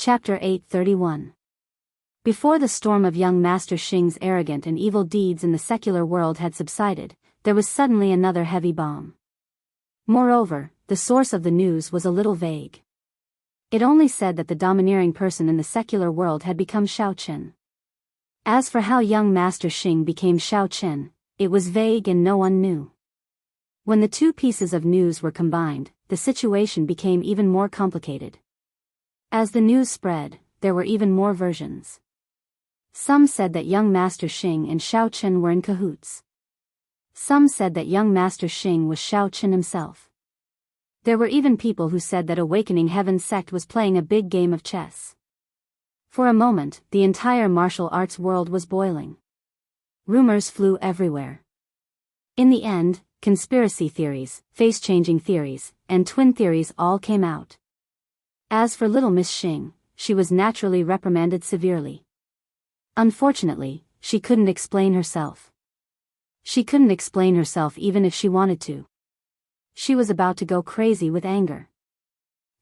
Chapter 831. Before the storm of young Master Xing's arrogant and evil deeds in the secular world had subsided, there was suddenly another heavy bomb. Moreover, the source of the news was a little vague. It only said that the domineering person in the secular world had become Xiaochen. As for how young Master Xing became Xiaochen, it was vague and no one knew. When the two pieces of news were combined, the situation became even more complicated. As the news spread, there were even more versions. Some said that young Master Xing and Xiaochen were in cahoots. Some said that young Master Xing was Xiaochen himself. There were even people who said that Awakening Heaven sect was playing a big game of chess. For a moment, the entire martial arts world was boiling. Rumors flew everywhere. In the end, conspiracy theories, face-changing theories, and twin theories all came out. As for little Miss Xing, she was naturally reprimanded severely. Unfortunately, she couldn't explain herself. She couldn't explain herself even if she wanted to. She was about to go crazy with anger.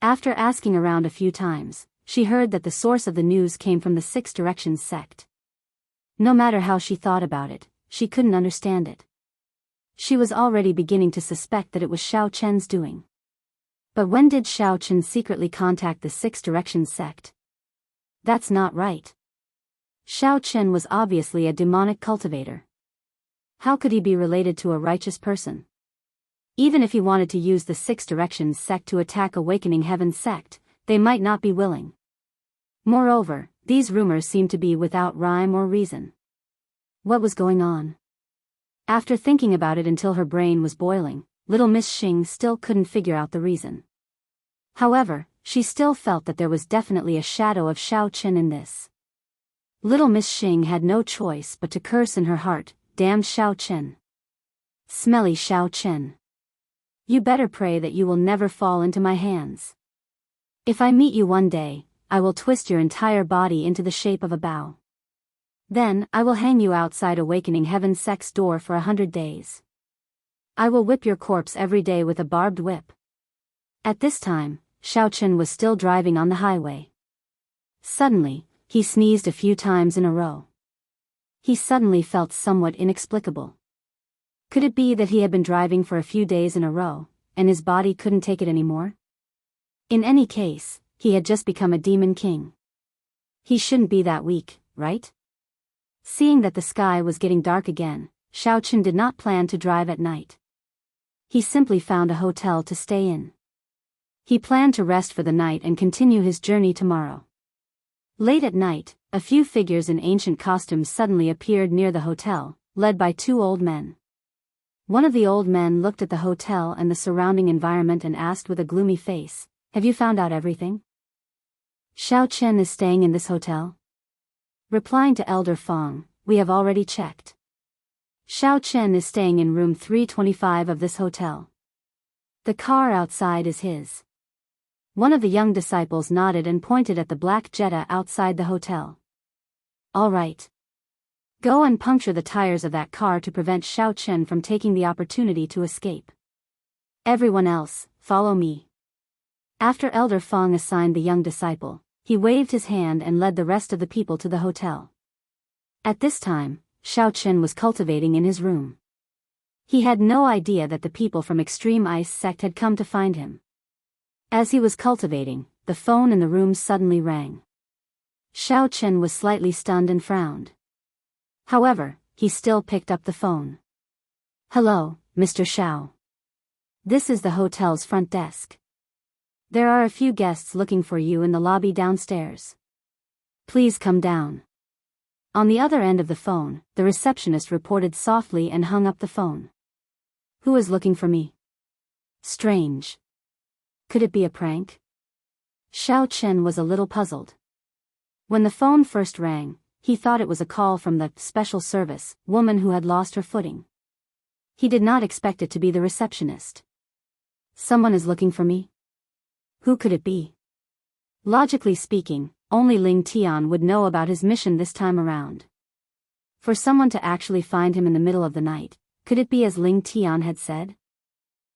After asking around a few times, she heard that the source of the news came from the Six Directions sect. No matter how she thought about it, she couldn't understand it. She was already beginning to suspect that it was Xiaochen's doing. But when did Xiaochen secretly contact the Six Directions sect? That's not right. Xiaochen was obviously a demonic cultivator. How could he be related to a righteous person? Even if he wanted to use the Six Directions sect to attack Awakening Heaven sect, they might not be willing. Moreover, these rumors seemed to be without rhyme or reason. What was going on? After thinking about it until her brain was boiling, little Miss Xing still couldn't figure out the reason. However, she still felt that there was definitely a shadow of Xiaochen in this. Little Miss Xing had no choice but to curse in her heart, "Damned Xiaochen. Smelly Xiaochen. You better pray that you will never fall into my hands. If I meet you one day, I will twist your entire body into the shape of a bow. Then, I will hang you outside Awakening Heaven sect's door for 100 days. I will whip your corpse every day with a barbed whip." At this time, Xiaochen was still driving on the highway. Suddenly, he sneezed a few times in a row. He suddenly felt somewhat inexplicable. Could it be that he had been driving for a few days in a row, and his body couldn't take it anymore? In any case, he had just become a demon king. He shouldn't be that weak, right? Seeing that the sky was getting dark again, Xiaochen did not plan to drive at night. He simply found a hotel to stay in. He planned to rest for the night and continue his journey tomorrow. Late at night, a few figures in ancient costumes suddenly appeared near the hotel, led by two old men. One of the old men looked at the hotel and the surrounding environment and asked with a gloomy face, "Have you found out everything? Xiaochen is staying in this hotel?" Replying to Elder Fong, "We have already checked. Xiaochen is staying in room 325 of this hotel. The car outside is his." One of the young disciples nodded and pointed at the black Jetta outside the hotel. "All right. Go and puncture the tires of that car to prevent Xiaochen from taking the opportunity to escape. Everyone else, follow me." After Elder Fong assigned the young disciple, he waved his hand and led the rest of the people to the hotel. At this time, Xiaochen was cultivating in his room. He had no idea that the people from Extreme Ice sect had come to find him. As he was cultivating, the phone in the room suddenly rang. Xiaochen was slightly stunned and frowned. However, he still picked up the phone. "Hello, Mr. Xiao. This is the hotel's front desk. There are a few guests looking for you in the lobby downstairs. Please come down." On the other end of the phone, the receptionist reported softly and hung up the phone. "Who is looking for me? Strange. Could it be a prank?" Xiaochen was a little puzzled. When the phone first rang, he thought it was a call from the special service woman who had lost her footing. He did not expect it to be the receptionist. "Someone is looking for me? Who could it be?" Logically speaking, only Ling Tian would know about his mission this time around. For someone to actually find him in the middle of the night, could it be as Ling Tian had said?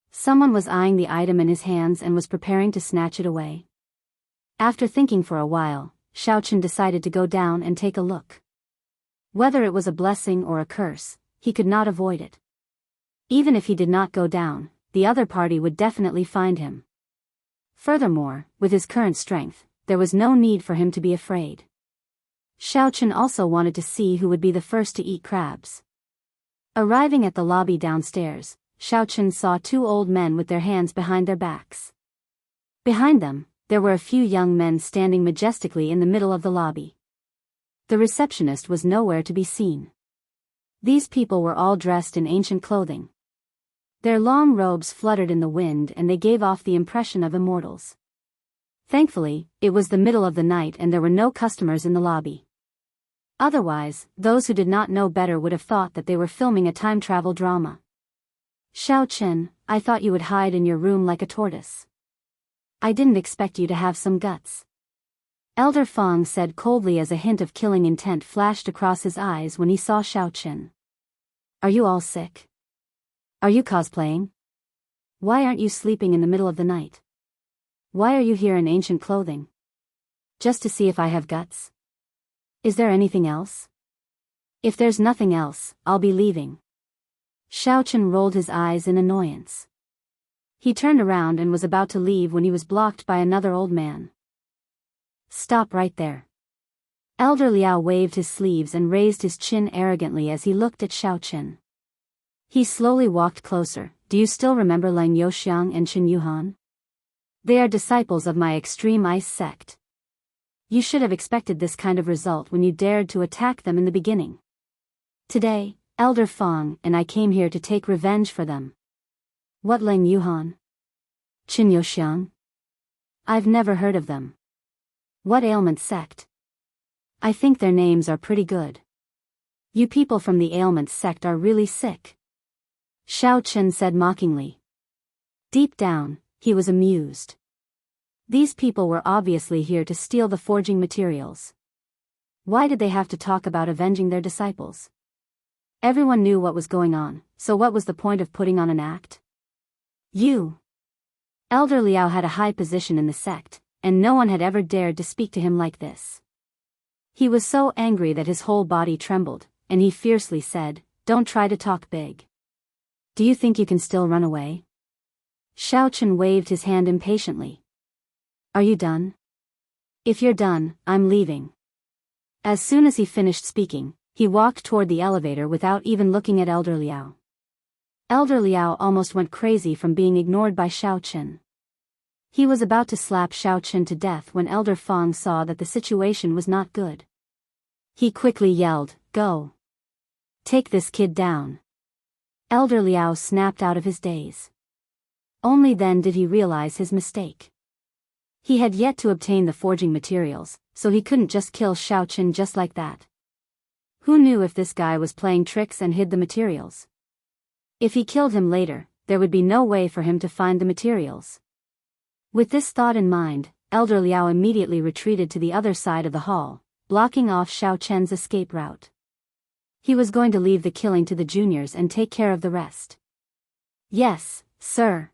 Someone was eyeing the item in his hands and was preparing to snatch it away. After thinking for a while, Xiaochen decided to go down and take a look. Whether it was a blessing or a curse, he could not avoid it. Even if he did not go down, the other party would definitely find him. Furthermore, with his current strength, there was no need for him to be afraid. Xiaochen also wanted to see who would be the first to eat crabs. Arriving at the lobby downstairs, Xiaochen saw two old men with their hands behind their backs. Behind them, there were a few young men standing majestically in the middle of the lobby. The receptionist was nowhere to be seen. These people were all dressed in ancient clothing. Their long robes fluttered in the wind and they gave off the impression of immortals. Thankfully, it was the middle of the night and there were no customers in the lobby. Otherwise, those who did not know better would have thought that they were filming a time travel drama. Xiaochen, I thought you would hide in your room like a tortoise. I didn't expect you to have some guts. Elder Fong said coldly as a hint of killing intent flashed across his eyes when he saw Xiaochen. Are you all sick? Are you cosplaying? Why aren't you sleeping in the middle of the night? Why are you here in ancient clothing? Just to see if I have guts? Is there anything else? If there's nothing else, I'll be leaving. Xiaochen rolled his eyes in annoyance. He turned around and was about to leave when he was blocked by another old man. Stop right there. Elder Liao waved his sleeves and raised his chin arrogantly as he looked at Xiaochen. He slowly walked closer. Do you still remember Lang Youxiang and Qin Yuhan? They are disciples of my extreme ice sect. You should have expected this kind of result when you dared to attack them in the beginning. Today, Elder Fong and I came here to take revenge for them. What Lang Yuhan? Qin Youxiang? I've never heard of them. What ailment sect? I think their names are pretty good. You people from the ailment sect are really sick. Xiaochen said mockingly. Deep down, he was amused. These people were obviously here to steal the forging materials. Why did they have to talk about avenging their disciples? Everyone knew what was going on, so what was the point of putting on an act? You. Elder Liao had a high position in the sect, and no one had ever dared to speak to him like this. He was so angry that his whole body trembled, and he fiercely said, Don't try to talk big. Do you think you can still run away? Xiaochen waved his hand impatiently. Are you done? If you're done, I'm leaving. As soon as he finished speaking, he walked toward the elevator without even looking at Elder Liao. Elder Liao almost went crazy from being ignored by Xiaochen. He was about to slap Xiaochen to death when Elder Fong saw that the situation was not good. He quickly yelled, Go! Take this kid down. Elder Liao snapped out of his daze. Only then did he realize his mistake. He had yet to obtain the forging materials, so he couldn't just kill Xiaochen just like that. Who knew if this guy was playing tricks and hid the materials? If he killed him later, there would be no way for him to find the materials. With this thought in mind, Elder Liao immediately retreated to the other side of the hall, blocking off Xiaochen's escape route. He was going to leave the killing to the juniors and take care of the rest. Yes, sir.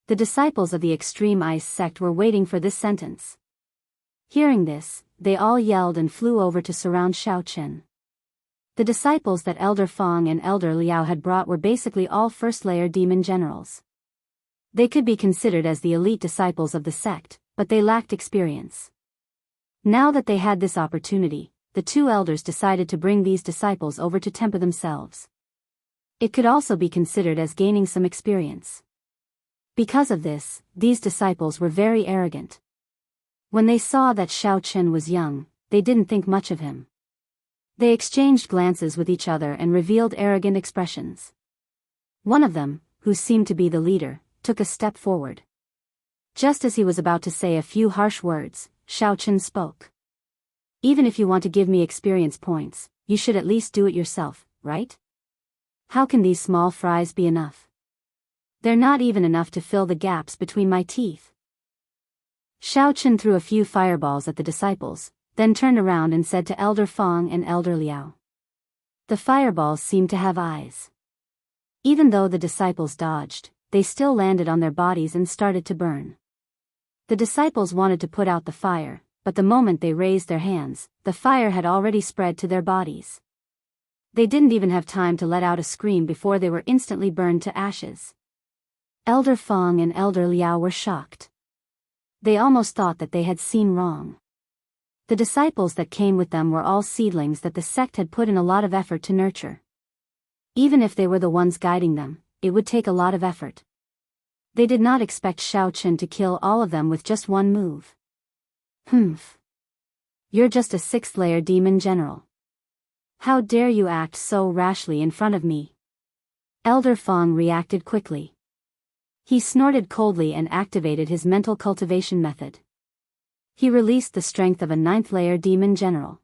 The disciples of the extreme ice sect were waiting for this sentence. Hearing this, they all yelled and flew over to surround Xiaochen. The disciples that Elder Fong and Elder Liao had brought were basically all first-layer demon generals. They could be considered as the elite disciples of the sect, but they lacked experience. Now that they had this opportunity, the two elders decided to bring these disciples over to temper themselves. It could also be considered as gaining some experience. Because of this, these disciples were very arrogant. When they saw that Xiaochen was young, they didn't think much of him. They exchanged glances with each other and revealed arrogant expressions. One of them, who seemed to be the leader, took a step forward. Just as he was about to say a few harsh words, Xiaochen spoke. Even if you want to give me experience points, you should at least do it yourself, right? How can these small fries be enough? They're not even enough to fill the gaps between my teeth. Xiaochen threw a few fireballs at the disciples, then turned around and said to Elder Fong and Elder Liao. The fireballs seemed to have eyes. Even though the disciples dodged, they still landed on their bodies and started to burn. The disciples wanted to put out the fire, but the moment they raised their hands, the fire had already spread to their bodies. They didn't even have time to let out a scream before they were instantly burned to ashes. Elder Fong and Elder Liao were shocked. They almost thought that they had seen wrong. The disciples that came with them were all seedlings that the sect had put in a lot of effort to nurture. Even if they were the ones guiding them, it would take a lot of effort. They did not expect Xiaoqun to kill all of them with just one move. Humph. You're just a sixth-layer demon general. How dare you act so rashly in front of me? Elder Fong reacted quickly. He snorted coldly and activated his mental cultivation method. He released the strength of a ninth-layer demon general.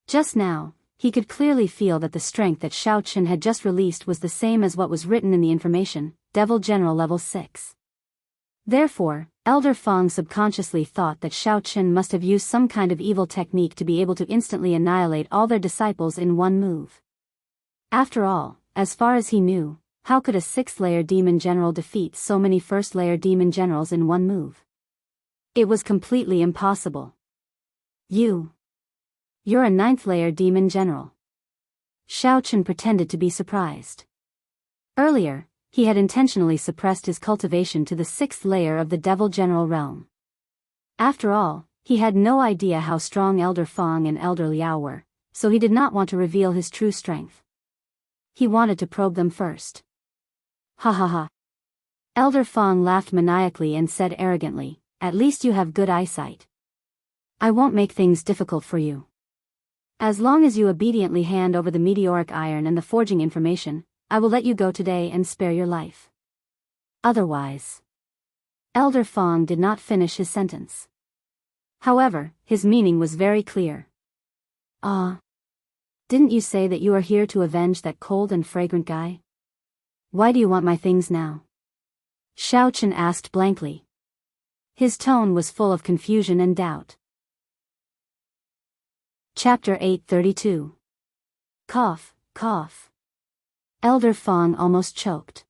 Just now, he could clearly feel that the strength that Xiaoqun had just released was the same as what was written in the information, Devil General Level 6. Therefore, Elder Fong subconsciously thought that Xiaoqun must have used some kind of evil technique to be able to instantly annihilate all their disciples in one move. After all, as far as he knew, how could a sixth-layer demon general defeat so many first-layer demon generals in one move? It was completely impossible. You're a ninth-layer demon general. Xiaoqun pretended to be surprised. Earlier, he had intentionally suppressed his cultivation to the sixth layer of the Devil General realm. After all, he had no idea how strong Elder Fong and Elder Liao were, so he did not want to reveal his true strength. He wanted to probe them first. Ha ha ha. Elder Fong laughed maniacally and said arrogantly, "At least you have good eyesight. I won't make things difficult for you. As long as you obediently hand over the meteoric iron and the forging information, I will let you go today and spare your life. Otherwise..." Elder Fong did not finish his sentence. However, his meaning was very clear. Didn't you say that you are here to avenge that cold and fragrant guy? Why do you want my things now? Xiaoqun asked blankly. His tone was full of confusion and doubt. Chapter 832. Cough, cough. Elder Fong almost choked.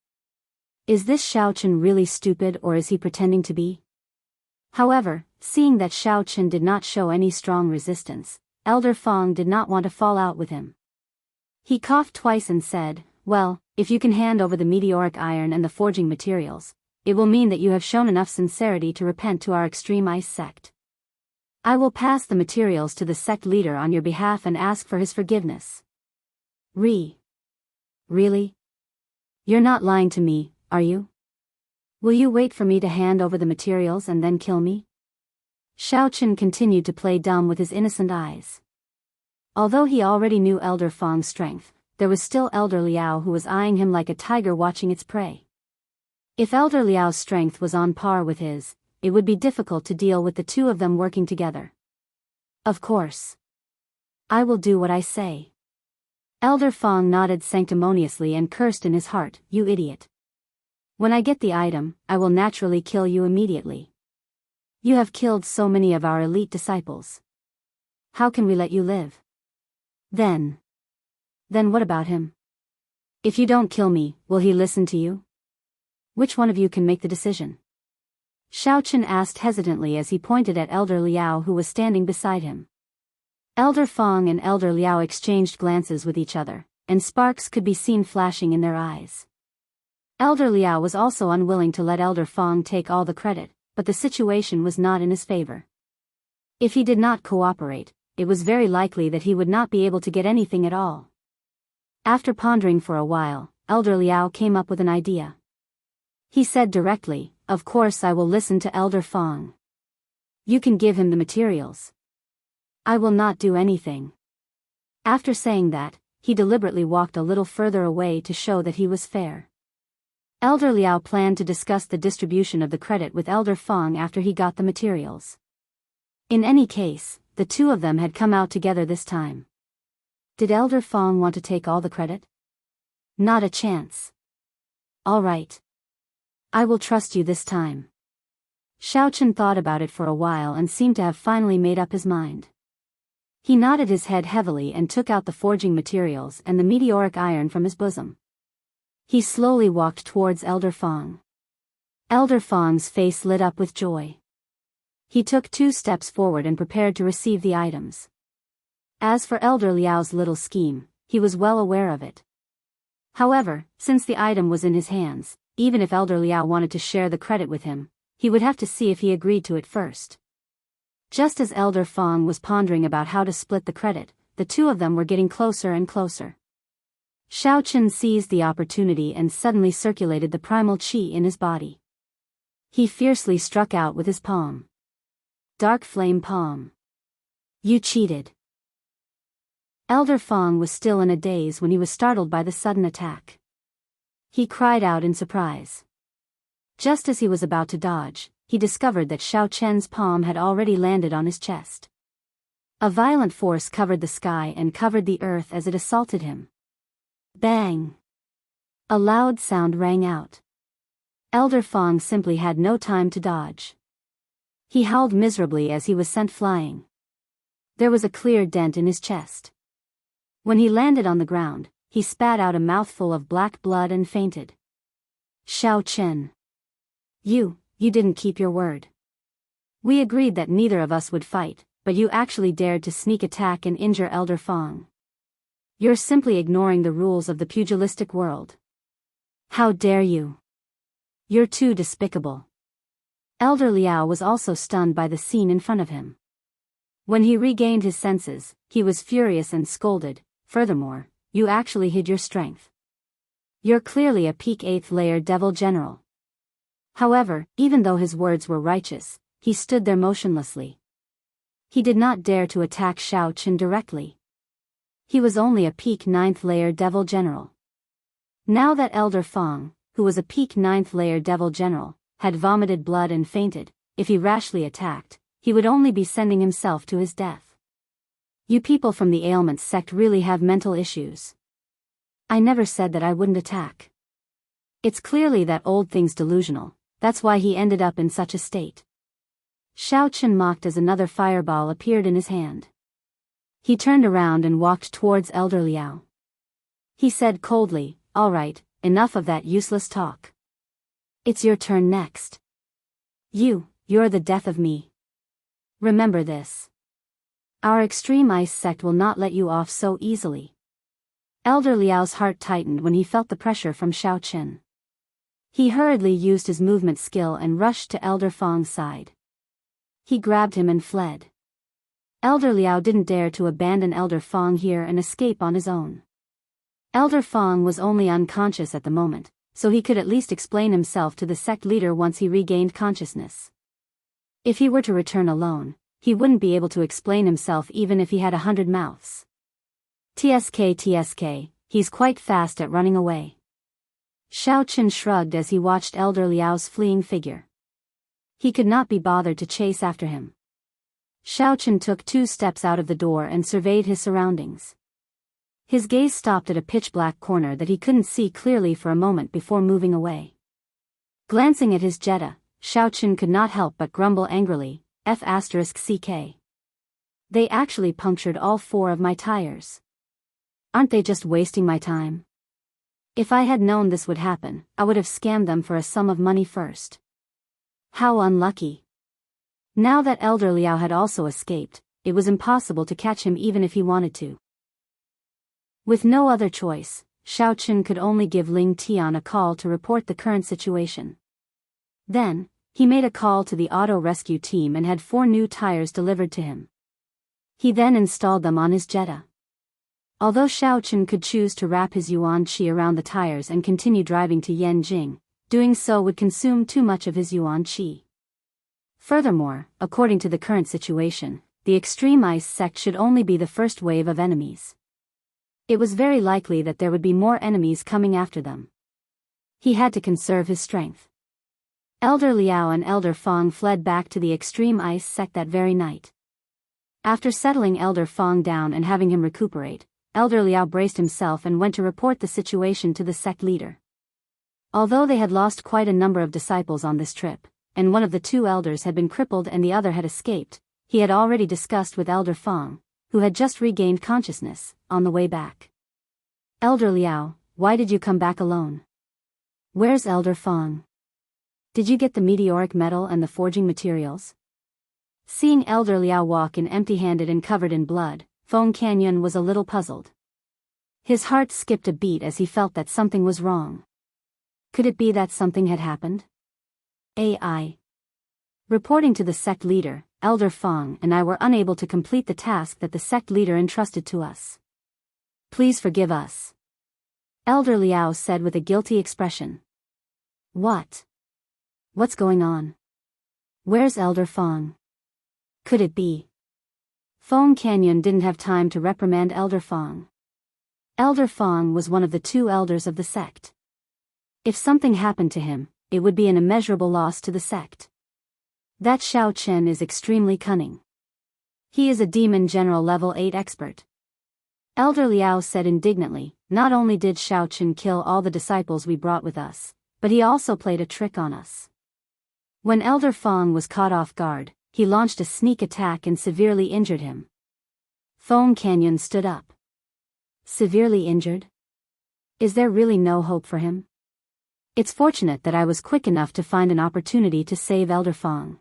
Is this Xiaoqun really stupid, or is he pretending to be? However, seeing that Xiaoqun did not show any strong resistance, Elder Fong did not want to fall out with him. He coughed twice and said, "Well, if you can hand over the meteoric iron and the forging materials, it will mean that you have shown enough sincerity to repent to our extreme ice sect. I will pass the materials to the sect leader on your behalf and ask for his forgiveness." Really? You're not lying to me, are you? Will you wait for me to hand over the materials and then kill me? Xiaoqun continued to play dumb with his innocent eyes. Although he already knew Elder Fong's strength, there was still Elder Liao who was eyeing him like a tiger watching its prey. If Elder Liao's strength was on par with his, it would be difficult to deal with the two of them working together. Of course. I will do what I say. Elder Fong nodded sanctimoniously and cursed in his heart, "You idiot. When I get the item, I will naturally kill you immediately. You have killed so many of our elite disciples. How can we let you live? Then what about him? If you don't kill me, will he listen to you? Which one of you can make the decision?" Xiaoqun asked hesitantly as he pointed at Elder Liao who was standing beside him. Elder Fong and Elder Liao exchanged glances with each other, and sparks could be seen flashing in their eyes. Elder Liao was also unwilling to let Elder Fong take all the credit, but the situation was not in his favor. If he did not cooperate, it was very likely that he would not be able to get anything at all. After pondering for a while, Elder Liao came up with an idea. He said directly, "Of course I will listen to Elder Fong. You can give him the materials. I will not do anything." After saying that, he deliberately walked a little further away to show that he was fair. Elder Liao planned to discuss the distribution of the credit with Elder Fong after he got the materials. In any case, the two of them had come out together this time. Did Elder Fong want to take all the credit? Not a chance. All right. I will trust you this time. Xiaoqun thought about it for a while and seemed to have finally made up his mind. He nodded his head heavily and took out the forging materials and the meteoric iron from his bosom. He slowly walked towards Elder Fong. Elder Fong's face lit up with joy. He took 2 steps forward and prepared to receive the items. As for Elder Liao's little scheme, he was well aware of it. However, since the item was in his hands, even if Elder Liao wanted to share the credit with him, he would have to see if he agreed to it first. Just as Elder Fong was pondering about how to split the credit, the two of them were getting closer and closer. Xiao Qin seized the opportunity and suddenly circulated the primal qi in his body. He fiercely struck out with his palm. Dark flame palm. You cheated. Elder Fong was still in a daze when he was startled by the sudden attack. He cried out in surprise. Just as he was about to dodge, he discovered that Xiao Chen's palm had already landed on his chest. A violent force covered the sky and covered the earth as it assaulted him. Bang! A loud sound rang out. Elder Fong simply had no time to dodge. He howled miserably as he was sent flying. There was a clear dent in his chest. When he landed on the ground, he spat out a mouthful of black blood and fainted. Xiao Chen. You didn't keep your word. We agreed that neither of us would fight, but you actually dared to sneak attack and injure Elder Fong. You're simply ignoring the rules of the pugilistic world. How dare you? You're too despicable. Elder Liao was also stunned by the scene in front of him. When he regained his senses, he was furious and scolded. Furthermore, you actually hid your strength. You're clearly a peak 8th layer devil general. However, even though his words were righteous, he stood there motionlessly. He did not dare to attack Xiao Qin directly. He was only a peak 9th layer devil general. Now that Elder Fong, who was a peak 9th layer devil general, had vomited blood and fainted, if he rashly attacked, he would only be sending himself to his death. You people from the ailments sect really have mental issues. I never said that I wouldn't attack. It's clearly that old thing's delusional, that's why he ended up in such a state. Xiao Qin mocked as another fireball appeared in his hand. He turned around and walked towards Elder Liao. He said coldly, "All right, enough of that useless talk. It's your turn next. You're the death of me. Remember this. Our extreme ice sect will not let you off so easily." Elder Liao's heart tightened when he felt the pressure from Xiao Qin. He hurriedly used his movement skill and rushed to Elder Fong's side. He grabbed him and fled. Elder Liao didn't dare to abandon Elder Fong here and escape on his own. Elder Fong was only unconscious at the moment, so he could at least explain himself to the sect leader once he regained consciousness. If he were to return alone, he wouldn't be able to explain himself even if he had 100 mouths. TSK, he's quite fast at running away. Xiao Qin shrugged as he watched Elder Liao's fleeing figure. He could not be bothered to chase after him. Xiao Qin took 2 steps out of the door and surveyed his surroundings. His gaze stopped at a pitch-black corner that he couldn't see clearly for a moment before moving away. Glancing at his Jetta, Xiao Qin could not help but grumble angrily, F***CK. They actually punctured all 4 of my tires. Aren't they just wasting my time? If I had known this would happen, I would have scammed them for a sum of money first. How unlucky. Now that Elder Liao had also escaped, it was impossible to catch him even if he wanted to. With no other choice, Xiao Qin could only give Ling Tian a call to report the current situation. Then, he made a call to the auto rescue team and had 4 new tires delivered to him. He then installed them on his Jetta. Although Xiao Qin could choose to wrap his yuan qi around the tires and continue driving to Yanjing, doing so would consume too much of his yuan qi. Furthermore, according to the current situation, the extreme ice sect should only be the first wave of enemies. It was very likely that there would be more enemies coming after them. He had to conserve his strength. Elder Liao and Elder Fong fled back to the extreme ice sect that very night. After settling Elder Fong down and having him recuperate, Elder Liao braced himself and went to report the situation to the sect leader. Although they had lost quite a number of disciples on this trip, and one of the 2 elders had been crippled and the other had escaped, he had already discussed with Elder Fong, who had just regained consciousness, on the way back. Elder Liao, why did you come back alone? Where's Elder Fong? Did you get the meteoric metal and the forging materials? Seeing Elder Liao walk in empty-handed and covered in blood, Feng Canyon was a little puzzled. His heart skipped a beat as he felt that something was wrong. Could it be that something had happened? AI. Reporting to the sect leader, Elder Feng and I were unable to complete the task that the sect leader entrusted to us. Please forgive us. Elder Liao said with a guilty expression. What? What's going on? Where's Elder Feng? Could it be? Feng Canyon didn't have time to reprimand Elder Feng. Elder Feng was one of the 2 elders of the sect. If something happened to him, it would be an immeasurable loss to the sect. That Xiao Chen is extremely cunning. He is a demon general level 8 expert. Elder Liao said indignantly, not only did Xiao Chen kill all the disciples we brought with us, but he also played a trick on us. When Elder Feng was caught off guard, he launched a sneak attack and severely injured him. Feng Canyon stood up. Severely injured? Is there really no hope for him? It's fortunate that I was quick enough to find an opportunity to save Elder Feng.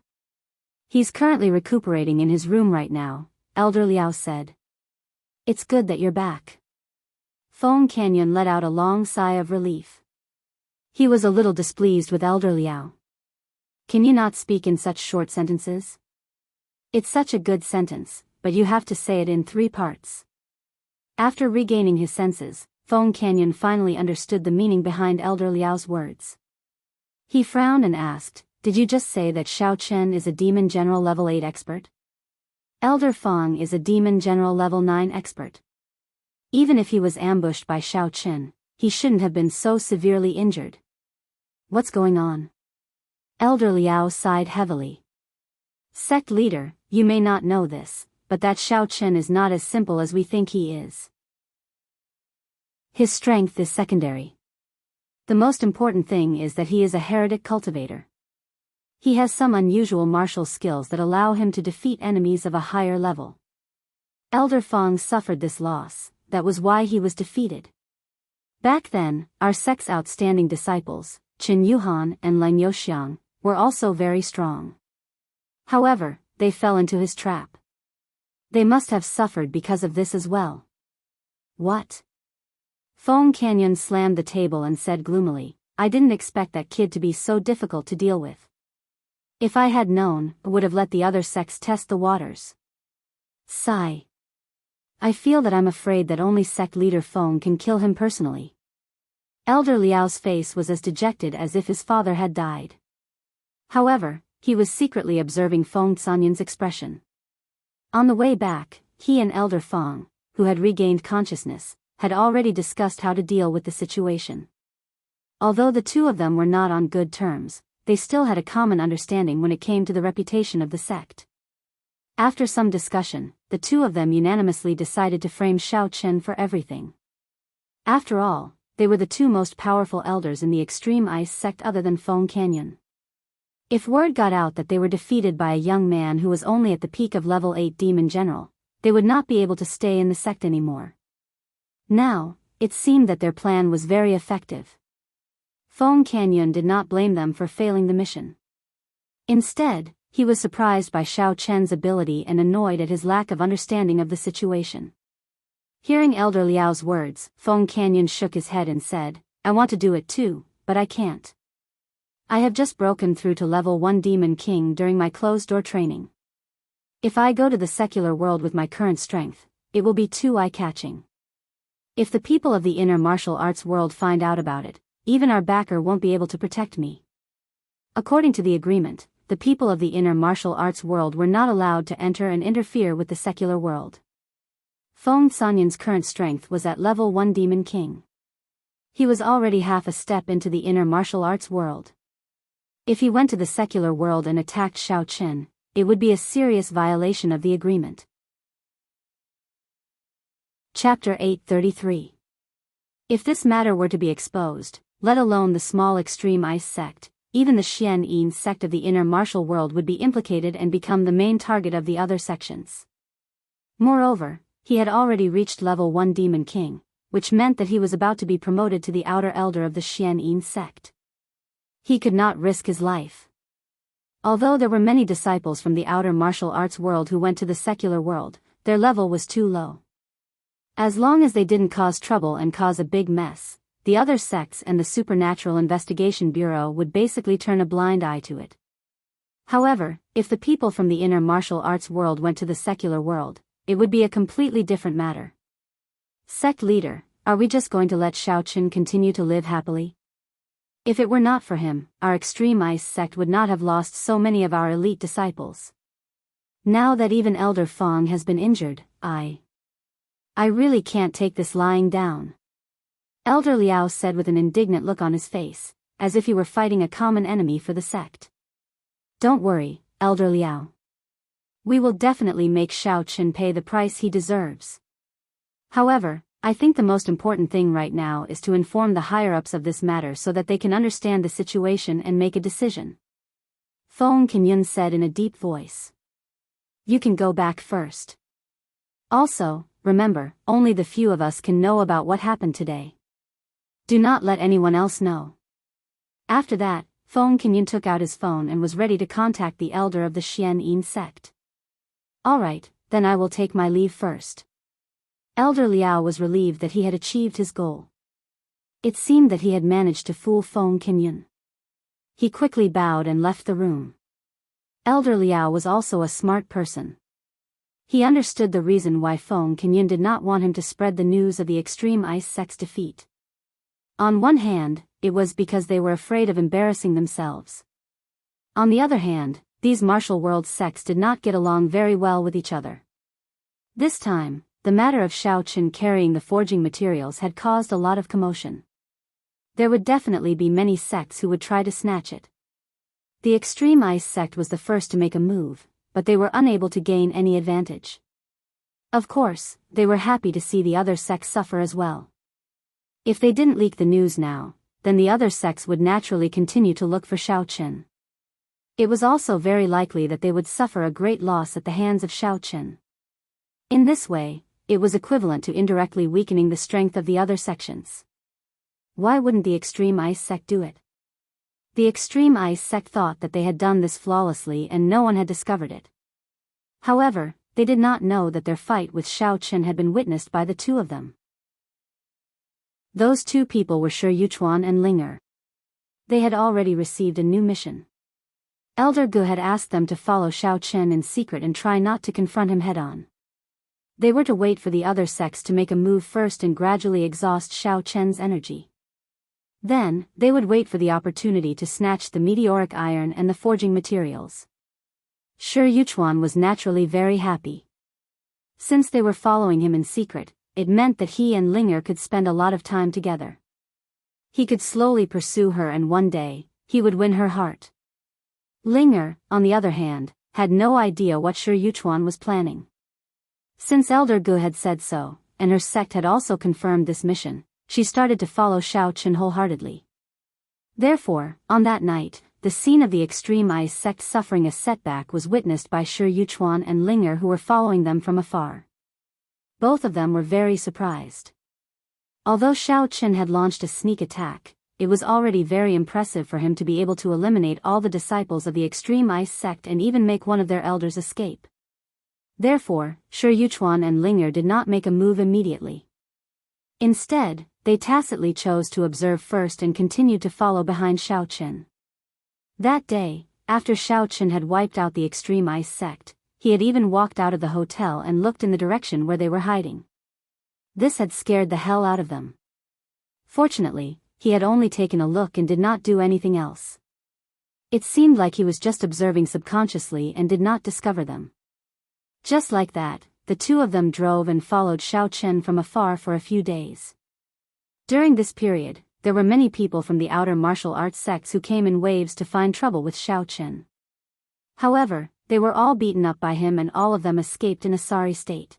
He's currently recuperating in his room right now, Elder Liao said. It's good that you're back. Feng Canyon let out a long sigh of relief. He was a little displeased with Elder Liao. Can you not speak in such short sentences? It's such a good sentence, but you have to say it in 3 parts. After regaining his senses, Feng Canyon finally understood the meaning behind Elder Liao's words. He frowned and asked, did you just say that Xiao Chen is a demon general level 8 expert? Elder Feng is a demon general level 9 expert. Even if he was ambushed by Xiao Chen, he shouldn't have been so severely injured. What's going on? Elder Liao sighed heavily. Sect leader, you may not know this, but that Xiao Chen is not as simple as we think he is. His strength is secondary. The most important thing is that he is a heretic cultivator. He has some unusual martial skills that allow him to defeat enemies of a higher level. Elder Feng suffered this loss, that was why he was defeated. Back then, our sect's outstanding disciples, Qin Yuhan and Lang Youxiang, were also very strong. However, they fell into his trap. They must have suffered because of this as well. What? Feng Canyon slammed the table and said gloomily, I didn't expect that kid to be so difficult to deal with. If I had known, I would have let the other sects test the waters. Sigh. I feel that I'm afraid that only sect leader Feng can kill him personally. Elder Liao's face was as dejected as if his father had died. However, he was secretly observing Feng Canyon's expression. On the way back, he and Elder Feng, who had regained consciousness, had already discussed how to deal with the situation. Although the 2 of them were not on good terms, they still had a common understanding when it came to the reputation of the sect. After some discussion, the 2 of them unanimously decided to frame Xiao Chen for everything. After all, they were the 2 most powerful elders in the extreme ice sect other than Feng Canyon. If word got out that they were defeated by a young man who was only at the peak of level 8 demon general, they would not be able to stay in the sect anymore. Now, it seemed that their plan was very effective. Feng Canyon did not blame them for failing the mission. Instead, he was surprised by Xiao Chen's ability and annoyed at his lack of understanding of the situation. Hearing Elder Liao's words, Feng Canyon shook his head and said, I want to do it too, but I can't. I have just broken through to level 1 Demon King during my closed-door training. If I go to the secular world with my current strength, it will be too eye-catching. If the people of the inner martial arts world find out about it, even our backer won't be able to protect me. According to the agreement, the people of the inner martial arts world were not allowed to enter and interfere with the secular world. Feng Canyon's current strength was at level 1 Demon King. He was already half a step into the inner martial arts world. If he went to the secular world and attacked Xiao Chen, it would be a serious violation of the agreement. Chapter 833. If this matter were to be exposed, let alone the small extreme ice sect, even the Xian Yin sect of the inner martial world would be implicated and become the main target of the other sections. Moreover, he had already reached level 1 Demon King, which meant that he was about to be promoted to the outer elder of the Xian Yin sect. He could not risk his life. Although there were many disciples from the outer martial arts world who went to the secular world, their level was too low. As long as they didn't cause trouble and cause a big mess, the other sects and the Supernatural Investigation Bureau would basically turn a blind eye to it. However, if the people from the inner martial arts world went to the secular world, it would be a completely different matter. Sect leader, are we just going to let Xiaoqun continue to live happily? If it were not for him, our extreme ice sect would not have lost so many of our elite disciples. Now that even Elder Fong has been injured, I really can't take this lying down. Elder Liao said with an indignant look on his face, as if he were fighting a common enemy for the sect. Don't worry, Elder Liao. We will definitely make Xiaoqun pay the price he deserves. However, I think the most important thing right now is to inform the higher-ups of this matter so that they can understand the situation and make a decision. Fong Kenyun said in a deep voice. You can go back first. Also, remember, only the few of us can know about what happened today. Do not let anyone else know. After that, Fong Kenyun took out his phone and was ready to contact the elder of the Xian Yin sect. Alright, then I will take my leave first. Elder Liao was relieved that he had achieved his goal. It seemed that he had managed to fool Fong Kenyun. He quickly bowed and left the room. Elder Liao was also a smart person. He understood the reason why Fong Kenyun did not want him to spread the news of the extreme ice sect's defeat. On one hand, it was because they were afraid of embarrassing themselves. On the other hand, these martial world sects did not get along very well with each other. This time, the matter of Xiaoqun carrying the forging materials had caused a lot of commotion. There would definitely be many sects who would try to snatch it. The Extreme Ice sect was the first to make a move, but they were unable to gain any advantage. Of course, they were happy to see the other sects suffer as well. If they didn't leak the news now, then the other sects would naturally continue to look for Xiaoqun. It was also very likely that they would suffer a great loss at the hands of Xiaoqun. In this way, it was equivalent to indirectly weakening the strength of the other sections. Why wouldn't the Extreme Ice sect do it? The Extreme Ice sect thought that they had done this flawlessly and no one had discovered it. However, they did not know that their fight with Xiaoqun had been witnessed by the two of them. Those two people were Shi Yuchuan and Linger. They had already received a new mission. Elder Gu had asked them to follow Xiaoqun in secret and try not to confront him head-on. They were to wait for the other sects to make a move first and gradually exhaust Xiaoqun's energy. Then, they would wait for the opportunity to snatch the meteoric iron and the forging materials. Shi Yuchuan was naturally very happy. Since they were following him in secret, it meant that he and Linger could spend a lot of time together. He could slowly pursue her and one day, he would win her heart. Linger, on the other hand, had no idea what Shi Yuchuan was planning. Since Elder Gu had said so, and her sect had also confirmed this mission, she started to follow Xiaoqun wholeheartedly. Therefore, on that night, the scene of the Extreme Ice sect suffering a setback was witnessed by Shi Yuchuan and Linger who were following them from afar. Both of them were very surprised. Although Xiaoqun had launched a sneak attack, it was already very impressive for him to be able to eliminate all the disciples of the Extreme Ice sect and even make one of their elders escape. Therefore, Shi Yuchuan and Linger did not make a move immediately. Instead, they tacitly chose to observe first and continued to follow behind Xiaoqun. That day, after Xiaoqun had wiped out the Extreme Ice sect, he had even walked out of the hotel and looked in the direction where they were hiding. This had scared the hell out of them. Fortunately, he had only taken a look and did not do anything else. It seemed like he was just observing subconsciously and did not discover them. Just like that, the two of them drove and followed Xiaoqun from afar for a few days. During this period, there were many people from the outer martial arts sects who came in waves to find trouble with Xiaoqun. However, they were all beaten up by him and all of them escaped in a sorry state.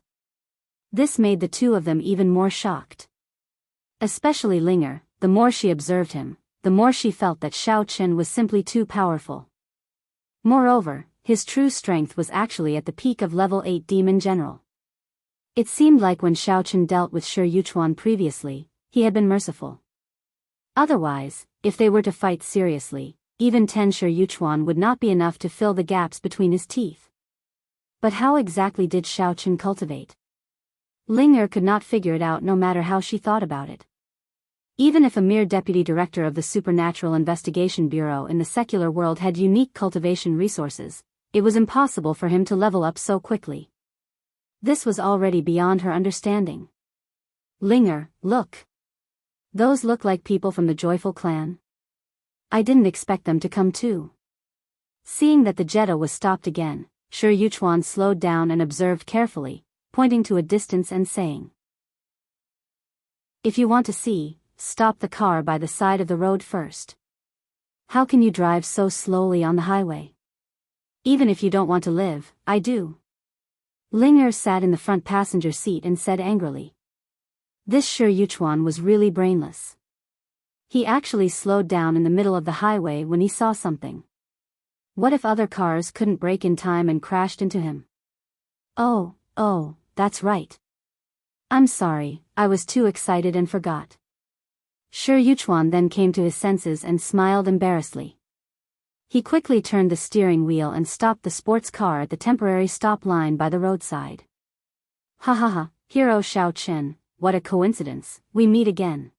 This made the two of them even more shocked. Especially Linger, the more she observed him, the more she felt that Xiaoqun was simply too powerful. Moreover, his true strength was actually at the peak of level 8 Demon General. It seemed like when Xiaoqun dealt with Shi Yuchuan previously, he had been merciful. Otherwise, if they were to fight seriously, Even 10 Shi Yuchuan would not be enough to fill the gaps between his teeth. But how exactly did Xiao Chen cultivate? Ling Er could not figure it out no matter how she thought about it. Even if a mere deputy director of the Supernatural Investigation Bureau in the secular world had unique cultivation resources, it was impossible for him to level up so quickly. This was already beyond her understanding. Ling Er, look. Those look like people from the Joyful clan. I didn't expect them to come too. Seeing that the Jetta was stopped again, Shi Yuchuan slowed down and observed carefully, pointing to a distance and saying, "If you want to see, stop the car by the side of the road first. How can you drive so slowly on the highway? Even if you don't want to live, I do." Ling Er sat in the front passenger seat and said angrily. This Shi Yuchuan was really brainless. He actually slowed down in the middle of the highway when he saw something. What if other cars couldn't brake in time and crashed into him? Oh, that's right. I'm sorry, I was too excited and forgot. Shi Yuchuan then came to his senses and smiled embarrassedly. He quickly turned the steering wheel and stopped the sports car at the temporary stop line by the roadside. Ha ha ha, hero Xiao Chen, what a coincidence, we meet again.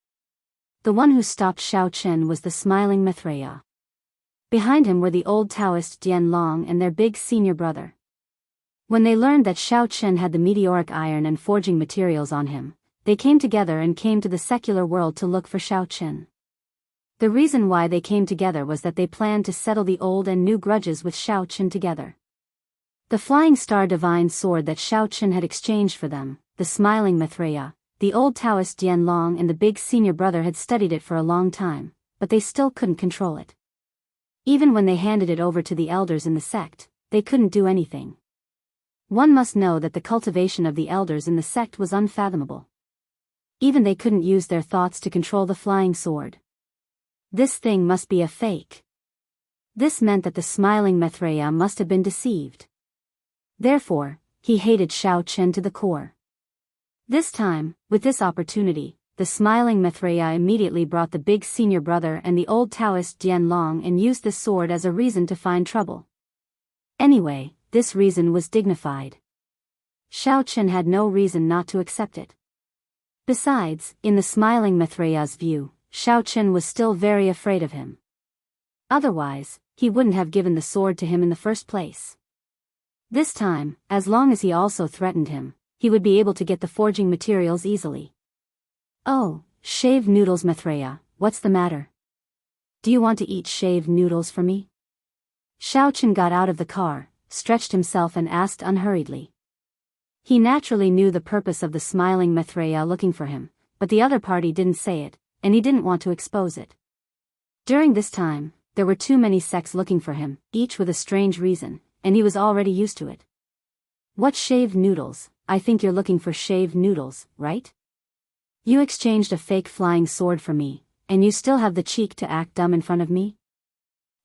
The one who stopped Xiao Chen was the smiling Maitreya. Behind him were the old Taoist Dian Long and their big senior brother. When they learned that Xiao Chen had the meteoric iron and forging materials on him, they came together and came to the secular world to look for Xiao Chen. The reason why they came together was that they planned to settle the old and new grudges with Xiao Chen together. The Flying Star Divine Sword that Xiao Chen had exchanged for them, the smiling Maitreya, the old Taoist Dian Long and the big senior brother had studied it for a long time, but they still couldn't control it. Even when they handed it over to the elders in the sect, they couldn't do anything. One must know that the cultivation of the elders in the sect was unfathomable. Even they couldn't use their thoughts to control the flying sword. This thing must be a fake. This meant that the smiling Maitreya must have been deceived. Therefore, he hated Xiao Chen to the core. This time, with this opportunity, the smiling Maitreya immediately brought the big senior brother and the old Taoist Dian Long and used this sword as a reason to find trouble. Anyway, this reason was dignified. Xiao Chen had no reason not to accept it. Besides, in the smiling Maitreya's view, Xiao Chen was still very afraid of him. Otherwise, he wouldn't have given the sword to him in the first place. This time, as long as he also threatened him, he would be able to get the forging materials easily. Oh, shaved noodles Maitreya, what's the matter? Do you want to eat shaved noodles for me? Xiao Chen got out of the car, stretched himself and asked unhurriedly. He naturally knew the purpose of the smiling Maitreya looking for him, but the other party didn't say it, and he didn't want to expose it. During this time, there were too many sects looking for him, each with a strange reason, and he was already used to it. What shaved noodles? I think you're looking for shaved noodles, right? You exchanged a fake flying sword for me, and you still have the cheek to act dumb in front of me?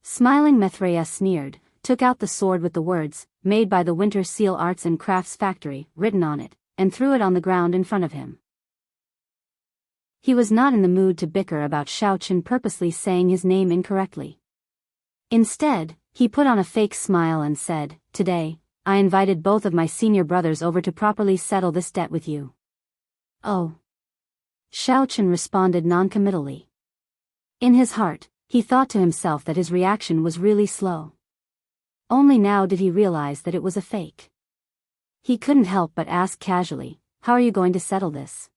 Smiling Maitreya sneered, took out the sword with the words, "Made by the Winter Seal Arts and Crafts Factory," written on it, and threw it on the ground in front of him. He was not in the mood to bicker about Xiao Chen purposely saying his name incorrectly. Instead, he put on a fake smile and said, "Today, I invited both of my senior brothers over to properly settle this debt with you." Oh. Xiao Chen responded noncommittally. In his heart, he thought to himself that his reaction was really slow. Only now did he realize that it was a fake. He couldn't help but ask casually, "How are you going to settle this?"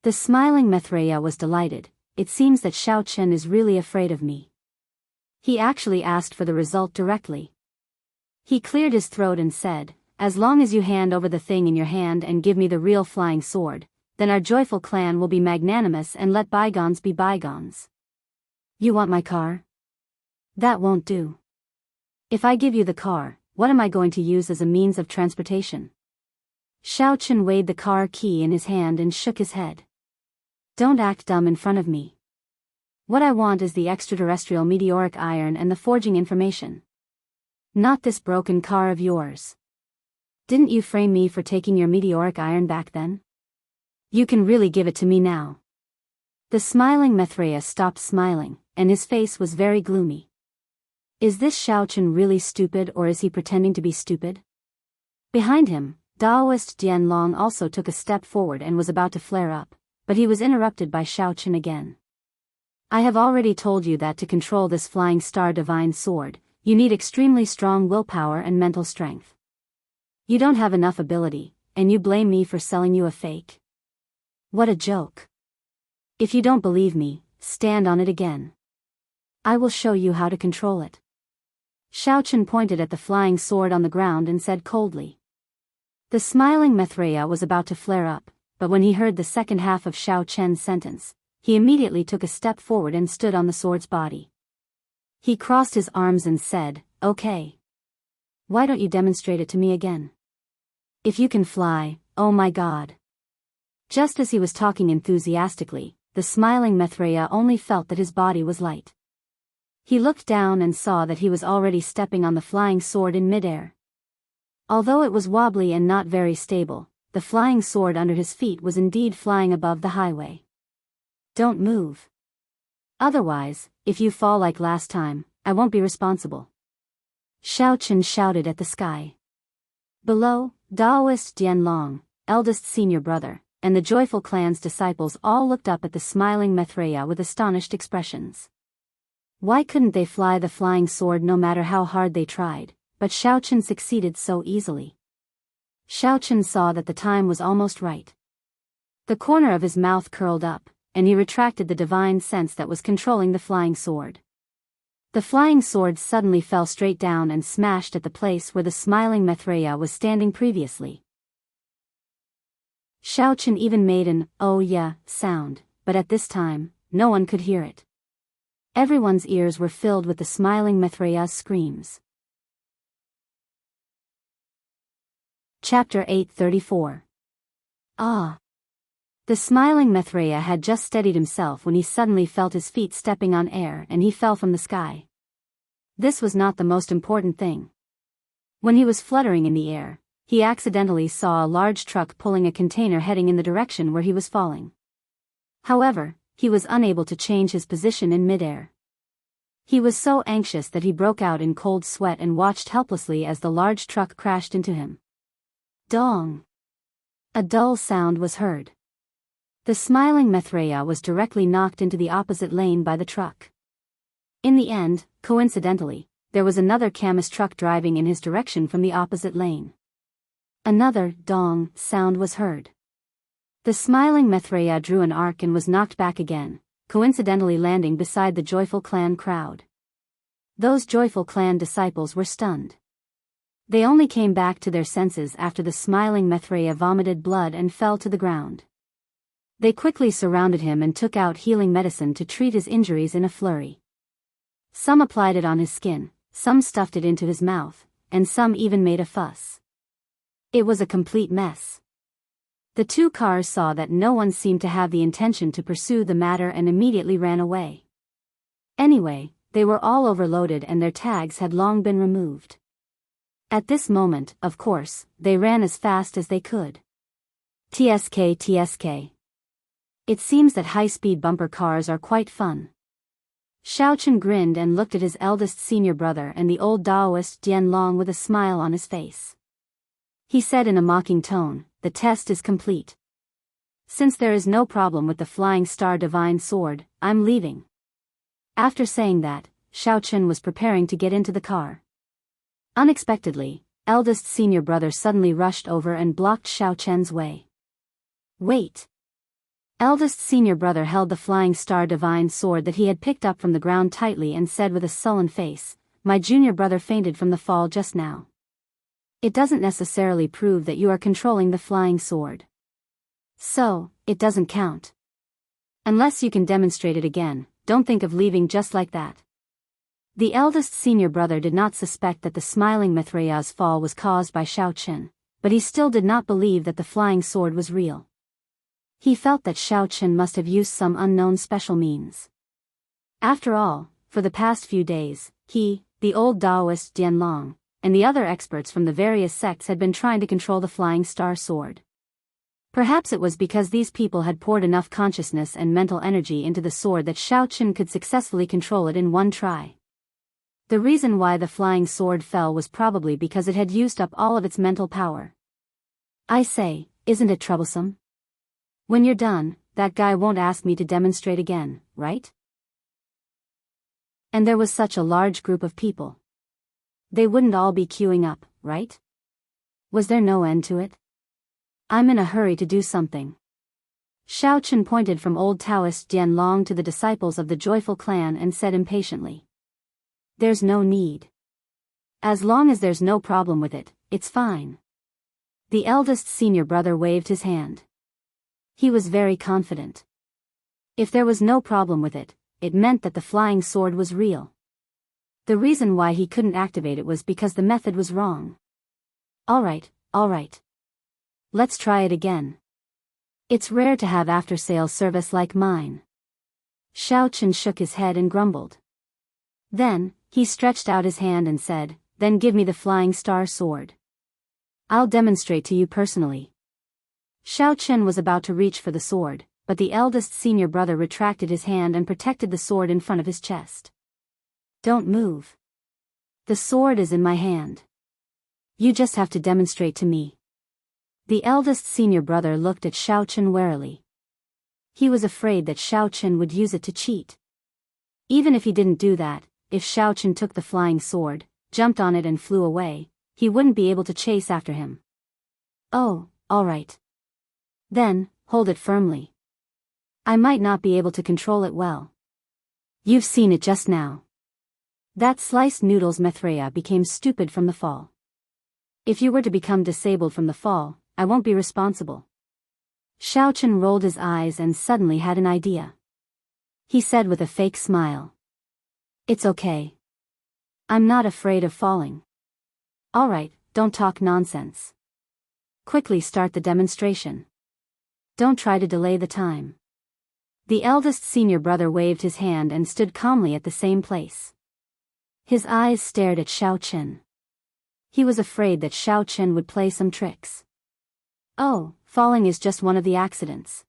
The smiling Maitreya was delighted. "It seems that Xiao Chen is really afraid of me." He actually asked for the result directly. He cleared his throat and said, "As long as you hand over the thing in your hand and give me the real flying sword, then our joyful clan will be magnanimous and let bygones be bygones." You want my car? That won't do. If I give you the car, what am I going to use as a means of transportation? Xiao Chen weighed the car key in his hand and shook his head. Don't act dumb in front of me. What I want is the extraterrestrial meteoric iron and the forging information. Not this broken car of yours. Didn't you frame me for taking your meteoric iron back then? You can really give it to me now. The smiling Maitreya stopped smiling, and his face was very gloomy. Is this Xiao Chen really stupid, or is he pretending to be stupid? Behind him, Daoist Dianlong also took a step forward and was about to flare up, but he was interrupted by Xiao Chen again. I have already told you that to control this flying star divine sword, you need extremely strong willpower and mental strength. You don't have enough ability, and you blame me for selling you a fake? What a joke. If you don't believe me, stand on it again. I will show you how to control it. Xiao Chen pointed at the flying sword on the ground and said coldly. The smiling Mithraea was about to flare up, but when he heard the second half of Xiao Chen's sentence, he immediately took a step forward and stood on the sword's body. He crossed his arms and said, "Okay. Why don't you demonstrate it to me again? If you can fly, oh my god." Just as he was talking enthusiastically, the smiling Mithraea only felt that his body was light. He looked down and saw that he was already stepping on the flying sword in midair. Although it was wobbly and not very stable, the flying sword under his feet was indeed flying above the highway. Don't move. Otherwise, if you fall like last time, I won't be responsible. Xiao Chen shouted at the sky. Below, Daoist Dianlong, eldest senior brother, and the Joyful Clan's disciples all looked up at the smiling Mithraea with astonished expressions. Why couldn't they fly the flying sword no matter how hard they tried, but Xiao Chen succeeded so easily? Xiao Chen saw that the time was almost right. The corner of his mouth curled up, and he retracted the divine sense that was controlling the flying sword. The flying sword suddenly fell straight down and smashed at the place where the smiling Mithraea was standing previously. Xiao Chen even made an "oh yeah" sound, but at this time, no one could hear it. Everyone's ears were filled with the smiling Mithraea's screams. Chapter 834. Ah! The smiling Mithraea had just steadied himself when he suddenly felt his feet stepping on air and he fell from the sky. This was not the most important thing. When he was fluttering in the air, he accidentally saw a large truck pulling a container heading in the direction where he was falling. However, he was unable to change his position in midair. He was so anxious that he broke out in cold sweat and watched helplessly as the large truck crashed into him. Dong! A dull sound was heard. The smiling Mithraea was directly knocked into the opposite lane by the truck. In the end, coincidentally, there was another Camus truck driving in his direction from the opposite lane. Another dong sound was heard. The smiling Mithraea drew an arc and was knocked back again, coincidentally landing beside the Joyful Clan crowd. Those Joyful Clan disciples were stunned. They only came back to their senses after the smiling Mithraea vomited blood and fell to the ground. They quickly surrounded him and took out healing medicine to treat his injuries in a flurry. Some applied it on his skin, some stuffed it into his mouth, and some even made a fuss. It was a complete mess. The two cars saw that no one seemed to have the intention to pursue the matter and immediately ran away. Anyway, they were all overloaded and their tags had long been removed. At this moment, of course, they ran as fast as they could. TSK TSK. It seems that high-speed bumper cars are quite fun. Xiao Chen grinned and looked at his eldest senior brother and the old Daoist Dianlong with a smile on his face. He said in a mocking tone, "The test is complete. Since there is no problem with the flying star divine sword, I'm leaving." After saying that, Xiao Chen was preparing to get into the car. Unexpectedly, eldest senior brother suddenly rushed over and blocked Xiao Chen's way. "Wait!" Eldest senior brother held the flying star divine sword that he had picked up from the ground tightly and said with a sullen face, "My junior brother fainted from the fall just now. It doesn't necessarily prove that you are controlling the flying sword. So, it doesn't count. Unless you can demonstrate it again, don't think of leaving just like that." The eldest senior brother did not suspect that the smiling Mithraea's fall was caused by Xiao Chen, but he still did not believe that the flying sword was real. He felt that Xiao Chen must have used some unknown special means. After all, for the past few days, he, the old Daoist Dianlong, and the other experts from the various sects had been trying to control the flying star sword. Perhaps it was because these people had poured enough consciousness and mental energy into the sword that Xiao Chen could successfully control it in one try. The reason why the flying sword fell was probably because it had used up all of its mental power. I say, isn't it troublesome? When you're done, that guy won't ask me to demonstrate again, right? And there was such a large group of people. They wouldn't all be queuing up, right? Was there no end to it? I'm in a hurry to do something. Xiao Chen pointed from old Taoist Jian Long to the disciples of the joyful clan and said impatiently. There's no need. As long as there's no problem with it, it's fine. The eldest senior brother waved his hand. He was very confident. If there was no problem with it, it meant that the flying sword was real. The reason why he couldn't activate it was because the method was wrong. All right. Let's try it again. It's rare to have after-sales service like mine. Xiao Chen shook his head and grumbled. Then, he stretched out his hand and said, then give me the flying star sword. I'll demonstrate to you personally. Xiao Chen was about to reach for the sword, but the eldest senior brother retracted his hand and protected the sword in front of his chest. Don't move. The sword is in my hand. You just have to demonstrate to me. The eldest senior brother looked at Xiao Chen warily. He was afraid that Xiao Chen would use it to cheat. Even if he didn't do that, if Xiao Chen took the flying sword, jumped on it and flew away, he wouldn't be able to chase after him. Oh, all right. Then, hold it firmly. I might not be able to control it well. You've seen it just now. That sliced noodles Mithraea became stupid from the fall. If you were to become disabled from the fall, I won't be responsible. Xiao Chen rolled his eyes and suddenly had an idea. He said with a fake smile. It's okay. I'm not afraid of falling. All right, don't talk nonsense. Quickly start the demonstration. Don't try to delay the time. The eldest senior brother waved his hand and stood calmly at the same place. His eyes stared at Xiao Chen. He was afraid that Xiao Chen would play some tricks. Oh, falling is just one of the accidents.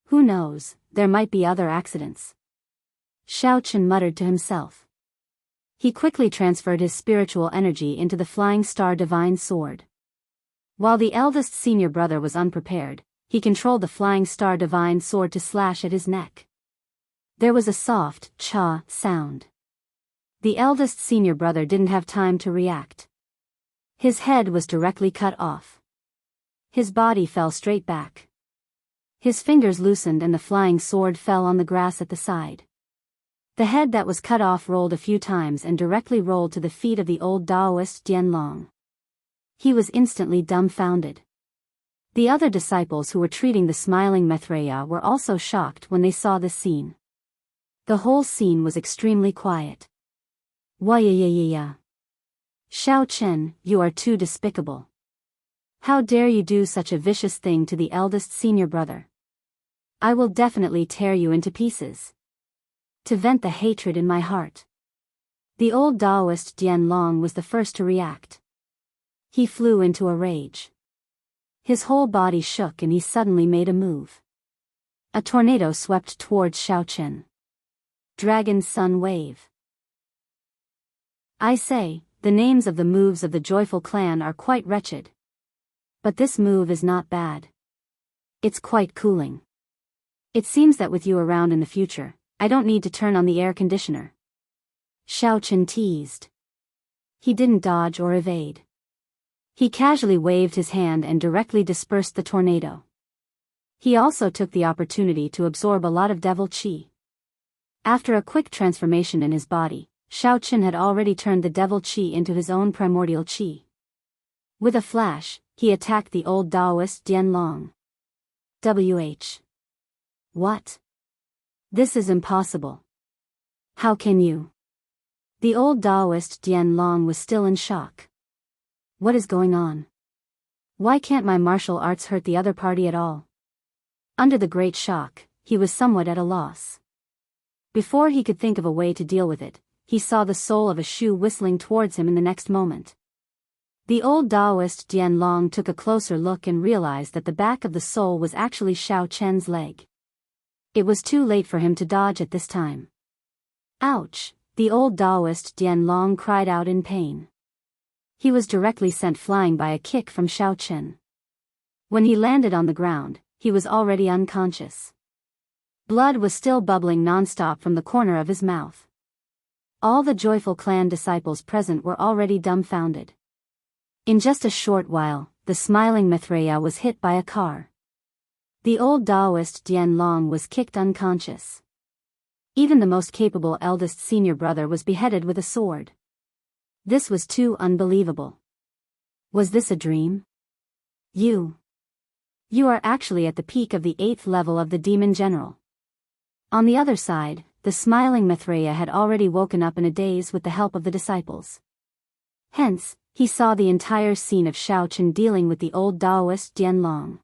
Who knows, there might be other accidents. Xiao Chen muttered to himself. He quickly transferred his spiritual energy into the flying star divine sword. While the eldest senior brother was unprepared, he controlled the flying star divine sword to slash at his neck. There was a soft, cha sound. The eldest senior brother didn't have time to react. His head was directly cut off. His body fell straight back. His fingers loosened and the flying sword fell on the grass at the side. The head that was cut off rolled a few times and directly rolled to the feet of the old Taoist Jian Long. He was instantly dumbfounded. The other disciples who were treating the smiling Mithraea were also shocked when they saw this scene. The whole scene was extremely quiet. Wah-ya-ya-ya-ya. Xiao Chen, you are too despicable. How dare you do such a vicious thing to the eldest senior brother? I will definitely tear you into pieces. To vent the hatred in my heart. The old Taoist Jian Long was the first to react. He flew into a rage. His whole body shook and he suddenly made a move. A tornado swept towards Xiao Chen. Dragon Sun Wave. I say, the names of the moves of the joyful clan are quite wretched. But this move is not bad. It's quite cooling. It seems that with you around in the future, I don't need to turn on the air conditioner. Xiao Chen teased. He didn't dodge or evade. He casually waved his hand and directly dispersed the tornado. He also took the opportunity to absorb a lot of devil qi. After a quick transformation in his body, Xiao Chen had already turned the devil qi into his own primordial qi. With a flash, he attacked the old Taoist Jian Long. WH. What? This is impossible. How can you? The old Taoist Jian Long was still in shock. What is going on? Why can't my martial arts hurt the other party at all? Under the great shock, he was somewhat at a loss. Before he could think of a way to deal with it, he saw the sole of a shoe whistling towards him in the next moment. The old Taoist Jian Long took a closer look and realized that the back of the sole was actually Xiao Chen's leg. It was too late for him to dodge at this time. Ouch! The old Taoist Dianlong cried out in pain. He was directly sent flying by a kick from Xiao Chen. When he landed on the ground, he was already unconscious. Blood was still bubbling non-stop from the corner of his mouth. All the joyful clan disciples present were already dumbfounded. In just a short while, the smiling Maitreya was hit by a car. The old Taoist Dianlong was kicked unconscious. Even the most capable eldest senior brother was beheaded with a sword. This was too unbelievable. Was this a dream? You are actually at the peak of the 8th level of the Demon General. On the other side, the smiling Maitreya had already woken up in a daze with the help of the disciples. Hence, he saw the entire scene of Xiao Chen dealing with the old Taoist Dianlong.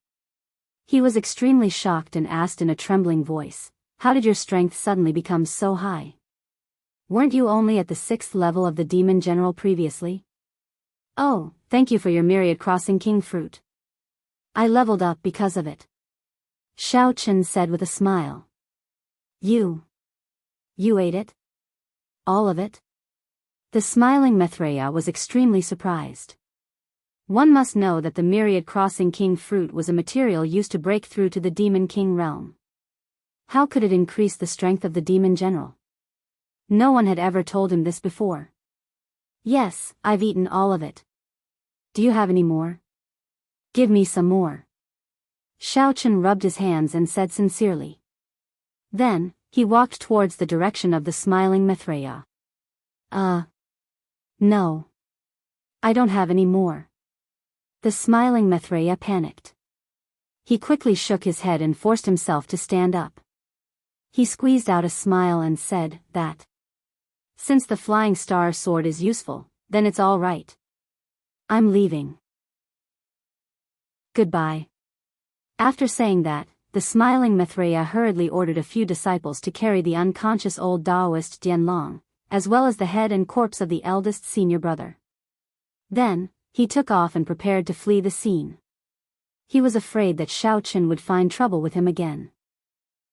He was extremely shocked and asked in a trembling voice, "How did your strength suddenly become so high? Weren't you only at the 6th level of the Demon General previously?" "Oh, thank you for your myriad crossing king fruit. I leveled up because of it," Xiao Chen said with a smile. You ate it? All of it?" The smiling Maitreya was extremely surprised. One must know that the myriad crossing king fruit was a material used to break through to the Demon King realm. How could it increase the strength of the Demon General? No one had ever told him this before. "Yes, I've eaten all of it. Do you have any more? Give me some more." Xiao Chen rubbed his hands and said sincerely. Then, he walked towards the direction of the smiling Maitreya. No. I don't have any more." The smiling Maitreya panicked. He quickly shook his head and forced himself to stand up. He squeezed out a smile and said that, "Since the flying star sword is useful, then it's all right. I'm leaving. Goodbye." After saying that, the smiling Maitreya hurriedly ordered a few disciples to carry the unconscious old Taoist Dianlong, as well as the head and corpse of the eldest senior brother. Then, he took off and prepared to flee the scene. He was afraid that Xiao Chen would find trouble with him again.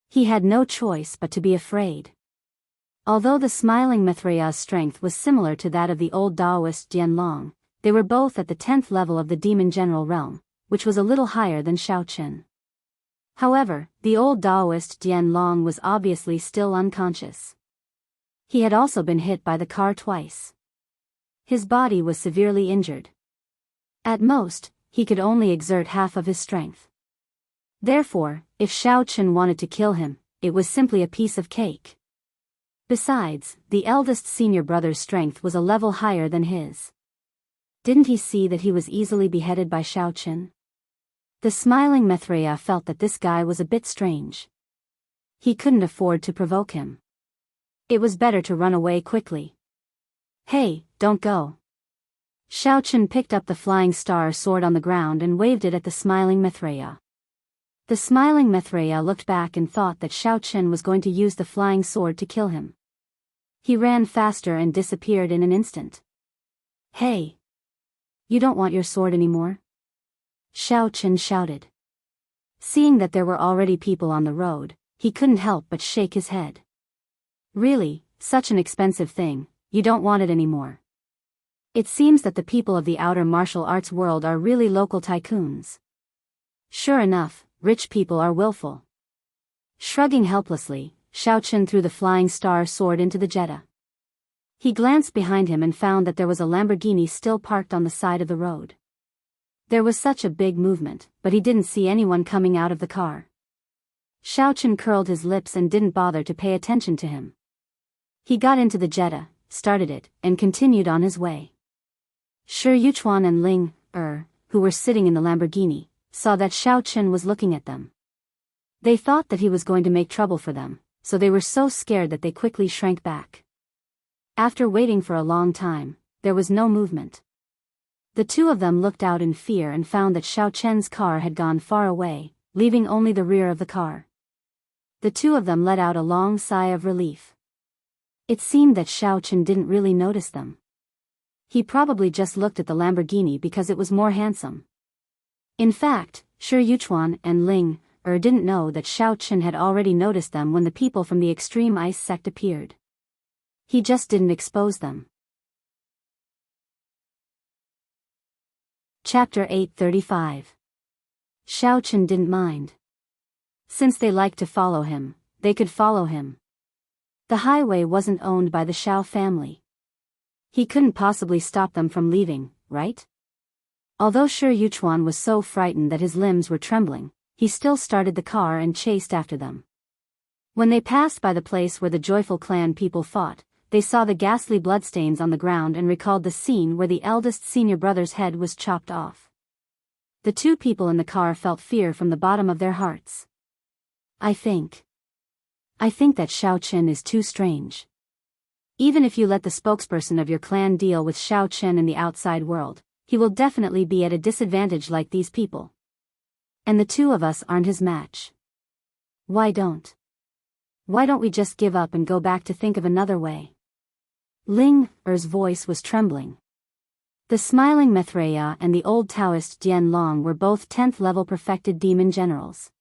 He had no choice but to be afraid. Although the smiling Maitreya's strength was similar to that of the old Taoist Dianlong, they were both at the 10th level of the Demon General realm, which was a little higher than Xiao Chen. However, the old Taoist Dianlong was obviously still unconscious. He had also been hit by the car twice. His body was severely injured. At most, he could only exert half of his strength. Therefore, if Xiao Chen wanted to kill him, it was simply a piece of cake. Besides, the eldest senior brother's strength was a level higher than his. Didn't he see that he was easily beheaded by Xiao Chen? The smiling Maitreya felt that this guy was a bit strange. He couldn't afford to provoke him. It was better to run away quickly. "Hey, don't go." Xiao Chen picked up the flying star sword on the ground and waved it at the smiling Maitreya. The smiling Maitreya looked back and thought that Xiao Chen was going to use the flying sword to kill him. He ran faster and disappeared in an instant. "Hey! You don't want your sword anymore?" Xiao Chen shouted. Seeing that there were already people on the road, he couldn't help but shake his head. "Really, such an expensive thing, you don't want it anymore? It seems that the people of the outer martial arts world are really local tycoons. Sure enough, rich people are willful." Shrugging helplessly, Xiao Chen threw the flying star sword into the Jetta. He glanced behind him and found that there was a Lamborghini still parked on the side of the road. There was such a big movement, but he didn't see anyone coming out of the car. Xiao Chen curled his lips and didn't bother to pay attention to him. He got into the Jetta, started it, and continued on his way. Shi Yuchuan and Ling, who were sitting in the Lamborghini, saw that Xiao Chen was looking at them. They thought that he was going to make trouble for them, so they were so scared that they quickly shrank back. After waiting for a long time, there was no movement. The two of them looked out in fear and found that Xiao Chen's car had gone far away, leaving only the rear of the car. The two of them let out a long sigh of relief. It seemed that Xiao Chen didn't really notice them. He probably just looked at the Lamborghini because it was more handsome. In fact, Shi Yuchuan and Ling, didn't know that Xiao Chen had already noticed them when the people from the extreme ice sect appeared. He just didn't expose them. Chapter 835. Xiao Chen didn't mind. Since they liked to follow him, they could follow him. The highway wasn't owned by the Xiao family. He couldn't possibly stop them from leaving, right? Although Shi Yuchuan was so frightened that his limbs were trembling, he still started the car and chased after them. When they passed by the place where the joyful clan people fought, they saw the ghastly bloodstains on the ground and recalled the scene where the eldest senior brother's head was chopped off. The two people in the car felt fear from the bottom of their hearts. I think that Xiao Chen is too strange. Even if you let the spokesperson of your clan deal with Xiao Chen in the outside world, he will definitely be at a disadvantage like these people. And the two of us aren't his match. Why don't we just give up and go back to think of another way? Ling Er's voice was trembling. The smiling Maitreya and the old Taoist Dian Long were both 10th level perfected demon generals.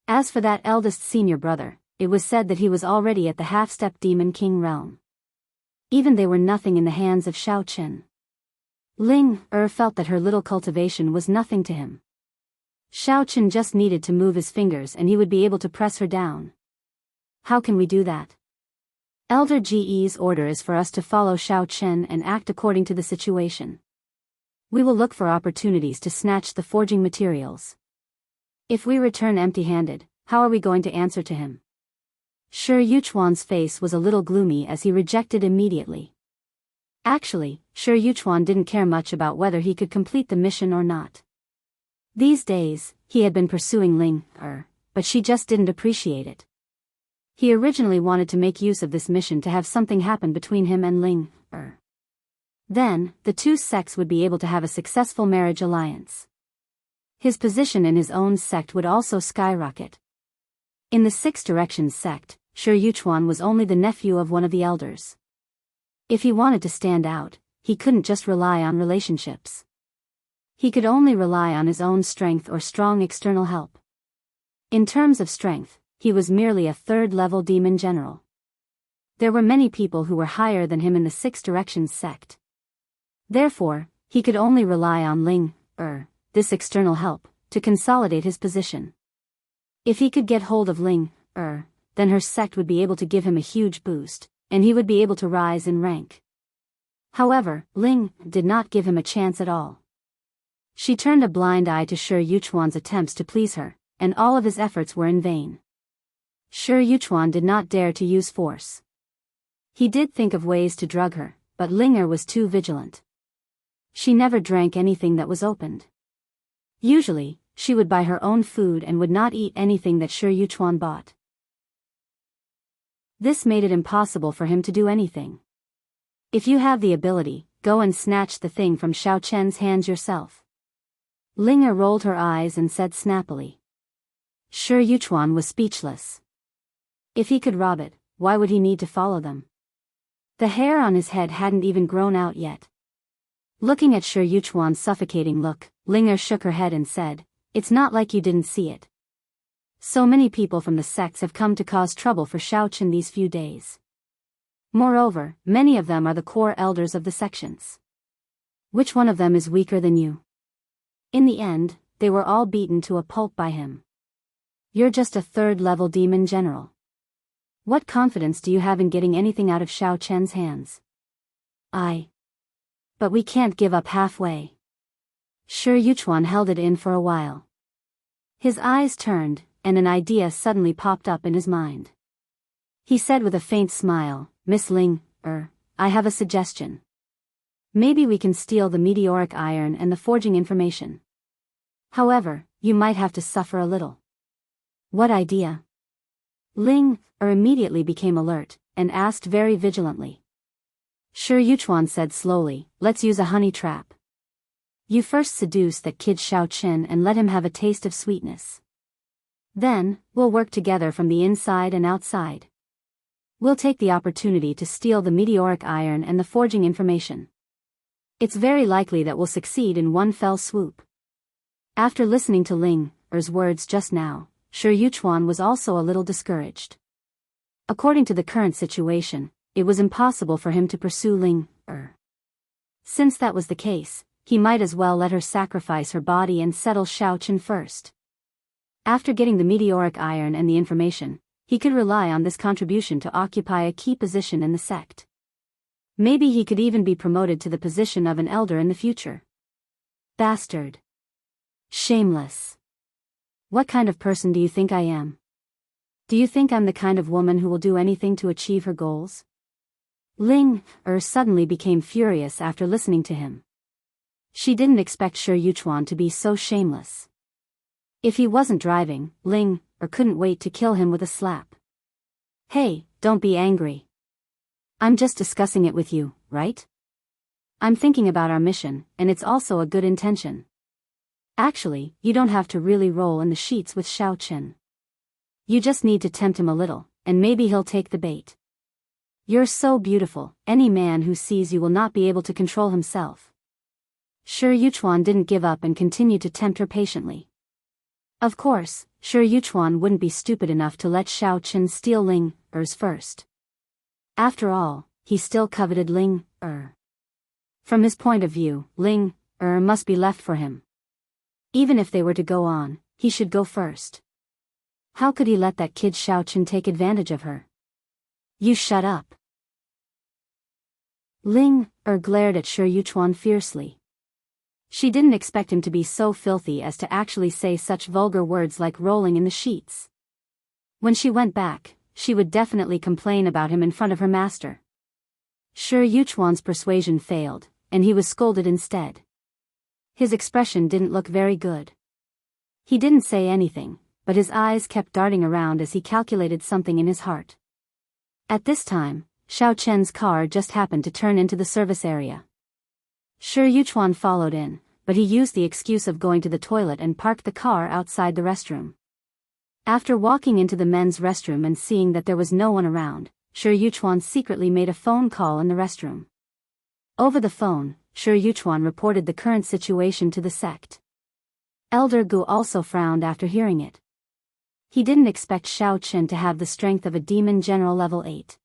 As for that eldest senior brother, it was said that he was already at the half-step demon king realm. Even they were nothing in the hands of Xiao Chen. Ling Er felt that her little cultivation was nothing to him. Xiao Chen just needed to move his fingers and he would be able to press her down. How can we do that? Elder Ge's order is for us to follow Xiao Chen and act according to the situation. We will look for opportunities to snatch the forging materials. If we return empty-handed, how are we going to answer to him? Shi Yuchuan's face was a little gloomy as he rejected immediately. Actually, Shi Yuchuan didn't care much about whether he could complete the mission or not. These days, he had been pursuing Ling Er, but she just didn't appreciate it. He originally wanted to make use of this mission to have something happen between him and Ling Er. Then, the two sects would be able to have a successful marriage alliance. His position in his own sect would also skyrocket. In the Six Directions sect, Shi Yuchuan was only the nephew of one of the elders. If he wanted to stand out, he couldn't just rely on relationships. He could only rely on his own strength or strong external help. In terms of strength, he was merely a 3rd-level demon general. There were many people who were higher than him in the Six Directions sect. Therefore, he could only rely on Ling Er, this external help, to consolidate his position. If he could get hold of Ling Er, then her sect would be able to give him a huge boost, and he would be able to rise in rank. However, Ling did not give him a chance at all. She turned a blind eye to Shi Yuchuan's attempts to please her, and all of his efforts were in vain. Shi Yuchuan did not dare to use force. He did think of ways to drug her, but Ling Er was too vigilant. She never drank anything that was opened. Usually, she would buy her own food and would not eat anything that Shi Yuchuan bought. This made it impossible for him to do anything. If you have the ability, go and snatch the thing from Xiao Chen's hands yourself. Ling Er rolled her eyes and said snappily. Shi Yuchuan was speechless. If he could rob it, why would he need to follow them? The hair on his head hadn't even grown out yet. Looking at Shi Yuchuan's suffocating look, Ling Er shook her head and said, "It's not like you didn't see it. So many people from the sects have come to cause trouble for Xiao Chen these few days. Moreover, many of them are the core elders of the sections. Which one of them is weaker than you?" In the end, they were all beaten to a pulp by him. You're just a 3rd-level demon general. What confidence do you have in getting anything out of Xiao Chen's hands? But we can't give up halfway. Shi Yuchuan held it in for a while. His eyes turned, and an idea suddenly popped up in his mind. He said with a faint smile, "Miss Ling Er, I have a suggestion. Maybe we can steal the meteoric iron and the forging information. However, you might have to suffer a little." What idea? Ling Er immediately became alert, and asked very vigilantly. Shi Yuchuan said slowly, "Let's use a honey trap. You first seduce that kid Xiao Chen and let him have a taste of sweetness. Then, we'll work together from the inside and outside. We'll take the opportunity to steal the meteoric iron and the forging information. It's very likely that we'll succeed in one fell swoop." After listening to Ling Er's words just now, Shi Yuchuan was also a little discouraged. According to the current situation, it was impossible for him to pursue Ling. Since that was the case, he might as well let her sacrifice her body and settle Xiao Chen first. After getting the meteoric iron and the information, he could rely on this contribution to occupy a key position in the sect. Maybe he could even be promoted to the position of an elder in the future. Bastard. Shameless. What kind of person do you think I am? Do you think I'm the kind of woman who will do anything to achieve her goals? Ling suddenly became furious after listening to him. She didn't expect Shi Yuchuan to be so shameless. If he wasn't driving, Ling couldn't wait to kill him with a slap. Hey, don't be angry. I'm just discussing it with you, right? I'm thinking about our mission, and it's also a good intention. Actually, you don't have to really roll in the sheets with Xiao Chen. You just need to tempt him a little, and maybe he'll take the bait. You're so beautiful, any man who sees you will not be able to control himself. Shi Yuchuan didn't give up and continued to tempt her patiently. Of course, Shi Yuchuan wouldn't be stupid enough to let Xiao Chen steal Ling's first. After all, he still coveted Ling. From his point of view, Ling must be left for him. Even if they were to go on, he should go first. How could he let that kid Xiao Chen take advantage of her? You shut up. Ling glared at Shi Yuchuan fiercely. She didn't expect him to be so filthy as to actually say such vulgar words like rolling in the sheets. When she went back, she would definitely complain about him in front of her master. Shi Yuchuan's persuasion failed, and he was scolded instead. His expression didn't look very good. He didn't say anything, but his eyes kept darting around as he calculated something in his heart. At this time, Xiao Chen's car just happened to turn into the service area. Shi Yuchuan followed in, but he used the excuse of going to the toilet and parked the car outside the restroom. After walking into the men's restroom and seeing that there was no one around, Shi Yuchuan secretly made a phone call in the restroom. Over the phone, Shi Yuchuan reported the current situation to the sect. Elder Gu also frowned after hearing it. He didn't expect Xiao Chen to have the strength of a demon general level 8.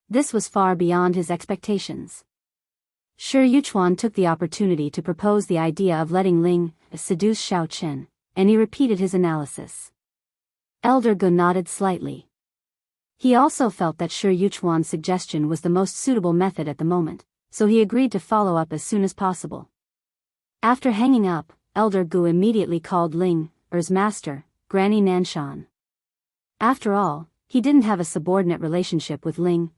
This was far beyond his expectations. Shi Yuchuan took the opportunity to propose the idea of letting Ling seduce Xiao Chen, and he repeated his analysis. Elder Gu nodded slightly. He also felt that Shi Yuchuan's suggestion was the most suitable method at the moment, so he agreed to follow up as soon as possible. After hanging up, Elder Gu immediately called Ling's master, Granny Nanshan. After all, he didn't have a subordinate relationship with Ling,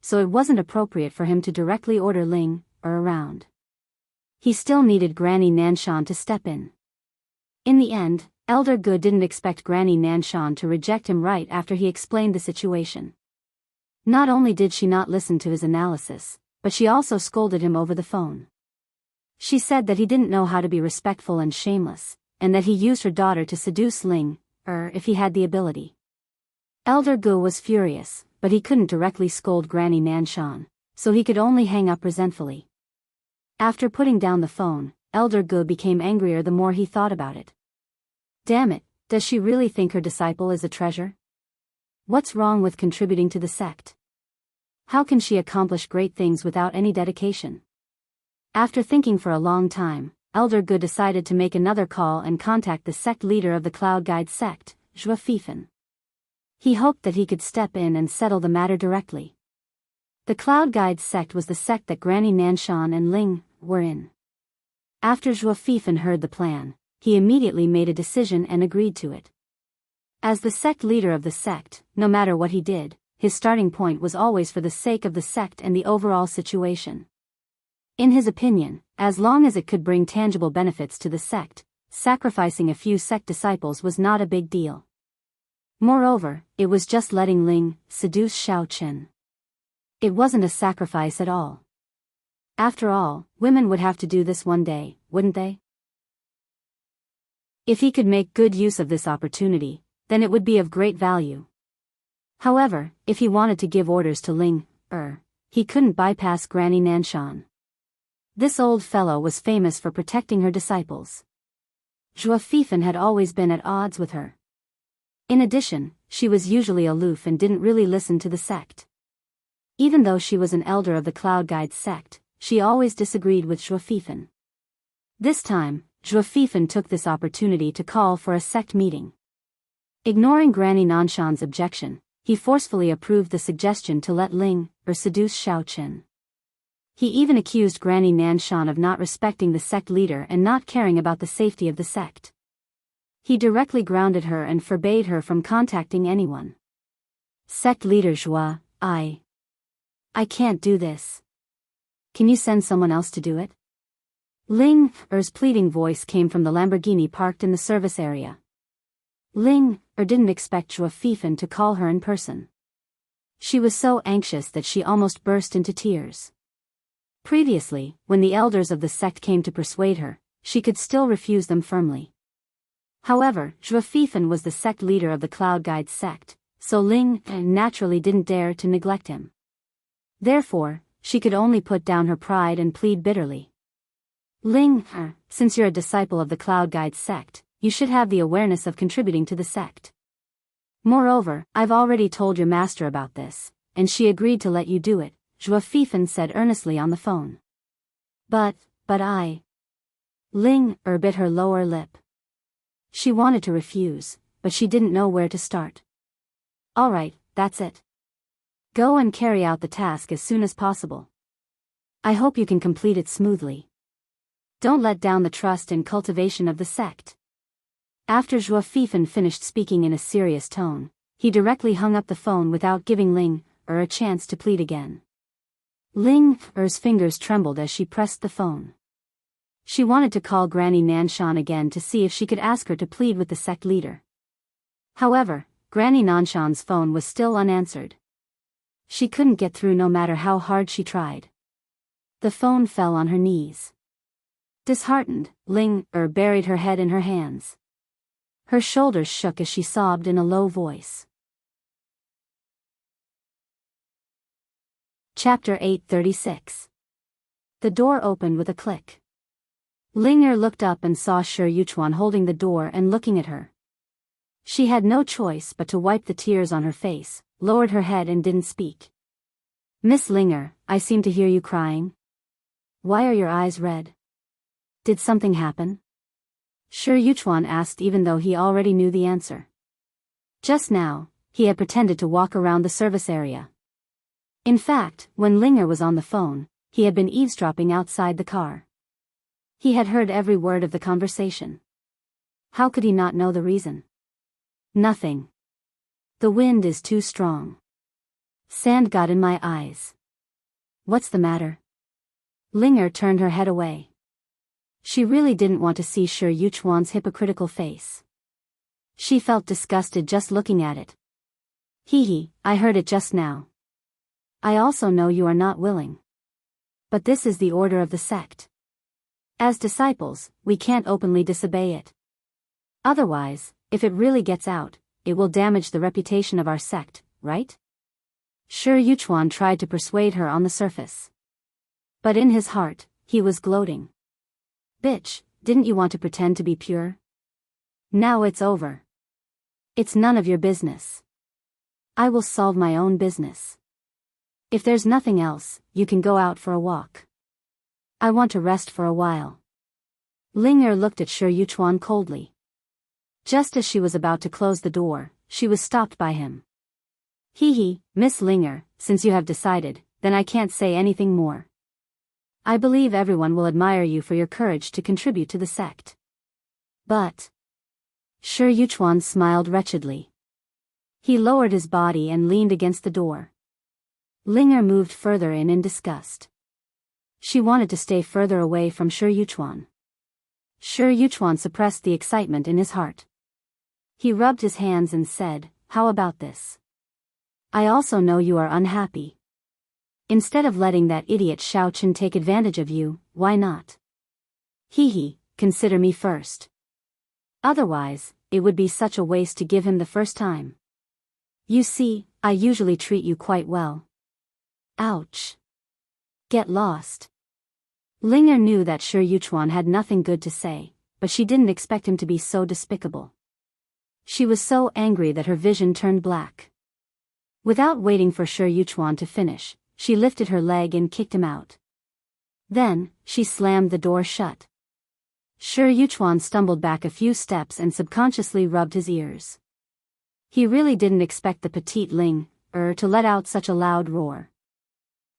so it wasn't appropriate for him to directly order Ling around. He still needed Granny Nanshan to step in. In the end, Elder Gu didn't expect Granny Nanshan to reject him right after he explained the situation. Not only did she not listen to his analysis, but she also scolded him over the phone. She said that he didn't know how to be respectful and shameless, and that he used her daughter to seduce Ling if he had the ability. Elder Gu was furious, but he couldn't directly scold Granny Nanshan, so he could only hang up resentfully. After putting down the phone, Elder Gu became angrier the more he thought about it. Damn it, does she really think her disciple is a treasure? What's wrong with contributing to the sect? How can she accomplish great things without any dedication? After thinking for a long time, Elder Gu decided to make another call and contact the sect leader of the Cloud Guide sect, Zhua Fifan. He hoped that he could step in and settle the matter directly. The Cloud Guide sect was the sect that Granny Nanshan and Ling were in. After Zhua Fifan heard the plan, he immediately made a decision and agreed to it. As the sect leader of the sect, no matter what he did, his starting point was always for the sake of the sect and the overall situation. In his opinion, as long as it could bring tangible benefits to the sect, sacrificing a few sect disciples was not a big deal. Moreover, it was just letting Ling seduce Xiao Chen. It wasn't a sacrifice at all. After all, women would have to do this one day, wouldn't they? If he could make good use of this opportunity, then it would be of great value. However, if he wanted to give orders to Ling he couldn't bypass Granny Nanshan. This old fellow was famous for protecting her disciples. Zhua Fifan had always been at odds with her. In addition, she was usually aloof and didn't really listen to the sect. Even though she was an elder of the Cloud Guide sect, she always disagreed with Zhuo Fifan. This time, Zhuo Fifan took this opportunity to call for a sect meeting. Ignoring Granny Nanshan's objection, he forcefully approved the suggestion to let Ling seduce Xiao Chen. He even accused Granny Nanshan of not respecting the sect leader and not caring about the safety of the sect. He directly grounded her and forbade her from contacting anyone. Sect leader Zhuo, I can't do this. Can you send someone else to do it? Ling Er's pleading voice came from the Lamborghini parked in the service area. Ling didn't expect Zhuo Fifan to call her in person. She was so anxious that she almost burst into tears. Previously, when the elders of the sect came to persuade her, she could still refuse them firmly. However, Zhuo Fifan was the sect leader of the Cloud Guide sect, so Ling naturally didn't dare to neglect him. Therefore, she could only put down her pride and plead bitterly. Ling, since you're a disciple of the Cloud Guide sect, you should have the awareness of contributing to the sect. Moreover, I've already told your master about this, and she agreed to let you do it, Zhuo Fifan said earnestly on the phone. But I... Ling bit her lower lip. She wanted to refuse, but she didn't know where to start. Alright, that's it. Go and carry out the task as soon as possible. I hope you can complete it smoothly. Don't let down the trust and cultivation of the sect. After Zhuo Fifan finished speaking in a serious tone, he directly hung up the phone without giving Ling a chance to plead again. Ling Er's fingers trembled as she pressed the phone. She wanted to call Granny Nanshan again to see if she could ask her to plead with the sect leader. However, Granny Nanshan's phone was still unanswered. She couldn't get through no matter how hard she tried. The phone fell on her knees. Disheartened, Ling buried her head in her hands. Her shoulders shook as she sobbed in a low voice. Chapter 836. The door opened with a click. Ling looked up and saw Shi Yuchuan holding the door and looking at her. She had no choice but to wipe the tears on her face, lowered her head and didn't speak. Miss Ling, I seem to hear you crying. Why are your eyes red? Did something happen? Shi Yuchuan asked even though he already knew the answer. Just now, he had pretended to walk around the service area. In fact, when Ling was on the phone, he had been eavesdropping outside the car. He had heard every word of the conversation. How could he not know the reason? Nothing. The wind is too strong. Sand got in my eyes. What's the matter? Ling turned her head away. She really didn't want to see Shi Yuchuan's hypocritical face. She felt disgusted just looking at it. I heard it just now. I also know you are not willing. But this is the order of the sect. As disciples, we can't openly disobey it. Otherwise, if it really gets out, it will damage the reputation of our sect, right? Shi Yuchuan tried to persuade her on the surface. But in his heart, he was gloating. Bitch, didn't you want to pretend to be pure? Now it's over. It's none of your business. I will solve my own business. If there's nothing else, you can go out for a walk. I want to rest for a while. Ling looked at Shi Yuchuan coldly. Just as she was about to close the door, she was stopped by him. Miss Ling, since you have decided, then I can't say anything more. I believe everyone will admire you for your courage to contribute to the sect. But... Shi Yuchuan smiled wretchedly. He lowered his body and leaned against the door. Ling moved further in disgust. She wanted to stay further away from Shi Yuchuan. Shi Yuchuan suppressed the excitement in his heart. He rubbed his hands and said, how about this? I also know you are unhappy. Instead of letting that idiot Xiao Chen take advantage of you, why not? Consider me first. Otherwise, it would be such a waste to give him the first time. You see, I usually treat you quite well. Ouch. Get lost. Ling knew that Shi Yuchuan had nothing good to say, but she didn't expect him to be so despicable. She was so angry that her vision turned black. Without waiting for Shi Yuchuan to finish, she lifted her leg and kicked him out. Then, she slammed the door shut. Shi Yuchuan stumbled back a few steps and subconsciously rubbed his ears. He really didn't expect the petite Ling to let out such a loud roar.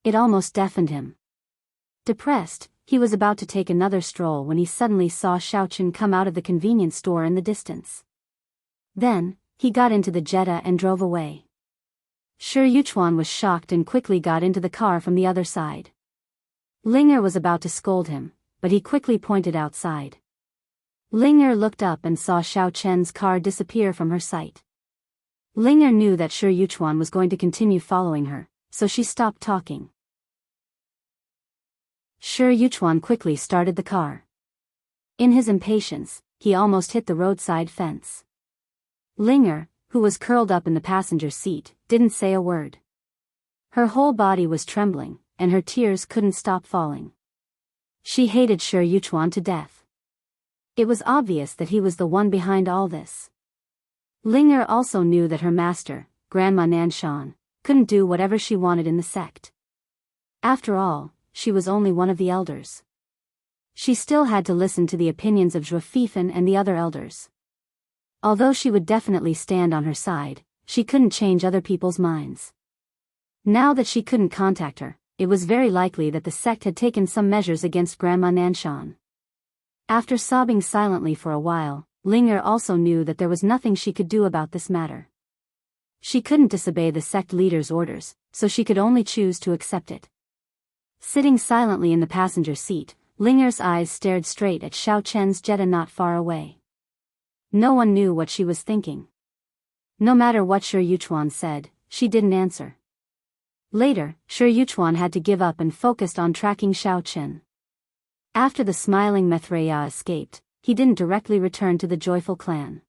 It almost deafened him. Depressed, he was about to take another stroll when he suddenly saw Xiaochen come out of the convenience store in the distance. Then, he got into the Jetta and drove away. Shi Yuchuan was shocked and quickly got into the car from the other side. Linger was about to scold him, but he quickly pointed outside. Linger looked up and saw Xiaochen's car disappear from her sight. Linger knew that Shi Yuchuan was going to continue following her, so she stopped talking. Shi Yuchuan quickly started the car. In his impatience, he almost hit the roadside fence. Linger, who was curled up in the passenger seat, didn't say a word. Her whole body was trembling, and her tears couldn't stop falling. She hated Shi Yuchuan to death. It was obvious that he was the one behind all this. Linger also knew that her master, Grandma Nanshan, couldn't do whatever she wanted in the sect. After all, she was only one of the elders. She still had to listen to the opinions of Zhuo Fifan and the other elders. Although she would definitely stand on her side, she couldn't change other people's minds. Now that she couldn't contact her, it was very likely that the sect had taken some measures against Grandma Nanshan. After sobbing silently for a while, Linger also knew that there was nothing she could do about this matter. She couldn't disobey the sect leader's orders, so she could only choose to accept it. Sitting silently in the passenger seat, Linger's eyes stared straight at Xiaochen's Jetta not far away. No one knew what she was thinking. No matter what Shi Yuchuan said, she didn't answer. Later, Shi Yuchuan had to give up and focused on tracking Xiaochen. After the smiling Mithraea escaped, he didn't directly return to the joyful clan.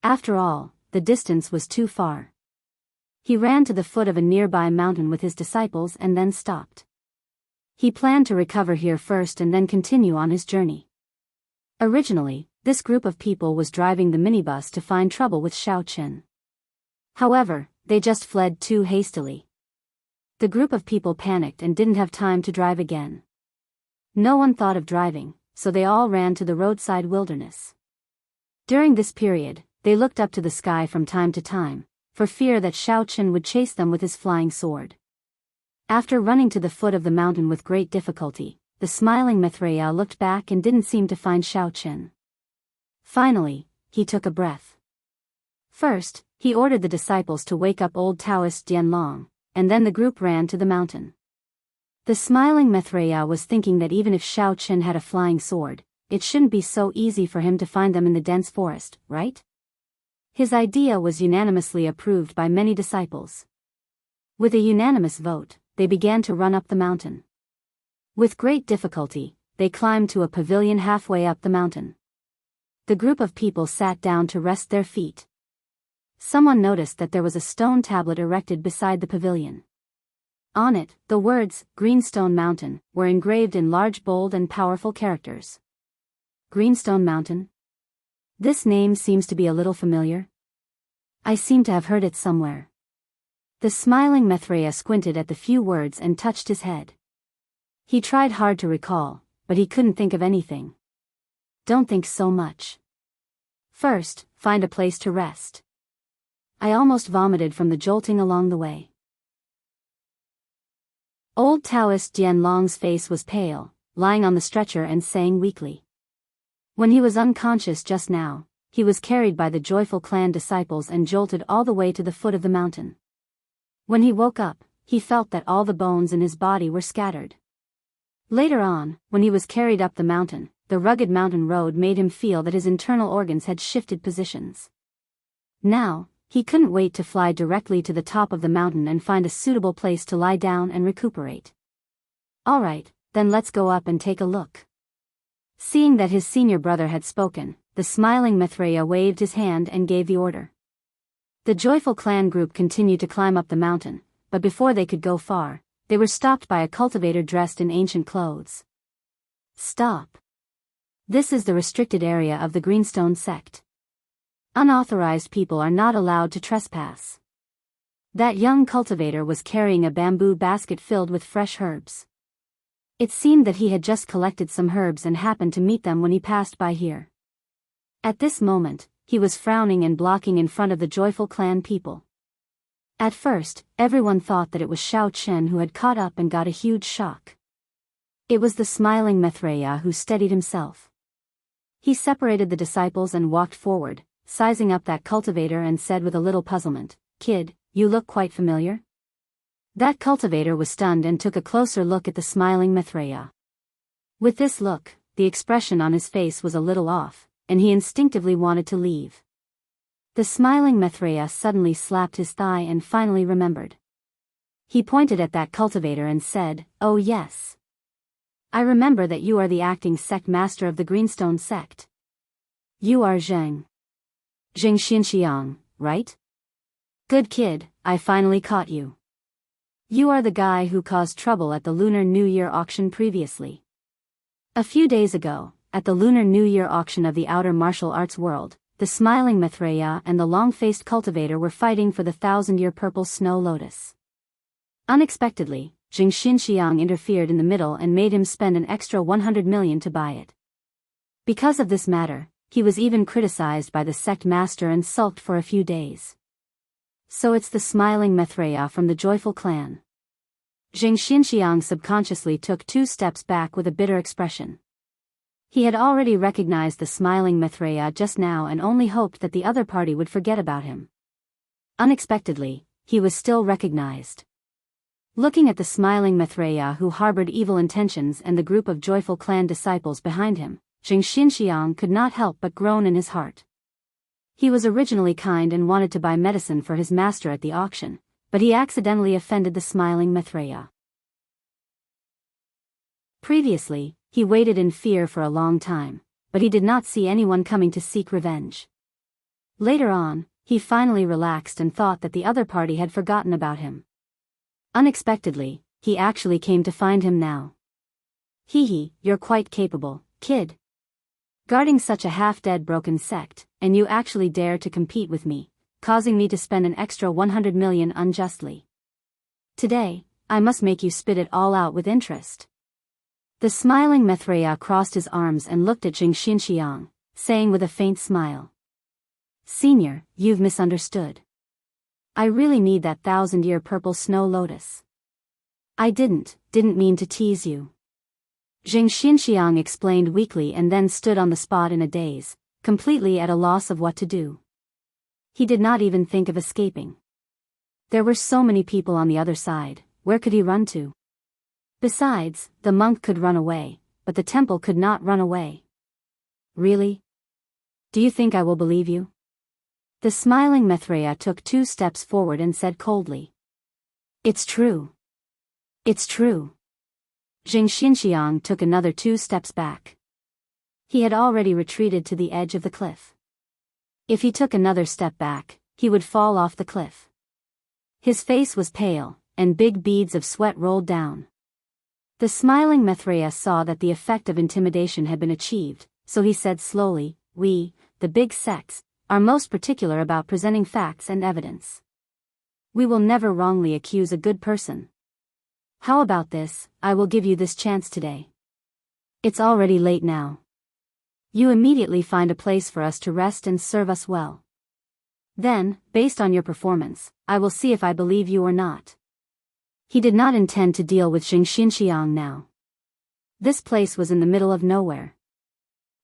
After all, the distance was too far. He ran to the foot of a nearby mountain with his disciples and then stopped. He planned to recover here first and then continue on his journey. Originally, this group of people was driving the minibus to find trouble with Xiaochen. However, they just fled too hastily. The group of people panicked and didn't have time to drive again. No one thought of driving, so they all ran to the roadside wilderness. During this period, they looked up to the sky from time to time, for fear that Xiaochen would chase them with his flying sword. After running to the foot of the mountain with great difficulty, the smiling Mithraea looked back and didn't seem to find Xiaochen. Finally, he took a breath. First, he ordered the disciples to wake up old Taoist Dianlong, and then the group ran to the mountain. The smiling Mithraea was thinking that even if Xiaochen had a flying sword, it shouldn't be so easy for him to find them in the dense forest, right? His idea was unanimously approved by many disciples. With a unanimous vote, they began to run up the mountain. With great difficulty, they climbed to a pavilion halfway up the mountain. The group of people sat down to rest their feet. Someone noticed that there was a stone tablet erected beside the pavilion. On it, the words, Greenstone Mountain, were engraved in large, bold and powerful characters. Greenstone Mountain? This name seems to be a little familiar. I seem to have heard it somewhere. The smiling Mithraea squinted at the few words and touched his head. He tried hard to recall, but he couldn't think of anything. Don't think so much. First, find a place to rest. I almost vomited from the jolting along the way. Old Taoist Dianlong's face was pale, lying on the stretcher and saying weakly. When he was unconscious just now, he was carried by the joyful clan disciples and jolted all the way to the foot of the mountain. When he woke up, he felt that all the bones in his body were scattered. Later on, when he was carried up the mountain, the rugged mountain road made him feel that his internal organs had shifted positions. Now, he couldn't wait to fly directly to the top of the mountain and find a suitable place to lie down and recuperate. All right, then let's go up and take a look. Seeing that his senior brother had spoken, the smiling Mithraea waved his hand and gave the order. The joyful clan group continued to climb up the mountain, but before they could go far, they were stopped by a cultivator dressed in ancient clothes. Stop. This is the restricted area of the Greenstone sect. Unauthorized people are not allowed to trespass. That young cultivator was carrying a bamboo basket filled with fresh herbs. It seemed that he had just collected some herbs and happened to meet them when he passed by here. At this moment, he was frowning and blocking in front of the joyful clan people. At first, everyone thought that it was Xiao Chen who had caught up and got a huge shock. It was the smiling Maitreya who steadied himself. He separated the disciples and walked forward, sizing up that cultivator and said with a little puzzlement, "Kid, you look quite familiar?" That cultivator was stunned and took a closer look at the smiling Maitreya. With this look, the expression on his face was a little off, and he instinctively wanted to leave. The smiling Maitreya suddenly slapped his thigh and finally remembered. He pointed at that cultivator and said, "Oh yes. I remember that you are the acting sect master of the Greenstone sect. You are Zheng Xinxiang, right? Good kid, I finally caught you. You are the guy who caused trouble at the Lunar New Year auction previously. A few days ago, at the Lunar New Year auction of the outer martial arts world, the smiling Maitreya and the long-faced cultivator were fighting for the 1,000-year purple snow lotus. Unexpectedly, Zheng Xinxiang interfered in the middle and made him spend an extra 100 million to buy it. Because of this matter, he was even criticized by the sect master and sulked for a few days. So it's the smiling Maitreya from the joyful clan." Zheng Xinxiang subconsciously took 2 steps back with a bitter expression. He had already recognized the smiling Maitreya just now and only hoped that the other party would forget about him. Unexpectedly, he was still recognized. Looking at the smiling Maitreya who harbored evil intentions and the group of joyful clan disciples behind him, Zheng Xinxiang could not help but groan in his heart. He was originally kind and wanted to buy medicine for his master at the auction, but he accidentally offended the smiling Maitreya. Previously, he waited in fear for a long time, but he did not see anyone coming to seek revenge. Later on, he finally relaxed and thought that the other party had forgotten about him. Unexpectedly, he actually came to find him now. "Hee, you're quite capable, kid. Guarding such a half-dead broken sect, and you actually dare to compete with me, causing me to spend an extra 100 million unjustly. Today, I must make you spit it all out with interest." The smiling Maitreya crossed his arms and looked at Zheng Xinxiang, saying with a faint smile, "Senior, you've misunderstood. I really need that 1,000-year purple snow lotus. I didn't mean to tease you." Zheng Xinxiang explained weakly and then stood on the spot in a daze, completely at a loss of what to do. He did not even think of escaping. There were so many people on the other side, where could he run to? Besides, the monk could run away, but the temple could not run away. "Really? Do you think I will believe you?" The smiling Maitreya took 2 steps forward and said coldly. "It's true. It's true." Zheng Xinxiang took another 2 steps back. He had already retreated to the edge of the cliff. If he took another step back, he would fall off the cliff. His face was pale, and big beads of sweat rolled down. The smiling Maitreya saw that the effect of intimidation had been achieved, so he said slowly, "We, the big sects, are most particular about presenting facts and evidence. We will never wrongly accuse a good person. How about this, I will give you this chance today. It's already late now. You immediately find a place for us to rest and serve us well. Then, based on your performance, I will see if I believe you or not." He did not intend to deal with Zheng Xinxiang now. This place was in the middle of nowhere.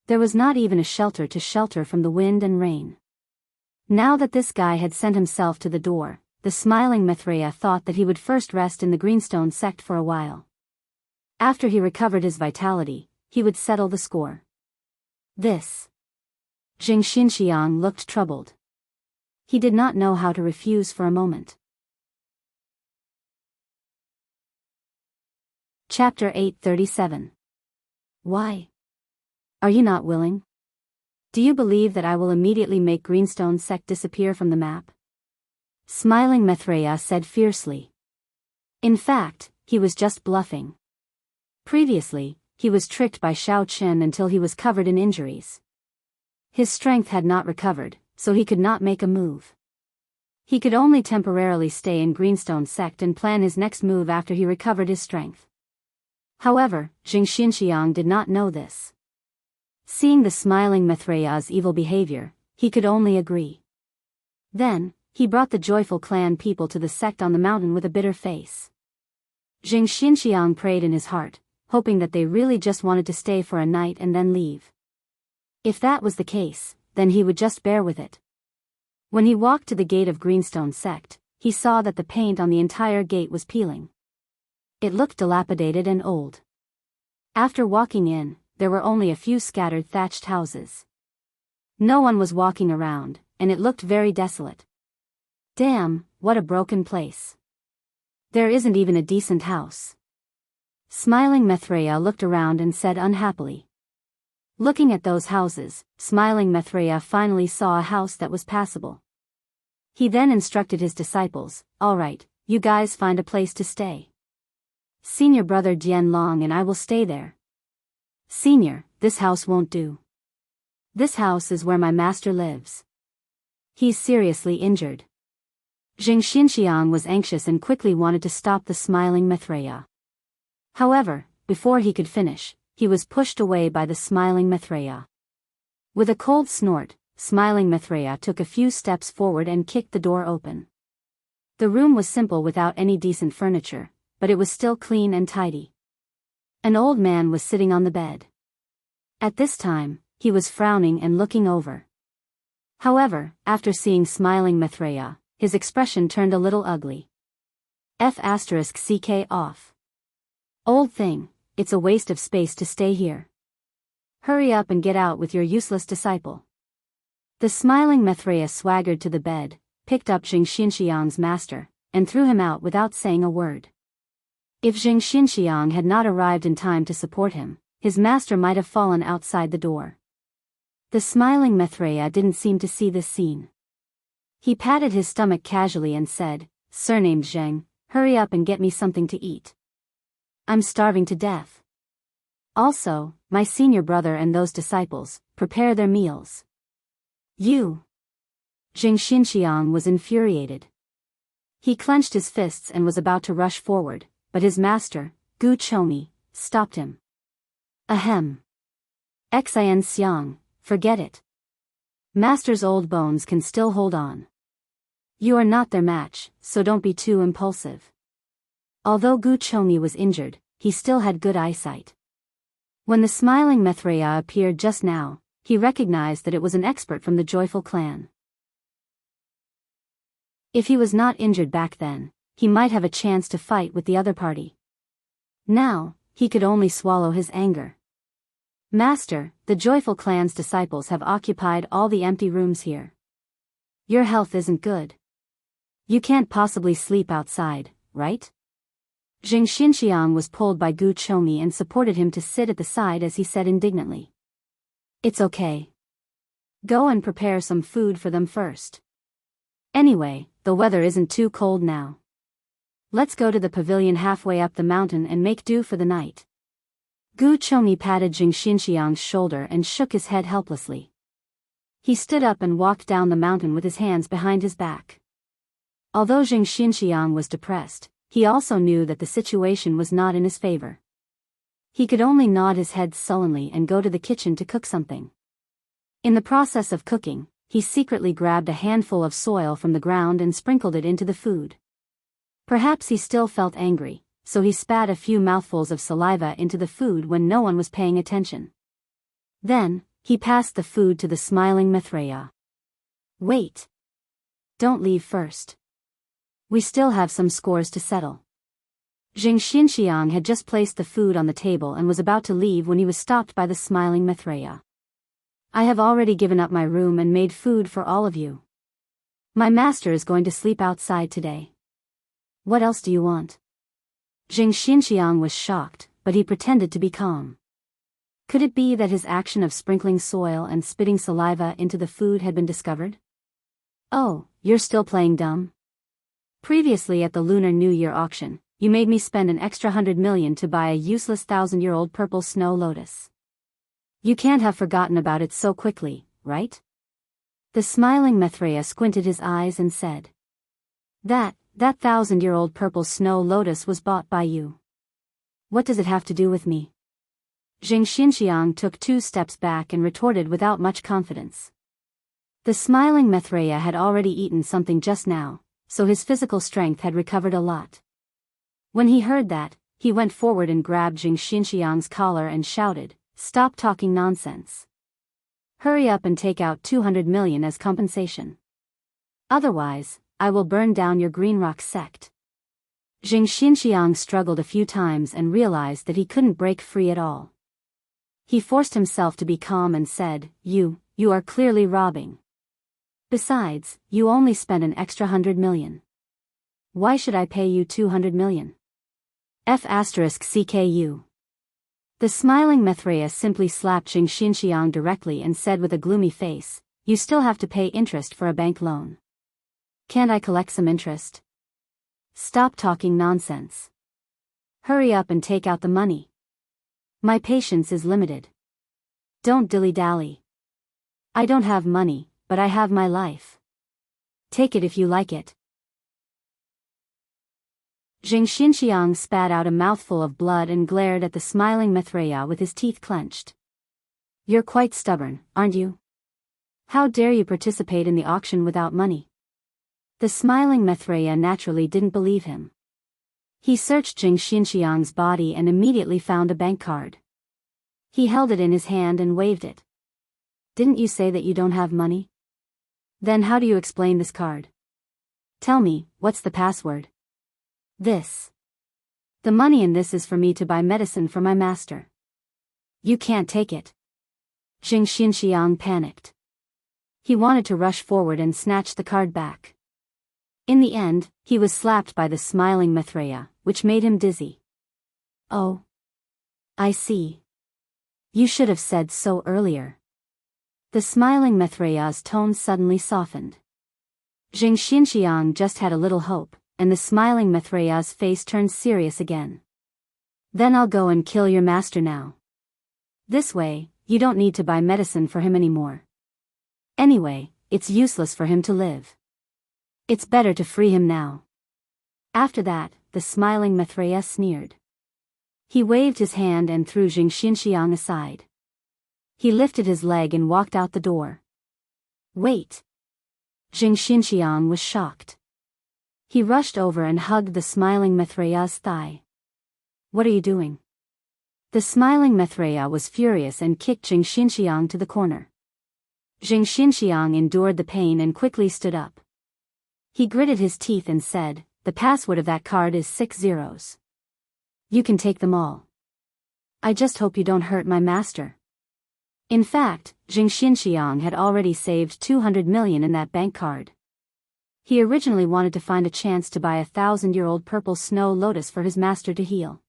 There was not even a shelter to shelter from the wind and rain. Now that this guy had sent himself to the door, the smiling Maitreya thought that he would first rest in the Greenstone sect for a while. After he recovered his vitality, he would settle the score. This. Zheng Xinxiang looked troubled. He did not know how to refuse for a moment. Chapter 837. Why? Are you not willing? Do you believe that I will immediately make Greenstone sect disappear from the map? Smiling Maitreya said fiercely. In fact, he was just bluffing. Previously, he was tricked by Xiao Chen until he was covered in injuries. His strength had not recovered, so he could not make a move. He could only temporarily stay in Greenstone sect and plan his next move after he recovered his strength. However, Jing Xinxiang did not know this. Seeing the smiling Mithraya's evil behavior, he could only agree. Then, he brought the joyful clan people to the sect on the mountain with a bitter face. Jing Xinxiang prayed in his heart, hoping that they really just wanted to stay for a night and then leave. If that was the case, then he would just bear with it. When he walked to the gate of Greenstone sect, he saw that the paint on the entire gate was peeling. It looked dilapidated and old. After walking in, there were only a few scattered thatched houses. No one was walking around, and it looked very desolate. Damn, what a broken place. There isn't even a decent house. Smiling Maitreya looked around and said unhappily. Looking at those houses, smiling Maitreya finally saw a house that was passable. He then instructed his disciples, "All right, you guys find a place to stay. Senior brother Dian Long and I will stay there." "Senior, this house won't do. This house is where my master lives. He's seriously injured." Jing Xinxiang was anxious and quickly wanted to stop the smiling Maitreya. However, before he could finish, he was pushed away by the smiling Maitreya. With a cold snort, smiling Maitreya took a few steps forward and kicked the door open. The room was simple without any decent furniture, but it was still clean and tidy. An old man was sitting on the bed. At this time, he was frowning and looking over. However, after seeing smiling Maitreya, his expression turned a little ugly. F***ck off. Old thing, it's a waste of space to stay here. Hurry up and get out with your useless disciple. The smiling Maitreya swaggered to the bed, picked up Jing Xinxiang's master, and threw him out without saying a word. If Jing Xinxiang had not arrived in time to support him, his master might have fallen outside the door. The smiling Maitreya didn't seem to see this scene. He patted his stomach casually and said, "Surnamed Zheng, hurry up and get me something to eat. I'm starving to death. Also, my senior brother and those disciples, prepare their meals." "You!" Jing Xinxiang was infuriated. He clenched his fists and was about to rush forward, but his master, Gu Chomi, stopped him. "Ahem. Xin Xiang, forget it. Master's old bones can still hold on. You are not their match, so don't be too impulsive." Although Gu Chomi was injured, he still had good eyesight. When the smiling Maitreya appeared just now, he recognized that it was an expert from the joyful clan. If he was not injured back then, he might have a chance to fight with the other party. Now, he could only swallow his anger. "Master, the joyful clan's disciples have occupied all the empty rooms here. Your health isn't good. You can't possibly sleep outside, right?" Jing Xinxiang was pulled by Gu Chomi and supported him to sit at the side as he said indignantly. "It's okay. Go and prepare some food for them first. Anyway, the weather isn't too cold now. Let's go to the pavilion halfway up the mountain and make do for the night." Gu Chomi patted Jing Xinxiang's shoulder and shook his head helplessly. He stood up and walked down the mountain with his hands behind his back. Although Jing Xinxiang was depressed, he also knew that the situation was not in his favor. He could only nod his head sullenly and go to the kitchen to cook something. In the process of cooking, he secretly grabbed a handful of soil from the ground and sprinkled it into the food. Perhaps he still felt angry, so he spat a few mouthfuls of saliva into the food when no one was paying attention. Then, he passed the food to the smiling Maitreya. "Wait. Don't leave first. We still have some scores to settle." Jing Xinxiang had just placed the food on the table and was about to leave when he was stopped by the smiling Maitreya. "I have already given up my room and made food for all of you. My master is going to sleep outside today. What else do you want?" Jing Xinxiang was shocked, but he pretended to be calm. Could it be that his action of sprinkling soil and spitting saliva into the food had been discovered? "Oh, you're still playing dumb? Previously at the Lunar New Year auction, you made me spend an extra 100 million to buy a useless 1,000-year-old purple snow lotus. You can't have forgotten about it so quickly, right?" The smiling Maitreya squinted his eyes and said. That 1,000-year-old purple snow lotus was bought by you. What does it have to do with me? Jing Xinxiang took 2 steps back and retorted without much confidence. The smiling Maitreya had already eaten something just now, so his physical strength had recovered a lot. When he heard that, he went forward and grabbed Jing Xinxiang's collar and shouted, "Stop talking nonsense. Hurry up and take out 200 million as compensation. Otherwise, I will burn down your Green Rock sect." Jing Xinxiang struggled a few times and realized that he couldn't break free at all. He forced himself to be calm and said, You are clearly robbing. Besides, you only spent an extra 100 million. Why should I pay you 200 million? F***CKU. The smiling Maitreya simply slapped Jing Xinxiang directly and said with a gloomy face, "You still have to pay interest for a bank loan. Can't I collect some interest? Stop talking nonsense. Hurry up and take out the money. My patience is limited. Don't dilly-dally. I don't have money, but I have my life. Take it if you like it." Jing Xinxiang spat out a mouthful of blood and glared at the smiling Maitreya with his teeth clenched. "You're quite stubborn, aren't you? How dare you participate in the auction without money?" The smiling Maitreya naturally didn't believe him. He searched Jing Xinxiang's body and immediately found a bank card. He held it in his hand and waved it. "Didn't you say that you don't have money? Then how do you explain this card? Tell me, what's the password?" "This. The money in this is for me to buy medicine for my master." "You can't take it." Jing Xinxiang panicked. He wanted to rush forward and snatch the card back. In the end, he was slapped by the smiling Maitreya, which made him dizzy. "Oh. I see. You should have said so earlier." The smiling Maitreya's tone suddenly softened. Jing Xinxiang just had a little hope, and the smiling Maitreya's face turned serious again. "Then I'll go and kill your master now. This way, you don't need to buy medicine for him anymore. Anyway, it's useless for him to live. It's better to free him now." After that, the smiling Maitreya sneered. He waved his hand and threw Jing Xinxiang aside. He lifted his leg and walked out the door. "Wait." Jing Xinxiang was shocked. He rushed over and hugged the smiling Maitreya's thigh. "What are you doing?" The smiling Maitreya was furious and kicked Jing Xinxiang to the corner. Jing Xinxiang endured the pain and quickly stood up. He gritted his teeth and said, "The password of that card is 6 zeros. You can take them all. I just hope you don't hurt my master." In fact, Jing Xinxiang had already saved 200 million in that bank card. He originally wanted to find a chance to buy a 1,000-year-old purple snow lotus for his master to heal.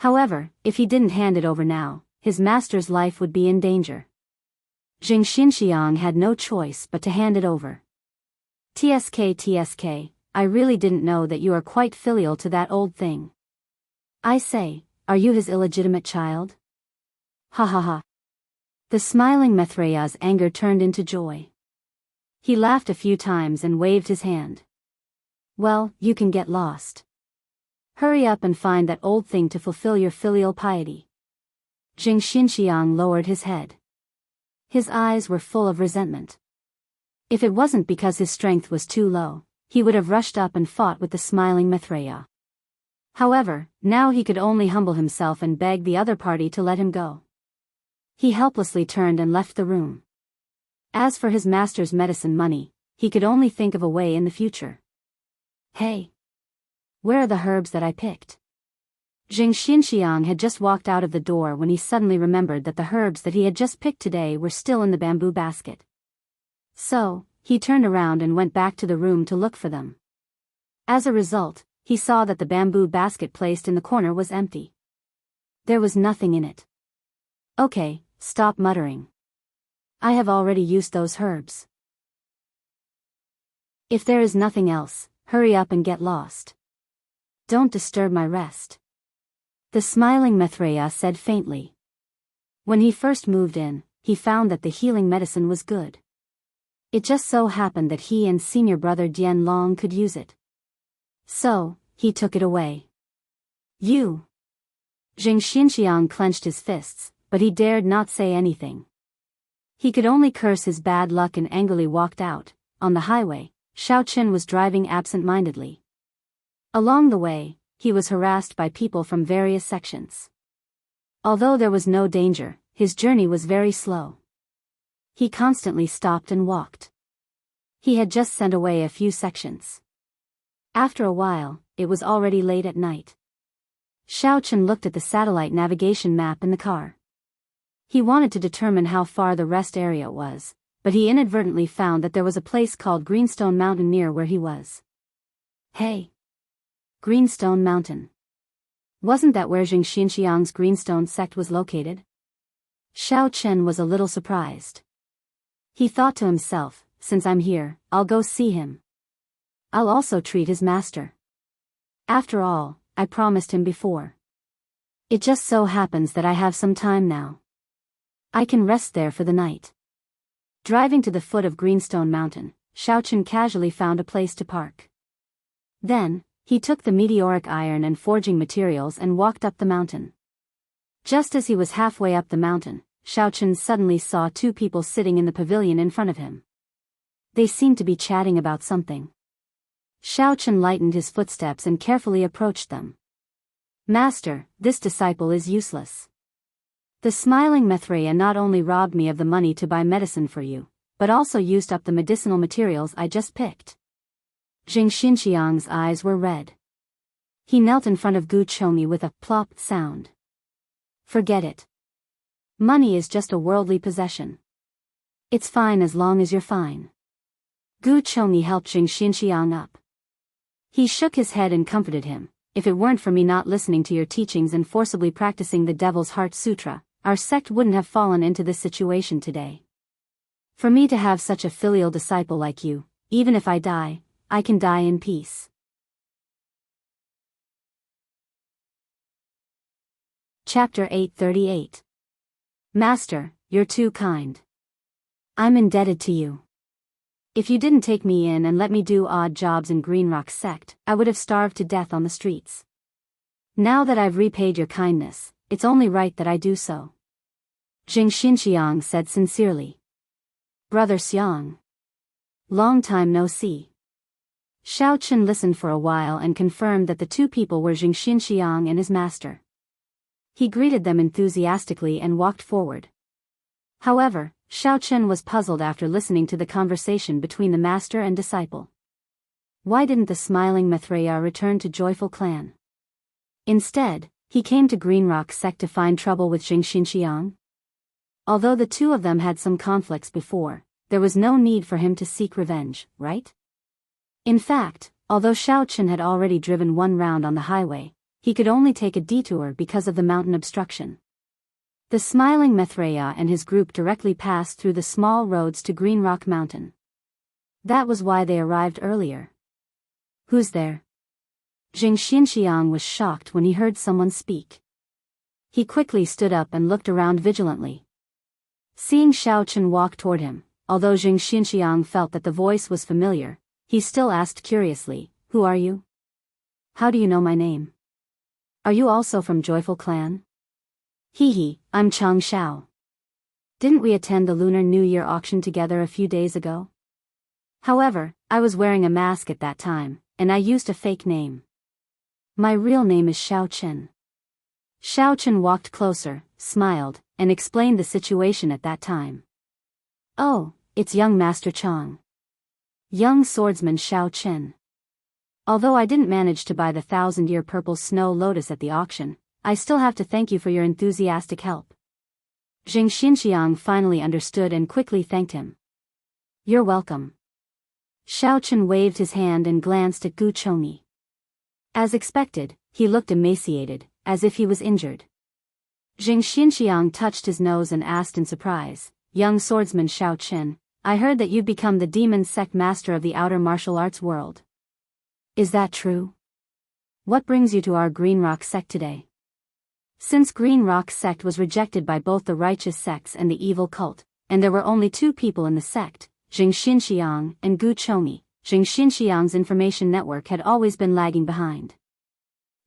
However, if he didn't hand it over now, his master's life would be in danger. Jing Xinxiang had no choice but to hand it over. TSK, I really didn't know that you are quite filial to that old thing. I say, are you his illegitimate child? Ha ha ha." The smiling Maitreya's anger turned into joy. He laughed a few times and waved his hand. "Well, you can get lost. Hurry up and find that old thing to fulfill your filial piety." Jing Xinxiang lowered his head. His eyes were full of resentment. If it wasn't because his strength was too low, he would have rushed up and fought with the smiling Maitreya. However, now he could only humble himself and beg the other party to let him go. He helplessly turned and left the room. As for his master's medicine money, he could only think of a way in the future. "Hey! Where are the herbs that I picked?" Jing Xinxiang had just walked out of the door when he suddenly remembered that the herbs that he had just picked today were still in the bamboo basket. So, he turned around and went back to the room to look for them. As a result, he saw that the bamboo basket placed in the corner was empty. There was nothing in it. "Okay, stop muttering. I have already used those herbs. If there is nothing else, hurry up and get lost. Don't disturb my rest." The smiling Maitreya said faintly. When he first moved in, he found that the healing medicine was good. It just so happened that he and senior brother Dian Long could use it. So, he took it away. You! Jing Xinxiang clenched his fists, but he dared not say anything. He could only curse his bad luck and angrily walked out. On the highway, Xiao Qin was driving absent-mindedly. Along the way, he was harassed by people from various sections. Although there was no danger, his journey was very slow. He constantly stopped and walked. He had just sent away a few sections. After a while, it was already late at night. Xiao Qin looked at the satellite navigation map in the car. He wanted to determine how far the rest area was, but he inadvertently found that there was a place called Greenstone Mountain near where he was. Hey! Greenstone Mountain. Wasn't that where Jing Xinxiang's Greenstone sect was located? Xiao Qin was a little surprised. He thought to himself, since I'm here, I'll go see him. I'll also treat his master. After all, I promised him before. It just so happens that I have some time now. I can rest there for the night. Driving to the foot of Greenstone Mountain, Xiao Qin casually found a place to park. Then, he took the meteoric iron and forging materials and walked up the mountain. Just as he was halfway up the mountain, Xiao Qin suddenly saw two people sitting in the pavilion in front of him. They seemed to be chatting about something. Xiao Qin lightened his footsteps and carefully approached them. Master, this disciple is useless. The smiling Maitreya not only robbed me of the money to buy medicine for you, but also used up the medicinal materials I just picked. Jing Xinxiang's eyes were red. He knelt in front of Gu Chongyi with a plop sound. Forget it. Money is just a worldly possession. It's fine as long as you're fine. Gu Chongyi helped Jing Xinxiang up. He shook his head and comforted him. If it weren't for me not listening to your teachings and forcibly practicing the Devil's Heart Sutra, our sect wouldn't have fallen into this situation today. For me to have such a filial disciple like you, even if I die, I can die in peace. Chapter 838. Master, you're too kind. I'm indebted to you. If you didn't take me in and let me do odd jobs in Greenrock sect, I would have starved to death on the streets. Now that I've repaid your kindness, it's only right that I do so. Jing Xinxiang said sincerely. Brother Xiang. Long time no see. Xiao Qin listened for a while and confirmed that the two people were Jing Xinxiang and his master. He greeted them enthusiastically and walked forward. However, Xiao Qin was puzzled after listening to the conversation between the master and disciple. Why didn't the smiling Maitreya return to Joyful Clan? Instead, he came to Greenrock sect to find trouble with Jing Xinxiang. Although the two of them had some conflicts before, there was no need for him to seek revenge, right? In fact, although Xiao Qin had already driven one round on the highway, he could only take a detour because of the mountain obstruction. The smiling Maitreya and his group directly passed through the small roads to Greenrock Mountain. That was why they arrived earlier. Who's there? Jing Xinxiang was shocked when he heard someone speak. He quickly stood up and looked around vigilantly. Seeing Xiao Qin walk toward him, although Jing Xinxiang felt that the voice was familiar, he still asked curiously, "Who are you? How do you know my name? Are you also from Joyful Clan?" Hee, I'm Chang Xiao. Didn't we attend the Lunar New Year auction together a few days ago? However, I was wearing a mask at that time, and I used a fake name. My real name is Xiao Qin. Xiao Qin walked closer, smiled, and explained the situation at that time. Oh, it's young Master Chang. Young swordsman Xiao Qin. Although I didn't manage to buy the 1,000-year purple snow lotus at the auction, I still have to thank you for your enthusiastic help. Jing Xinxiang finally understood and quickly thanked him. You're welcome. Xiao Qin waved his hand and glanced at Gu Chongyi. As expected, he looked emaciated, as if he was injured. Jing Xinxiang touched his nose and asked in surprise, Young swordsman Xiao Qin, I heard that you'd become the demon sect master of the outer martial arts world. Is that true? What brings you to our Greenrock sect today? Since Greenrock sect was rejected by both the righteous sects and the evil cult, and there were only two people in the sect, Jing Xinxiang, and Gu Chongyi, Jing Xinxiang's information network had always been lagging behind.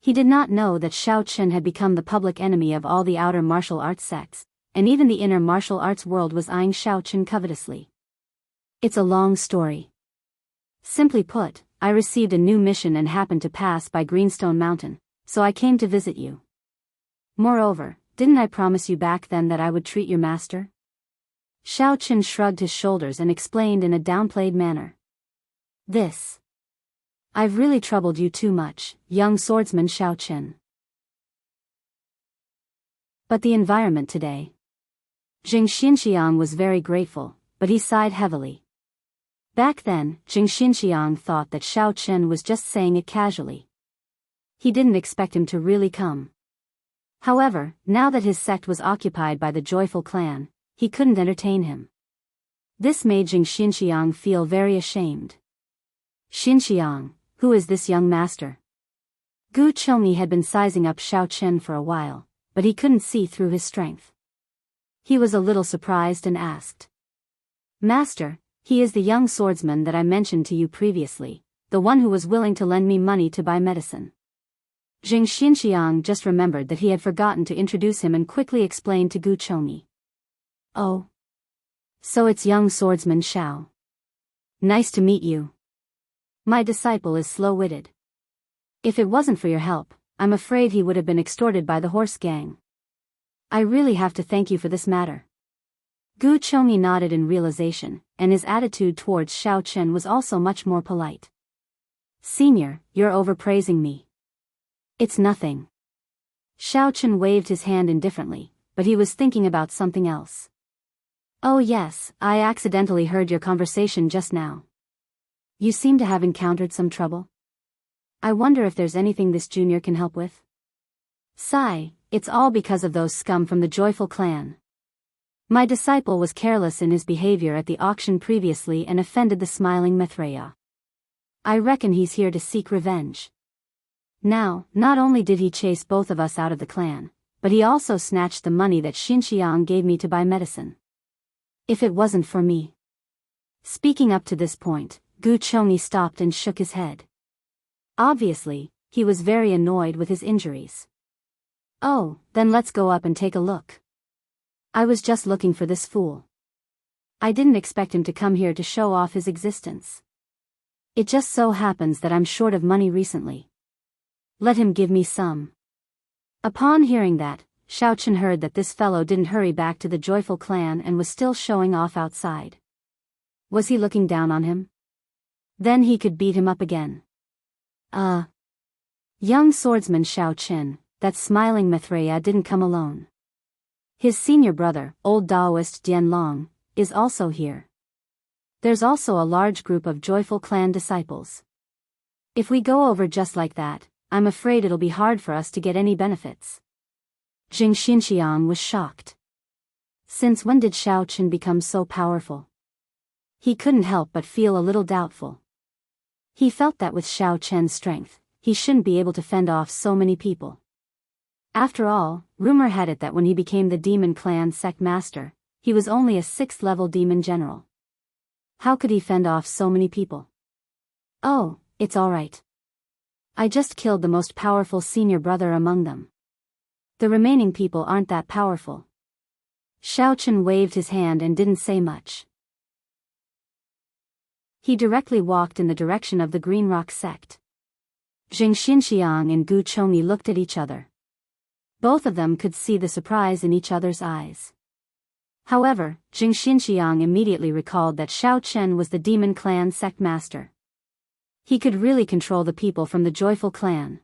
He did not know that Xiao Chen had become the public enemy of all the outer martial arts sects, and even the inner martial arts world was eyeing Xiao Chen covetously. It's a long story. Simply put, I received a new mission and happened to pass by Greenstone Mountain, so I came to visit you. Moreover, didn't I promise you back then that I would treat your master? Xiao Chen shrugged his shoulders and explained in a downplayed manner. I've really troubled you too much, young swordsman Xiao Chen. But the environment today. Jing Xinxiang was very grateful, but he sighed heavily. Back then, Jing Xinxiang thought that Xiao Chen was just saying it casually. He didn't expect him to really come. However, now that his sect was occupied by the Joyful clan, he couldn't entertain him. This made Jing Xinxiang feel very ashamed. Xinxiang, who is this young master? Gu Chongyi had been sizing up Xiao Chen for a while, but he couldn't see through his strength. He was a little surprised and asked. Master, he is the young swordsman that I mentioned to you previously, the one who was willing to lend me money to buy medicine. Jing Xinxiang just remembered that he had forgotten to introduce him and quickly explained to Gu Chongyi. Oh. So it's young swordsman Xiao. Nice to meet you. My disciple is slow-witted. If it wasn't for your help, I'm afraid he would have been extorted by the horse gang. I really have to thank you for this matter. Gu Chongyi nodded in realization, and his attitude towards Xiao Chen was also much more polite. Senior, you're overpraising me. It's nothing. Xiao Chen waved his hand indifferently, but he was thinking about something else. Oh yes, I accidentally heard your conversation just now. You seem to have encountered some trouble. I wonder if there's anything this junior can help with. Sigh, it's all because of those scum from the Joyful clan. My disciple was careless in his behavior at the auction previously and offended the smiling Maitreya. I reckon he's here to seek revenge. Now, not only did he chase both of us out of the clan, but he also snatched the money that Xinxiang gave me to buy medicine. If it wasn't for me. Speaking up to this point, Gu Chongyi stopped and shook his head. Obviously, he was very annoyed with his injuries. Oh, then let's go up and take a look. I was just looking for this fool. I didn't expect him to come here to show off his existence. It just so happens that I'm short of money recently. Let him give me some. Upon hearing that, Xiao Chen heard that this fellow didn't hurry back to the Joyful clan and was still showing off outside. Was he looking down on him? Then he could beat him up again. Young swordsman Xiao Chen, that smiling Maitreya didn't come alone. His senior brother, old Taoist Dian Long, is also here. There's also a large group of Joyful clan disciples. If we go over just like that, I'm afraid it'll be hard for us to get any benefits. Jing Xinxiang was shocked. Since when did Xiao Chen become so powerful? He couldn't help but feel a little doubtful. He felt that with Xiao Chen's strength, he shouldn't be able to fend off so many people. After all, rumor had it that when he became the Demon Clan sect master, he was only a 6th-level demon general. How could he fend off so many people? Oh, it's alright. I just killed the most powerful senior brother among them. The remaining people aren't that powerful. Xiao Chen waved his hand and didn't say much. He directly walked in the direction of the Green Rock sect. Jing Xinxiang and Gu Chongyi looked at each other. Both of them could see the surprise in each other's eyes. However, Jing Xinxiang immediately recalled that Xiao Chen was the Demon Clan sect master. He could really control the people from the Joyful clan.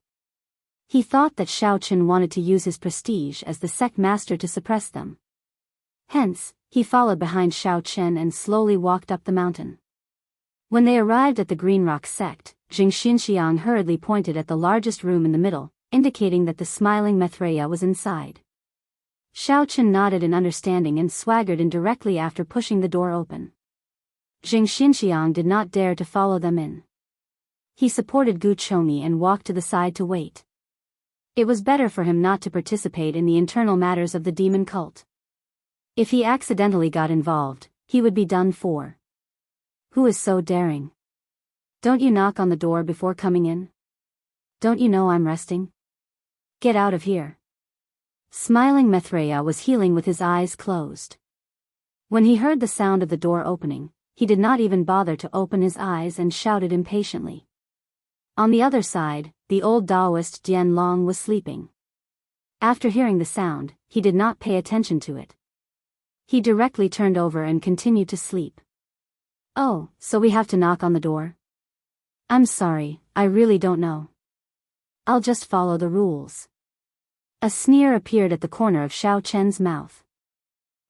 He thought that Xiao Chen wanted to use his prestige as the sect master to suppress them. Hence, he followed behind Xiao Chen and slowly walked up the mountain. When they arrived at the Green Rock sect, Jing Xinxiang hurriedly pointed at the largest room in the middle, indicating that the smiling Maitreya was inside. Xiao Chen nodded in understanding and swaggered in directly after pushing the door open. Jing Xinxiang did not dare to follow them in. He supported Gu Chongyi and walked to the side to wait. It was better for him not to participate in the internal matters of the demon cult. If he accidentally got involved, he would be done for. Who is so daring? Don't you knock on the door before coming in? Don't you know I'm resting? Get out of here. Smiling Maitreya was healing with his eyes closed. When he heard the sound of the door opening, he did not even bother to open his eyes and shouted impatiently. On the other side, the old Taoist Dian Long was sleeping. After hearing the sound, he did not pay attention to it. He directly turned over and continued to sleep. Oh, so we have to knock on the door? I'm sorry, I really don't know. I'll just follow the rules. A sneer appeared at the corner of Xiao Chen's mouth.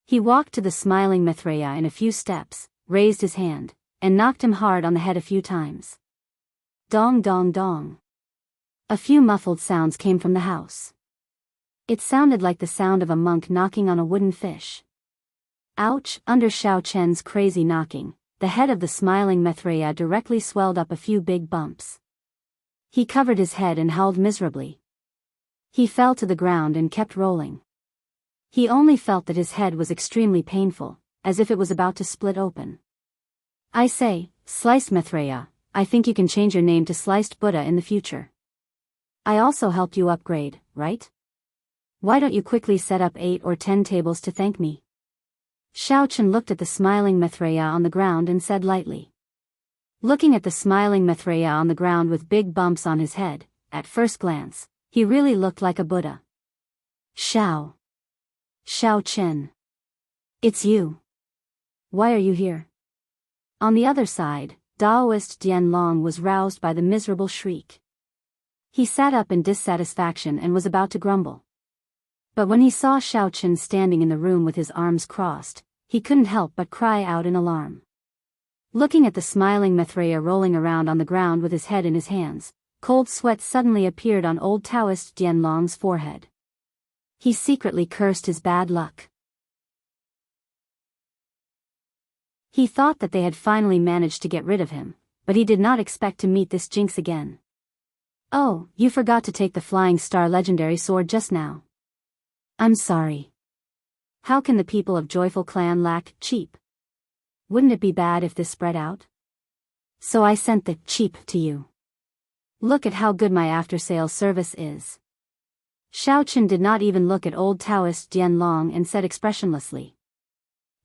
He walked to the smiling Maitreya in a few steps, raised his hand, and knocked him hard on the head a few times. Dong dong dong. A few muffled sounds came from the house. It sounded like the sound of a monk knocking on a wooden fish. Ouch! Under Xiao Chen's crazy knocking, the head of the smiling Maitreya directly swelled up a few big bumps. He covered his head and howled miserably. He fell to the ground and kept rolling. He only felt that his head was extremely painful, as if it was about to split open. I say, Sliced Maitreya, I think you can change your name to Sliced Buddha in the future. I also helped you upgrade, right? Why don't you quickly set up 8 or 10 tables to thank me? Xiao Chen looked at the smiling Maitreya on the ground and said lightly. Looking at the smiling Maitreya on the ground with big bumps on his head, at first glance, he really looked like a Buddha. Xiao Chen. It's you. Why are you here? On the other side, Taoist Dian Long was roused by the miserable shriek. He sat up in dissatisfaction and was about to grumble. But when he saw Xiao Chen standing in the room with his arms crossed, he couldn't help but cry out in alarm. Looking at the smiling Maitreya rolling around on the ground with his head in his hands, cold sweat suddenly appeared on old Taoist Dian Long's forehead. He secretly cursed his bad luck. He thought that they had finally managed to get rid of him, but he did not expect to meet this jinx again. Oh, you forgot to take the Flying Star legendary sword just now. I'm sorry. How can the people of Joyful Clan lack cheap? Wouldn't it be bad if this spread out? So I sent the cheap to you. Look at how good my after-sales service is. Xiao Chen did not even look at old Taoist Dian Long and said expressionlessly.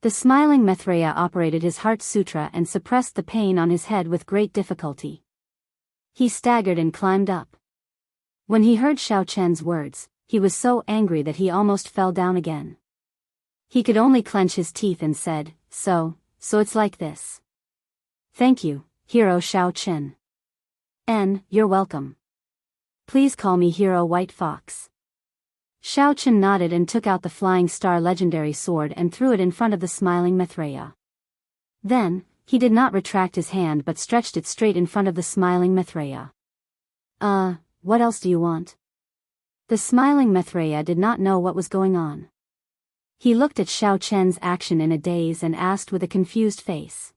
The smiling Maitreya operated his heart sutra and suppressed the pain on his head with great difficulty. He staggered and climbed up. When he heard Xiao Chen's words, he was so angry that he almost fell down again. He could only clench his teeth and said, So it's like this. Thank you, Hero Xiao Chen. You're welcome. Please call me Hero White Fox. Xiao Chen nodded and took out the Flying Star legendary sword and threw it in front of the smiling Maitreya. Then, he did not retract his hand but stretched it straight in front of the smiling Maitreya. What else do you want? The smiling Maitreya did not know what was going on. He looked at Xiao Chen's action in a daze and asked with a confused face.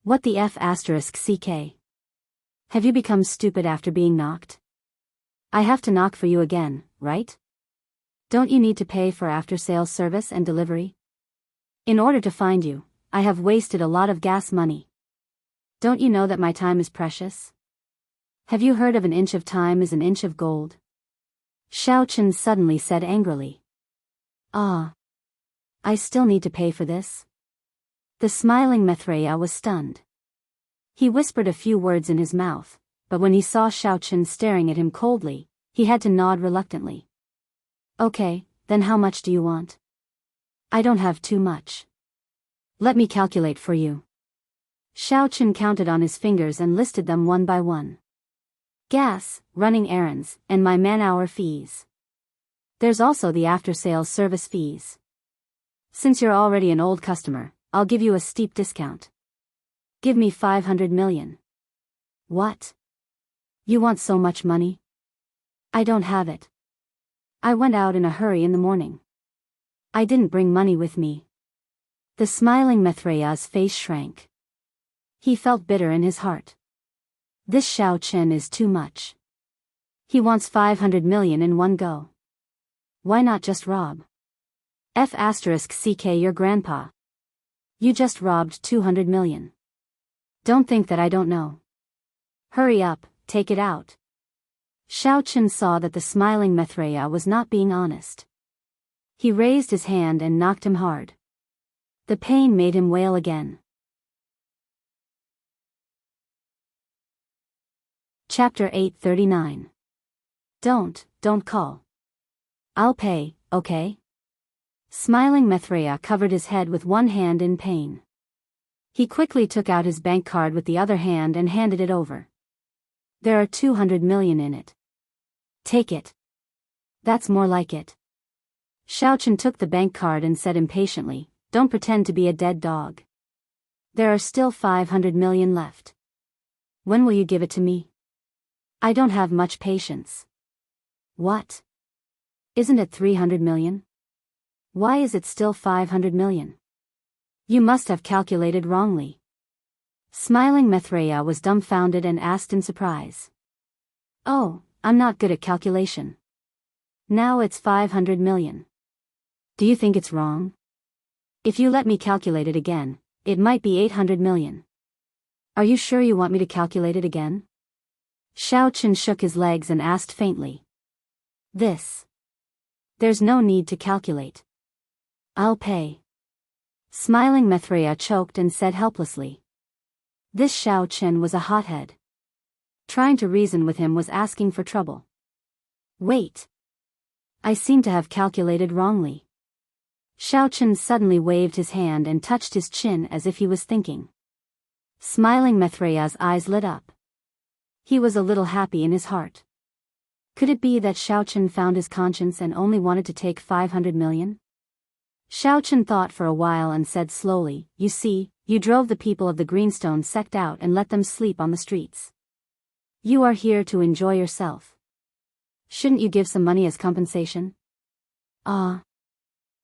What the F***ck? Have you become stupid after being knocked? I have to knock for you again, right? Don't you need to pay for after-sales service and delivery? In order to find you, I have wasted a lot of gas money. Don't you know that my time is precious? Have you heard of an inch of time is an inch of gold? Xiao Chen suddenly said angrily. I still need to pay for this? The smiling Maitreya was stunned. He whispered a few words in his mouth, but when he saw Xiao Chen staring at him coldly, he had to nod reluctantly. Okay, then how much do you want? I don't have too much. Let me calculate for you. Xiao Chen counted on his fingers and listed them one by one. Gas, running errands, and my man-hour fees. There's also the after-sales service fees. Since you're already an old customer, I'll give you a steep discount. Give me 500 million. What? You want so much money? I don't have it. I went out in a hurry in the morning. I didn't bring money with me. The smiling Maitreya's face shrank. He felt bitter in his heart. This Xiao Chen is too much. He wants 500 million in one go. Why not just rob? F***ck your grandpa. You just robbed 200 million. Don't think that I don't know. Hurry up, take it out. Xiao Chen saw that the smiling Maitreya was not being honest. He raised his hand and knocked him hard. The pain made him wail again. Chapter 839. Don't call. I'll pay, okay? Smiling Maitreya covered his head with one hand in pain. He quickly took out his bank card with the other hand and handed it over. There are 200 million in it. Take it. That's more like it. Xiao Chen took the bank card and said impatiently, don't pretend to be a dead dog. There are still 500 million left. When will you give it to me? I don't have much patience. What? Isn't it 300 million? Why is it still 500 million? You must have calculated wrongly. Smiling Maitreya was dumbfounded and asked in surprise. Oh, I'm not good at calculation. Now it's 500 million. Do you think it's wrong? If you let me calculate it again, it might be 800 million. Are you sure you want me to calculate it again? Xiao Chen shook his legs and asked faintly. There's no need to calculate. I'll pay. Smiling Maitreya choked and said helplessly. This Xiao Chen was a hothead. Trying to reason with him was asking for trouble. Wait. I seem to have calculated wrongly. Xiao Chen suddenly waved his hand and touched his chin as if he was thinking. Smiling Maitreya's eyes lit up. He was a little happy in his heart. Could it be that Xiao Chen found his conscience and only wanted to take 500 million? Xiao Chen thought for a while and said slowly, you see, you drove the people of the Greenstone sect out and let them sleep on the streets. You are here to enjoy yourself. Shouldn't you give some money as compensation?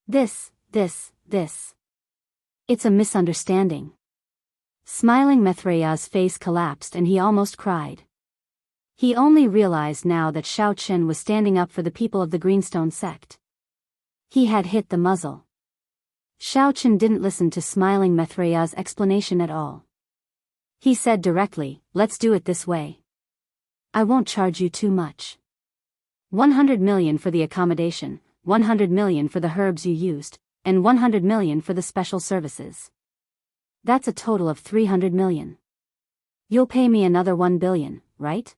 This. It's a misunderstanding. Smiling Maitreya's face collapsed and he almost cried. He only realized now that Xiao Chen was standing up for the people of the Greenstone sect. He had hit the muzzle. Xiao Chen didn't listen to Smiling Maitreya's explanation at all. He said directly, let's do it this way. I won't charge you too much. 100 million for the accommodation, 100 million for the herbs you used, and 100 million for the special services. That's a total of 300 million. You'll pay me another 1 billion, right?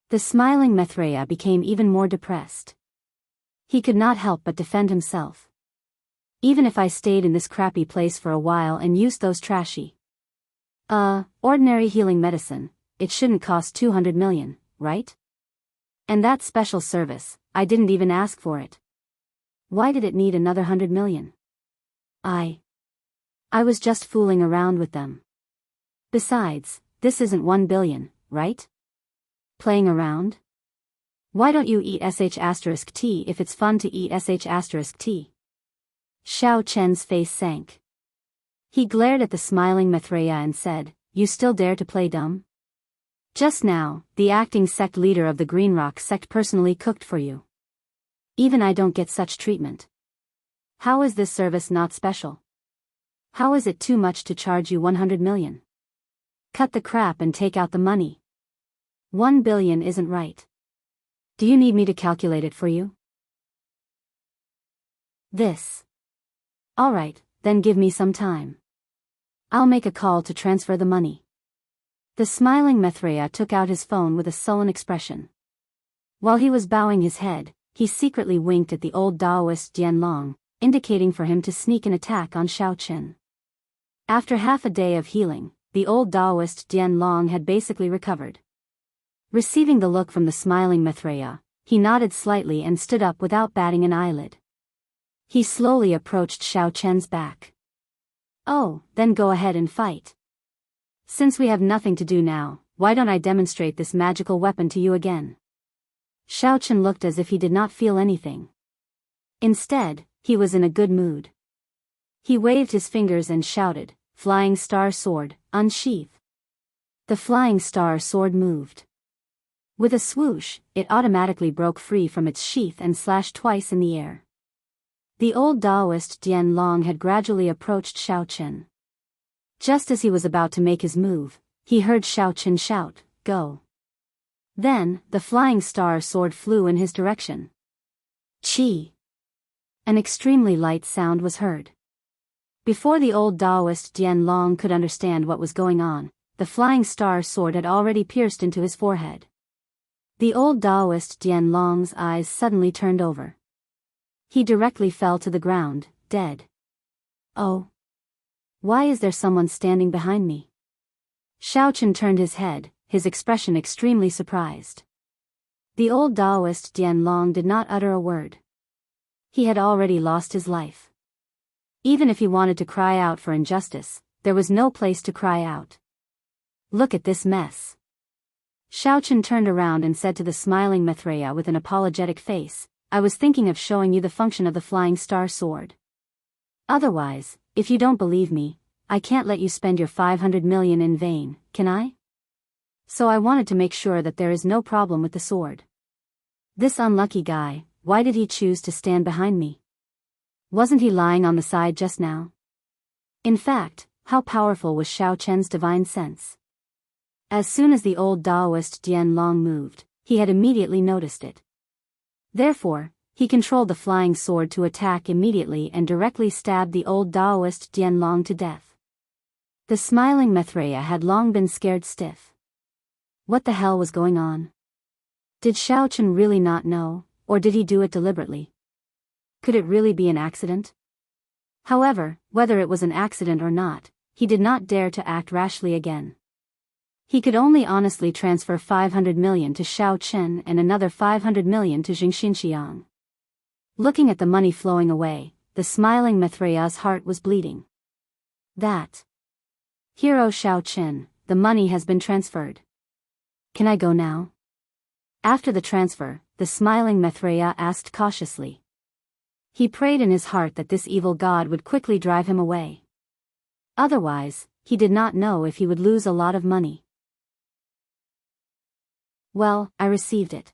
The Smiling Maitreya became even more depressed. He could not help but defend himself. Even if I stayed in this crappy place for a while and used those trashy, ordinary healing medicine, it shouldn't cost 200 million, right? And that special service, I didn't even ask for it. Why did it need another 100 million? I was just fooling around with them. Besides, this isn't 1 billion, right? Playing around? Why don't you eat sh*t if it's fun to eat sh*t? Xiao Chen's face sank. He glared at the Smiling Maitreya and said, you still dare to play dumb? Just now, the acting sect leader of the Green Rock sect personally cooked for you. Even I don't get such treatment. How is this service not special? How is it too much to charge you 100 million? Cut the crap and take out the money. 1 billion isn't right. Do you need me to calculate it for you? Alright, then give me some time. I'll make a call to transfer the money. The Smiling Maitreya took out his phone with a sullen expression. While he was bowing his head, he secretly winked at the old Taoist Jianlong, indicating for him to sneak an attack on Xiao Chen. After half a day of healing, the old Taoist Jianlong had basically recovered. Receiving the look from the Smiling Maitreya, he nodded slightly and stood up without batting an eyelid. He slowly approached Xiao Chen's back. Oh, then go ahead and fight. Since we have nothing to do now, why don't I demonstrate this magical weapon to you again? Xiao Chen looked as if he did not feel anything. Instead, he was in a good mood. He waved his fingers and shouted, Flying Star Sword, unsheath. The Flying Star Sword moved. With a swoosh, it automatically broke free from its sheath and slashed twice in the air. The old Taoist Jianlong had gradually approached Xiao Chen. Just as he was about to make his move, he heard Xiao Chen shout, "Go!" Then, the flying star sword flew in his direction. Chi! An extremely light sound was heard. Before the old Taoist Dian Long could understand what was going on, the flying star sword had already pierced into his forehead. The old Taoist Dian Long's eyes suddenly turned over. He directly fell to the ground, dead. Oh! Why is there someone standing behind me? Xiao Chen turned his head, his expression extremely surprised. The old Taoist Dian Long did not utter a word. He had already lost his life. Even if he wanted to cry out for injustice, there was no place to cry out. Look at this mess. Xiao Chen turned around and said to the smiling Maitreya with an apologetic face, "I was thinking of showing you the function of the flying star sword. Otherwise, if you don't believe me, I can't let you spend your 500 million in vain, can I? So I wanted to make sure that there is no problem with the sword. This unlucky guy, why did he choose to stand behind me? Wasn't he lying on the side just now?" In fact, how powerful was Xiao Chen's divine sense? As soon as the old Taoist Dian Long moved, he had immediately noticed it. Therefore, he controlled the flying sword to attack immediately and directly stabbed the old Taoist Dian Long to death. The smiling Maitreya had long been scared stiff. What the hell was going on? Did Xiao Chen really not know, or did he do it deliberately? Could it really be an accident? However, whether it was an accident or not, he did not dare to act rashly again. He could only honestly transfer 500 million to Xiao Chen and another 500 million to Jing Xinxiang. Looking at the money flowing away, the smiling Maitreya's heart was bleeding. That. Hero Xiao Chen, the money has been transferred. Can I go now? After the transfer, the smiling Maitreya asked cautiously. He prayed in his heart that this evil god would quickly drive him away. Otherwise, he did not know if he would lose a lot of money. Well, I received it.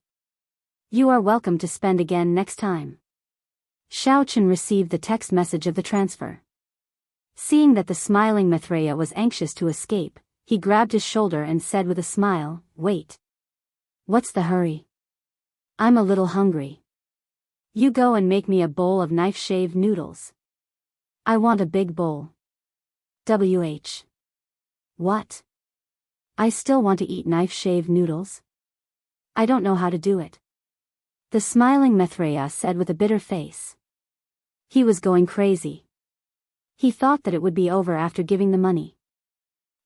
You are welcome to spend again next time. Xiao Chen received the text message of the transfer. Seeing that the smiling Maitreya was anxious to escape, he grabbed his shoulder and said with a smile, "Wait. What's the hurry? I'm a little hungry. You go and make me a bowl of knife-shaved noodles. I want a big bowl." What? I still want to eat knife-shaved noodles? I don't know how to do it. The smiling Maitreya said with a bitter face. He was going crazy. He thought that it would be over after giving the money.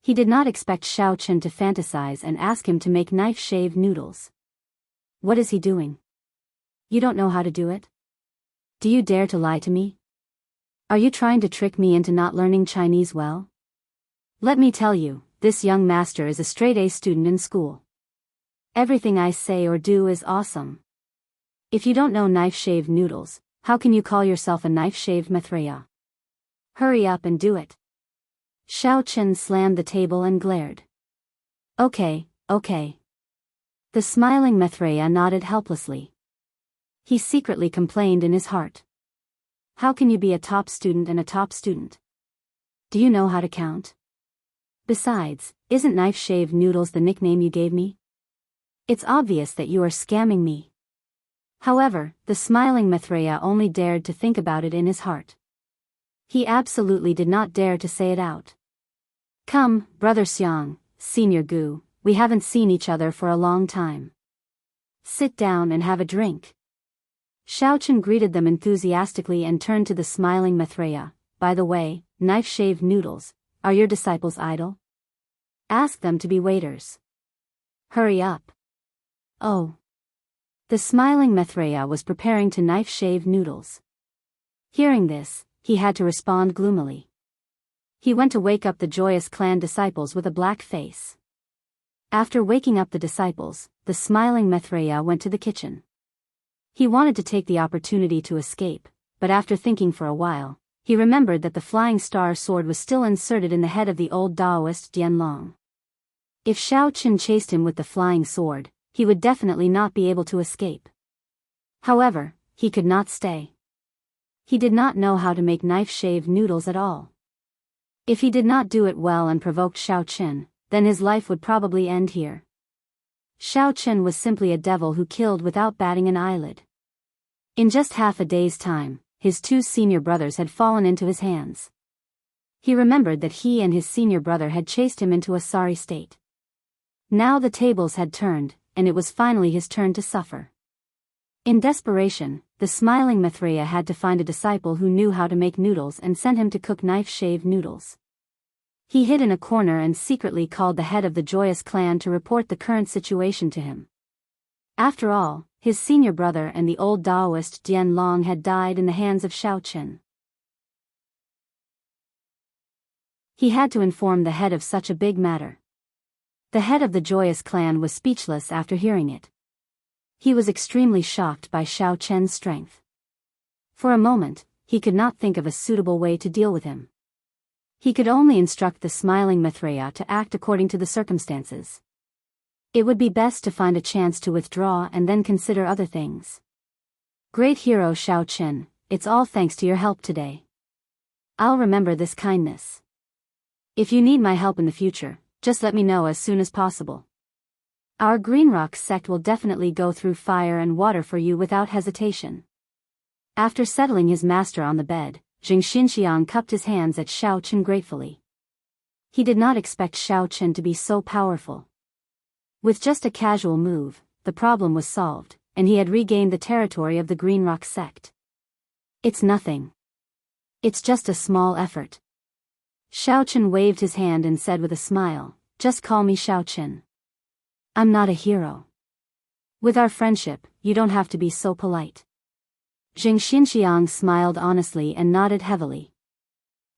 He did not expect Xiao Chen to fantasize and ask him to make knife-shaved noodles. What is he doing? You don't know how to do it? Do you dare to lie to me? Are you trying to trick me into not learning Chinese well? Let me tell you, this young master is a straight-A student in school. Everything I say or do is awesome. If you don't know knife-shaved noodles, how can you call yourself a knife-shaved Maitreya? Hurry up and do it. Xiao Chen slammed the table and glared. Okay. The smiling Maitreya nodded helplessly. He secretly complained in his heart. How can you be a top student and a top student? Do you know how to count? Besides, isn't knife-shaved noodles the nickname you gave me? It's obvious that you are scamming me. However, the smiling Maitreya only dared to think about it in his heart. He absolutely did not dare to say it out. Come, Brother Xiang, Senior Gu, we haven't seen each other for a long time. Sit down and have a drink. Xiao Chen greeted them enthusiastically and turned to the smiling Maitreya. By the way, knife-shaved noodles, are your disciples idle? Ask them to be waiters. Hurry up. Oh. The smiling Maitreya was preparing to knife-shave noodles. Hearing this, he had to respond gloomily. He went to wake up the joyous clan disciples with a black face. After waking up the disciples, the smiling Maitreya went to the kitchen. He wanted to take the opportunity to escape, but after thinking for a while, he remembered that the flying star sword was still inserted in the head of the old Taoist Dian Long. If Xiao Chen chased him with the flying sword, he would definitely not be able to escape. However, he could not stay. He did not know how to make knife-shaved noodles at all. If he did not do it well and provoked Xiao Qin, then his life would probably end here. Xiao Qin was simply a devil who killed without batting an eyelid. In just half a day's time, his two senior brothers had fallen into his hands. He remembered that he and his senior brother had chased him into a sorry state. Now the tables had turned, and it was finally his turn to suffer. In desperation, the smiling Maitreya had to find a disciple who knew how to make noodles and sent him to cook knife-shaved noodles. He hid in a corner and secretly called the head of the joyous clan to report the current situation to him. After all, his senior brother and the old Taoist Dian Long had died in the hands of Xiao Qin. He had to inform the head of such a big matter. The head of the joyous clan was speechless after hearing it. He was extremely shocked by Xiao Qin's strength. For a moment, he could not think of a suitable way to deal with him. He could only instruct the smiling Maitreya to act according to the circumstances. It would be best to find a chance to withdraw and then consider other things. Great hero Xiao Qin, it's all thanks to your help today. I'll remember this kindness. If you need my help in the future, just let me know as soon as possible. Our Green Rock sect will definitely go through fire and water for you without hesitation. After settling his master on the bed, Jing Xinxiang cupped his hands at Xiao Qin gratefully. He did not expect Xiao Qin to be so powerful. With just a casual move, the problem was solved, and he had regained the territory of the Green Rock sect. It's nothing. It's just a small effort. Xiao Qin waved his hand and said with a smile, just call me Xiao Qin. I'm not a hero. With our friendship, you don't have to be so polite. Jing Xinxiang smiled honestly and nodded heavily.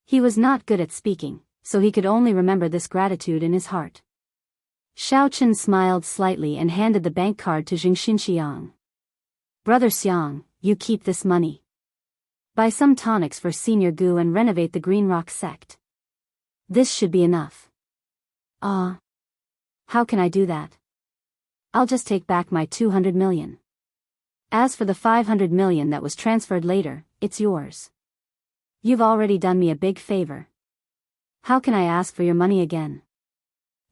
He was not good at speaking, so he could only remember this gratitude in his heart. Xiao Qin smiled slightly and handed the bank card to Jing Xinxiang. Brother Xiang, you keep this money. Buy some tonics for Senior Gu and renovate the Green Rock sect. This should be enough. How can I do that? I'll just take back my 200 million. As for the 500 million that was transferred later, it's yours. You've already done me a big favor. How can I ask for your money again?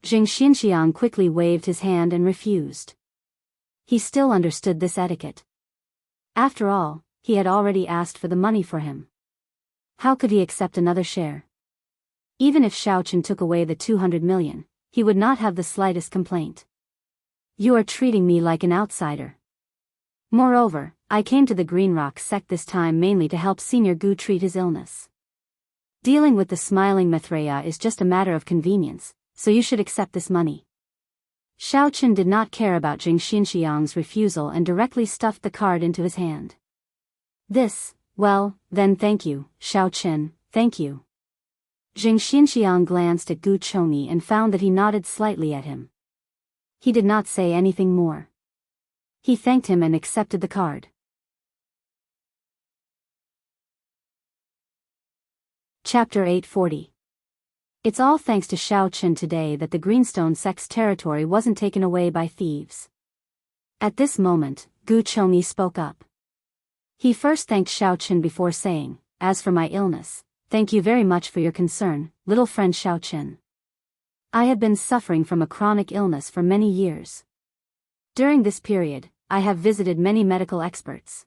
Jing Xinxiang quickly waved his hand and refused. He still understood this etiquette. After all, he had already asked for the money for him. How could he accept another share? Even if Xiao Qin took away the 200 million, he would not have the slightest complaint. You are treating me like an outsider. Moreover, I came to the Green Rock sect this time mainly to help Senior Gu treat his illness. Dealing with the smiling Maitreya is just a matter of convenience, so you should accept this money. Xiao Qin did not care about Jing Xinxiang's refusal and directly stuffed the card into his hand. Well, then thank you, Xiao Qin, thank you. Jing Xinxiang glanced at Gu Chongyi and found that he nodded slightly at him. He did not say anything more. He thanked him and accepted the card. Chapter 840. It's all thanks to Xiao Qin today that the Greenstone sect's territory wasn't taken away by thieves. At this moment, Gu Chongyi spoke up. He first thanked Xiao Qin before saying, as for my illness, thank you very much for your concern, little friend Xiao Qin. I have been suffering from a chronic illness for many years. During this period, I have visited many medical experts.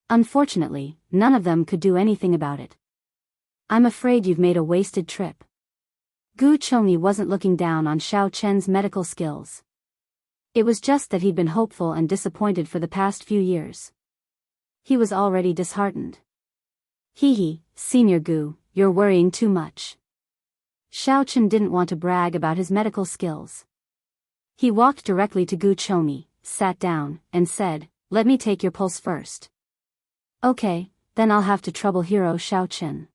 Unfortunately, none of them could do anything about it. I'm afraid you've made a wasted trip. Gu Chongyi wasn't looking down on Xiao Qin's medical skills. It was just that he'd been hopeful and disappointed for the past few years. He was already disheartened. Senior Gu, you're worrying too much. Xiao Qin didn't want to brag about his medical skills. He walked directly to Gu Chongyi, sat down, and said, let me take your pulse first. Okay, then I'll have to trouble hero Xiao Qin.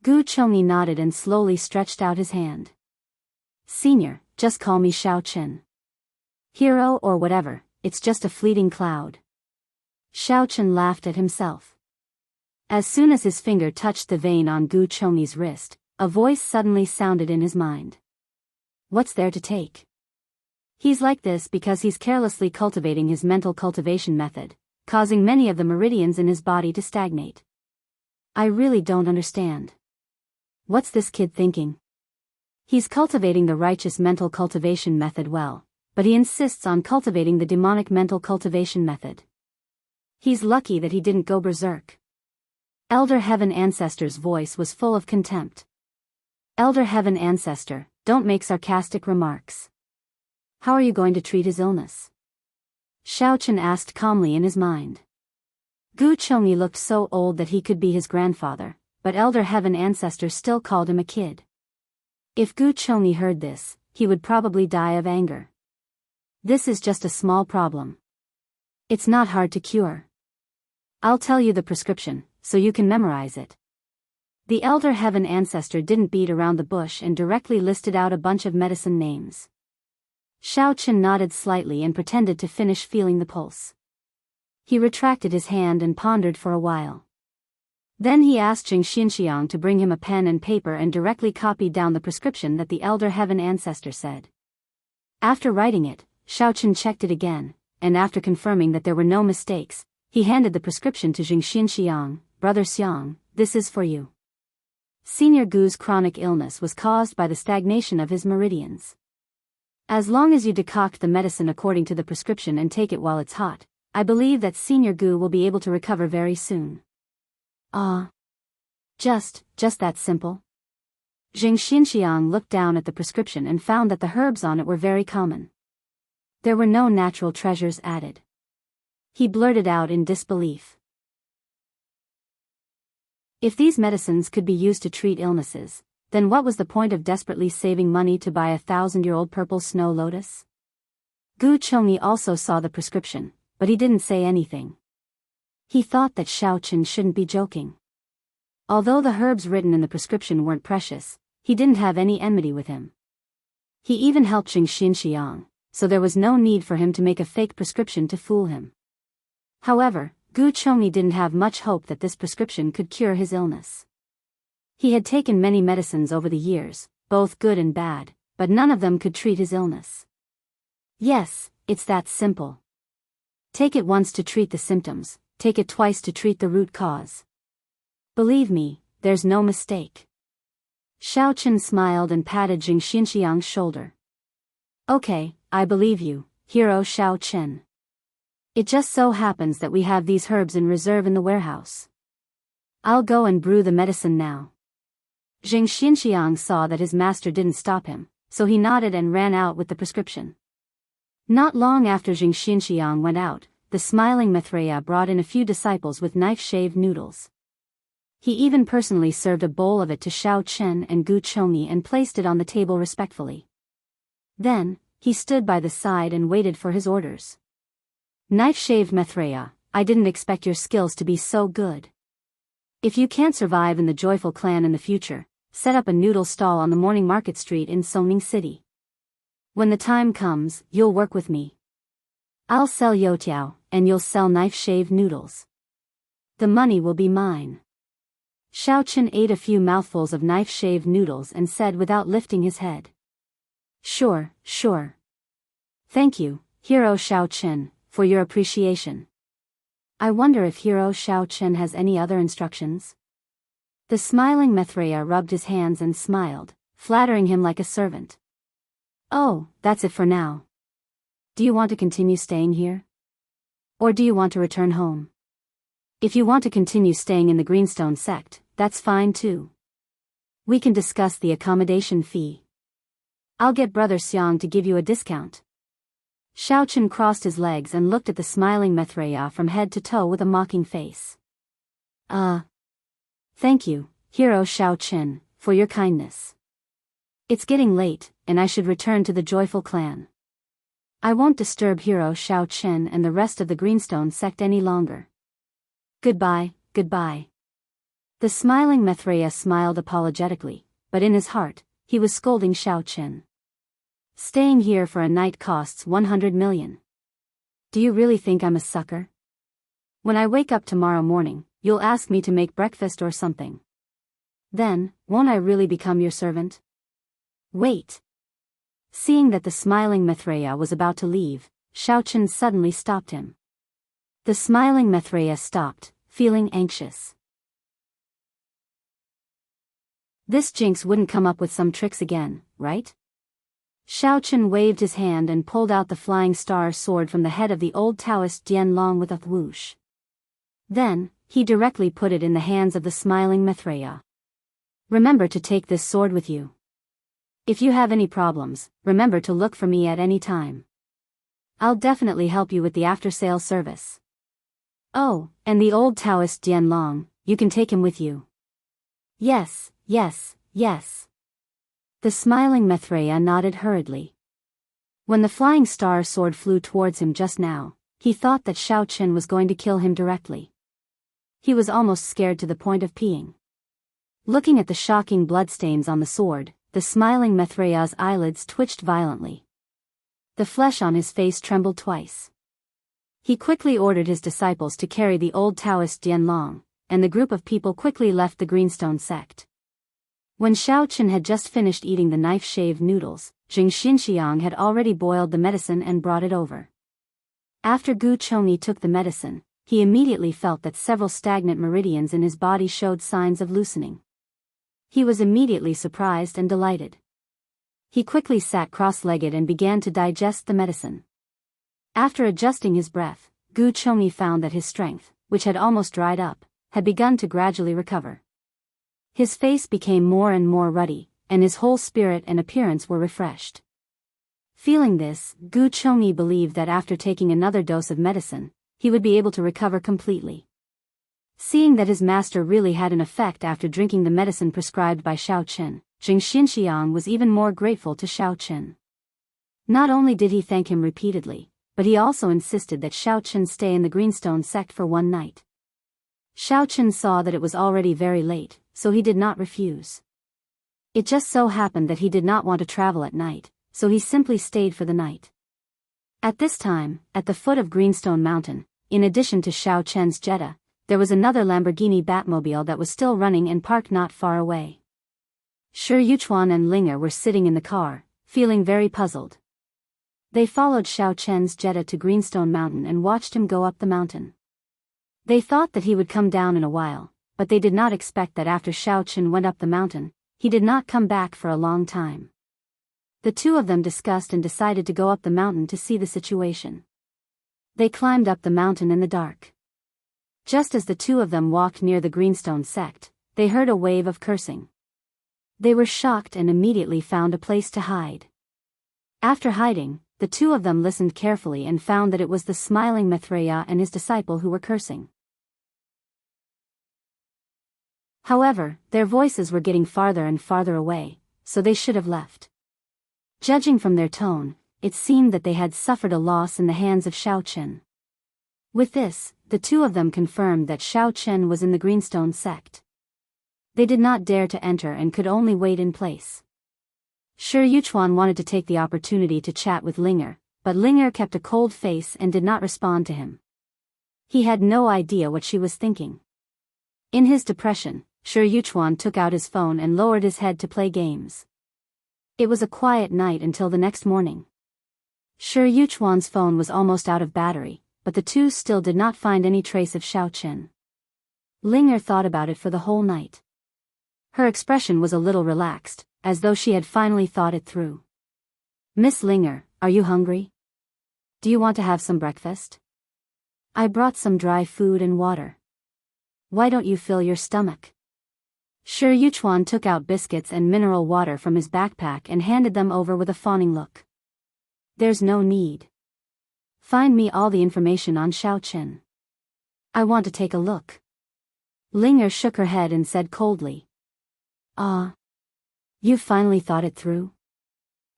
Gu Chongyi nodded and slowly stretched out his hand. Senior, just call me Xiao Qin. Hero or whatever, it's just a fleeting cloud. Xiao Qin laughed at himself. As soon as his finger touched the vein on Gu Chongyi's wrist, a voice suddenly sounded in his mind. What's there to take? He's like this because he's carelessly cultivating his mental cultivation method, causing many of the meridians in his body to stagnate. I really don't understand. What's this kid thinking? He's cultivating the righteous mental cultivation method well, but he insists on cultivating the demonic mental cultivation method. He's lucky that he didn't go berserk. Elder Heaven Ancestor's voice was full of contempt. Elder Heaven Ancestor, don't make sarcastic remarks. How are you going to treat his illness? Xiao Chen asked calmly in his mind. Gu Chongyi looked so old that he could be his grandfather, but Elder Heaven Ancestor still called him a kid. If Gu Chongyi heard this, he would probably die of anger. This is just a small problem. It's not hard to cure. I'll tell you the prescription, so you can memorize it. The Elder Heaven Ancestor didn't beat around the bush and directly listed out a bunch of medicine names. Xiao Chen nodded slightly and pretended to finish feeling the pulse. He retracted his hand and pondered for a while. Then he asked Jing Xinxiang to bring him a pen and paper and directly copied down the prescription that the Elder Heaven Ancestor said. After writing it, Xiao Chen checked it again, and after confirming that there were no mistakes, he handed the prescription to Jing Xinxiang. Brother Xiang, this is for you. Senior Gu's chronic illness was caused by the stagnation of his meridians. As long as you decoct the medicine according to the prescription and take it while it's hot, I believe that Senior Gu will be able to recover very soon. Ah. Just that simple? Jing Xinxiang looked down at the prescription and found that the herbs on it were very common. There were no natural treasures added. He blurted out in disbelief. If these medicines could be used to treat illnesses, then what was the point of desperately saving money to buy a 1,000-year-old purple snow lotus? Gu Chongyi also saw the prescription, but he didn't say anything. He thought that Xiao Chen shouldn't be joking. Although the herbs written in the prescription weren't precious, he didn't have any enmity with him. He even helped Jing Xinxiang, so there was no need for him to make a fake prescription to fool him. However, Gu Chongyi didn't have much hope that this prescription could cure his illness. He had taken many medicines over the years, both good and bad, but none of them could treat his illness. Yes, it's that simple. Take it once to treat the symptoms, take it twice to treat the root cause. Believe me, there's no mistake. Xiao Chen smiled and patted Jing Xinxiang's shoulder. Okay, I believe you, Hero Xiao Chen. It just so happens that we have these herbs in reserve in the warehouse. I'll go and brew the medicine now. Jing Xinxiang saw that his master didn't stop him, so he nodded and ran out with the prescription. Not long after Jing Xinxiang went out, the smiling Maitreya brought in a few disciples with knife-shaved noodles. He even personally served a bowl of it to Xiao Chen and Gu Chongyi and placed it on the table respectfully. Then, he stood by the side and waited for his orders. Knife-shaved Maitreya, I didn't expect your skills to be so good. If you can't survive in the Joyful Clan in the future, set up a noodle stall on the Morning Market Street in Songning City. When the time comes, you'll work with me. I'll sell youtiao, and you'll sell knife-shaved noodles. The money will be mine. Xiao Chen ate a few mouthfuls of knife-shaved noodles and said without lifting his head. Sure. Thank you, Hero Xiao Chen, for your appreciation. I wonder if Hero Xiao Chen has any other instructions? The smiling Maitreya rubbed his hands and smiled, flattering him like a servant. Oh, that's it for now. Do you want to continue staying here? Or do you want to return home? If you want to continue staying in the Greenstone sect, that's fine too. We can discuss the accommodation fee. I'll get Brother Xiang to give you a discount. Xiao Chen crossed his legs and looked at the smiling Maitreya from head to toe with a mocking face. Thank you, Hero Xiao Chen, for your kindness. It's getting late, and I should return to the Joyful Clan. I won't disturb Hero Xiao Chen and the rest of the Greenstone sect any longer. Goodbye. The smiling Maitreya smiled apologetically, but in his heart, he was scolding Xiao Chen. Staying here for a night costs 100 million. Do you really think I'm a sucker? When I wake up tomorrow morning, you'll ask me to make breakfast or something. Then, won't I really become your servant? Wait. Seeing that the smiling Maitreya was about to leave, Xiao Chen suddenly stopped him. The smiling Maitreya stopped, feeling anxious. This jinx wouldn't come up with some tricks again, right? Xiao Chen waved his hand and pulled out the flying star sword from the head of the old Taoist Dianlong with a whoosh. Then, he directly put it in the hands of the smiling Maitreya. Remember to take this sword with you. If you have any problems, remember to look for me at any time. I'll definitely help you with the after-sale service. Oh, and the old Taoist Dianlong, you can take him with you. Yes, yes, yes. The smiling Maitreya nodded hurriedly. When the flying star sword flew towards him just now, he thought that Xiao Chen was going to kill him directly. He was almost scared to the point of peeing. Looking at the shocking bloodstains on the sword, the smiling Maitreya's eyelids twitched violently. The flesh on his face trembled twice. He quickly ordered his disciples to carry the old Taoist Dianlong, and the group of people quickly left the Greenstone sect. When Xiao Chen had just finished eating the knife-shaved noodles, Jing Xinxiang had already boiled the medicine and brought it over. After Gu Chongyi took the medicine, he immediately felt that several stagnant meridians in his body showed signs of loosening. He was immediately surprised and delighted. He quickly sat cross-legged and began to digest the medicine. After adjusting his breath, Gu Chongyi found that his strength, which had almost dried up, had begun to gradually recover. His face became more and more ruddy, and his whole spirit and appearance were refreshed. Feeling this, Gu Chongyi believed that after taking another dose of medicine, he would be able to recover completely. Seeing that his master really had an effect after drinking the medicine prescribed by Xiao Chen, Jing Xinxiang was even more grateful to Xiao Chen. Not only did he thank him repeatedly, but he also insisted that Xiao Chen stay in the Greenstone sect for one night. Xiao Chen saw that it was already very late, so he did not refuse. It just so happened that he did not want to travel at night, so he simply stayed for the night. At this time, at the foot of Greenstone Mountain, in addition to Xiao Chen's Jetta, there was another Lamborghini Batmobile that was still running and parked not far away. Shi Yuchuan and Linger were sitting in the car, feeling very puzzled. They followed Xiao Chen's Jetta to Greenstone Mountain and watched him go up the mountain. They thought that he would come down in a while, but they did not expect that after Xiao Chen went up the mountain, he did not come back for a long time. The two of them discussed and decided to go up the mountain to see the situation. They climbed up the mountain in the dark. Just as the two of them walked near the Greenstone sect, they heard a wave of cursing. They were shocked and immediately found a place to hide. After hiding, the two of them listened carefully and found that it was the smiling Maitreya and his disciple who were cursing. However, their voices were getting farther and farther away, so they should have left. Judging from their tone, it seemed that they had suffered a loss in the hands of Xiao Chen. With this, the two of them confirmed that Xiao Chen was in the Greenstone sect. They did not dare to enter and could only wait in place. Shi Yuchuan wanted to take the opportunity to chat with Linger, but Linger kept a cold face and did not respond to him. He had no idea what she was thinking. In his depression, Shi Yuchuan took out his phone and lowered his head to play games. It was a quiet night until the next morning. Shi Yuchuan's phone was almost out of battery, but the two still did not find any trace of Xiao Chen. Linger thought about it for the whole night. Her expression was a little relaxed, as though she had finally thought it through. "Miss Linger, are you hungry? Do you want to have some breakfast? I brought some dry food and water. Why don't you fill your stomach?" Shi Yuchuan took out biscuits and mineral water from his backpack and handed them over with a fawning look. "There's no need. Find me all the information on Xiao Chen. I want to take a look." Linger shook her head and said coldly. "Ah. You finally thought it through?"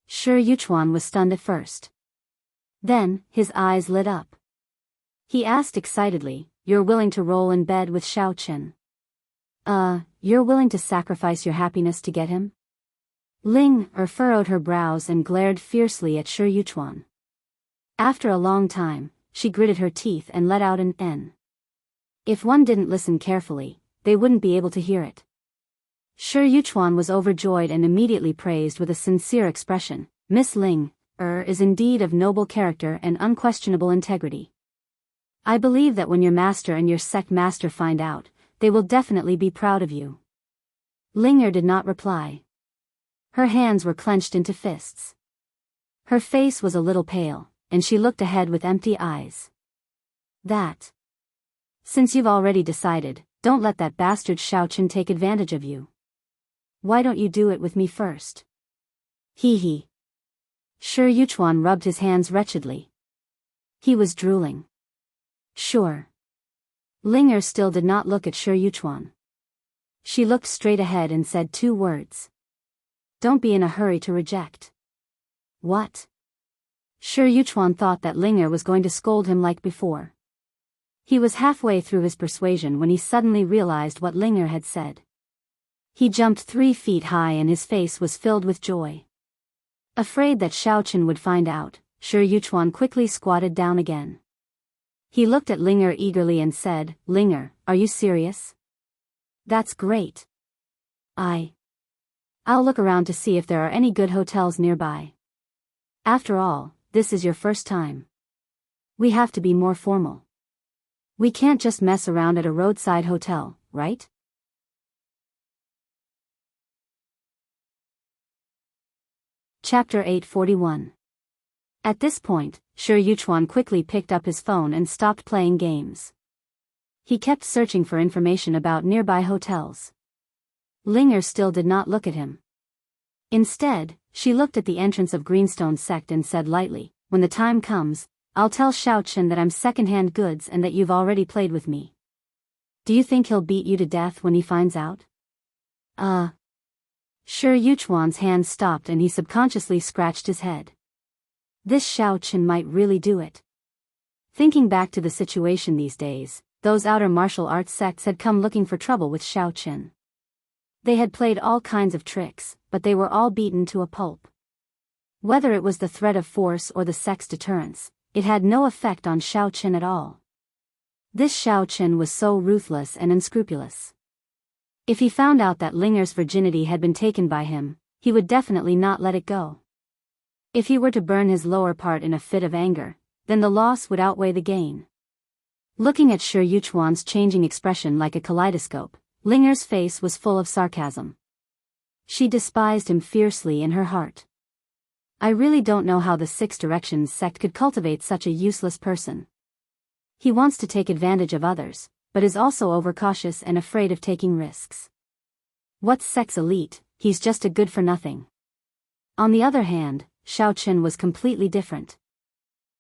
Shi Yuchuan was stunned at first. Then, his eyes lit up. He asked excitedly, "You're willing to roll in bed with Xiao Chen? You're willing to sacrifice your happiness to get him?" Linger furrowed her brows and glared fiercely at Shi Yuchuan. After a long time, she gritted her teeth and let out an N. If one didn't listen carefully, they wouldn't be able to hear it. Shi Yuchuan was overjoyed and immediately praised with a sincere expression, "Miss Ling is indeed of noble character and unquestionable integrity. I believe that when your master and your sect master find out, they will definitely be proud of you." Linger did not reply. Her hands were clenched into fists. Her face was a little pale, and she looked ahead with empty eyes. Since you've already decided, don't let that bastard Xiaochen take advantage of you. Why don't you do it with me first? Hee. Shi Yuchuan rubbed his hands wretchedly. He was drooling. Sure. Linger still did not look at Shi Yuchuan. She looked straight ahead and said 2 words. Don't be in a hurry to reject. What? Shi Yuchuan thought that Linger was going to scold him like before. He was halfway through his persuasion when he suddenly realized what Linger had said. He jumped 3 feet high and his face was filled with joy. Afraid that Xiaochen would find out, Shi Yuchuan quickly squatted down again. He looked at Linger eagerly and said, Linger, are you serious? That's great. I'll look around to see if there are any good hotels nearby. After all, this is your first time. We have to be more formal. We can't just mess around at a roadside hotel, right? Chapter 841. At this point, Shi Yuchuan quickly picked up his phone and stopped playing games. He kept searching for information about nearby hotels. Linger still did not look at him. Instead, she looked at the entrance of Greenstone Sect and said lightly, when the time comes, I'll tell Xiaochen that I'm second-hand goods and that you've already played with me. Do you think he'll beat you to death when he finds out? Shi Yuchuan's hand stopped and he subconsciously scratched his head. This Xiaochen might really do it. Thinking back to the situation these days, those outer martial arts sects had come looking for trouble with Xiaochen. They had played all kinds of tricks, but they were all beaten to a pulp. Whether it was the threat of force or the sect's deterrence, it had no effect on Xiaochen at all. This Xiaochen was so ruthless and unscrupulous. If he found out that Linger's virginity had been taken by him, he would definitely not let it go. If he were to burn his lower part in a fit of anger, then the loss would outweigh the gain. Looking at Shi Yuchuan's changing expression like a kaleidoscope, Linger's face was full of sarcasm. She despised him fiercely in her heart. I really don't know how the Six Directions sect could cultivate such a useless person. He wants to take advantage of others, but is also overcautious and afraid of taking risks. What's sex elite? He's just a good-for-nothing. On the other hand, Xiaochen was completely different.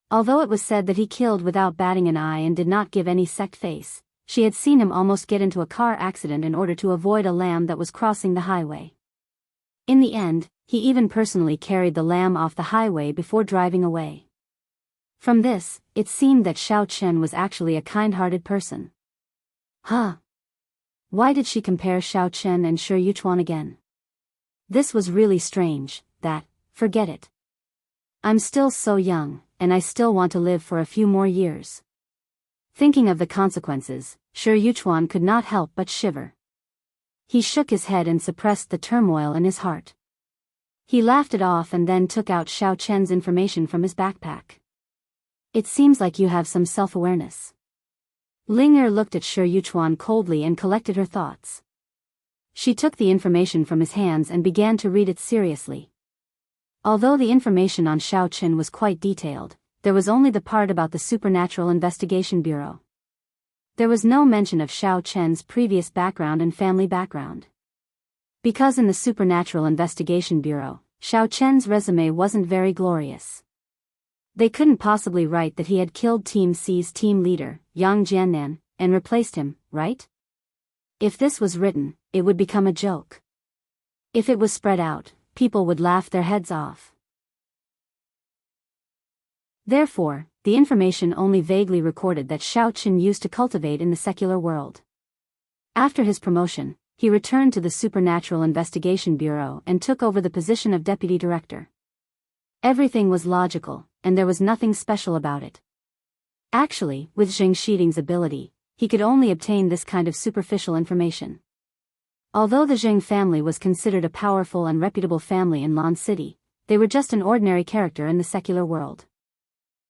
Although it was said that he killed without batting an eye and did not give any sect face, she had seen him almost get into a car accident in order to avoid a lamb that was crossing the highway. In the end, he even personally carried the lamb off the highway before driving away. From this, it seemed that Xiaochen was actually a kind-hearted person. Why did she compare Xiaochen and Shi Yuchuan again? This was really strange. Forget it. I'm still so young, and I still want to live for a few more years. Thinking of the consequences, Shi Yuchuan could not help but shiver. He shook his head and suppressed the turmoil in his heart. He laughed it off and then took out Xiaochen's information from his backpack. It seems like you have some self-awareness. Linger looked at Shi Yuchuan coldly and collected her thoughts. She took the information from his hands and began to read it seriously. Although the information on Xiaochen was quite detailed, there was only the part about the Supernatural Investigation Bureau. There was no mention of Xiaochen's previous background and family background. Because in the Supernatural Investigation Bureau, Xiaochen's resume wasn't very glorious. They couldn't possibly write that he had killed Team C's team leader, Yang Jiannan, and replaced him, right? If this was written, it would become a joke. If it was spread out, people would laugh their heads off. Therefore, the information only vaguely recorded that Xiaochen used to cultivate in the secular world. After his promotion, he returned to the Supernatural Investigation Bureau and took over the position of deputy director. Everything was logical, and there was nothing special about it. Actually, with Zheng Shiding's ability, he could only obtain this kind of superficial information. Although the Zheng family was considered a powerful and reputable family in Lan City, they were just an ordinary character in the secular world.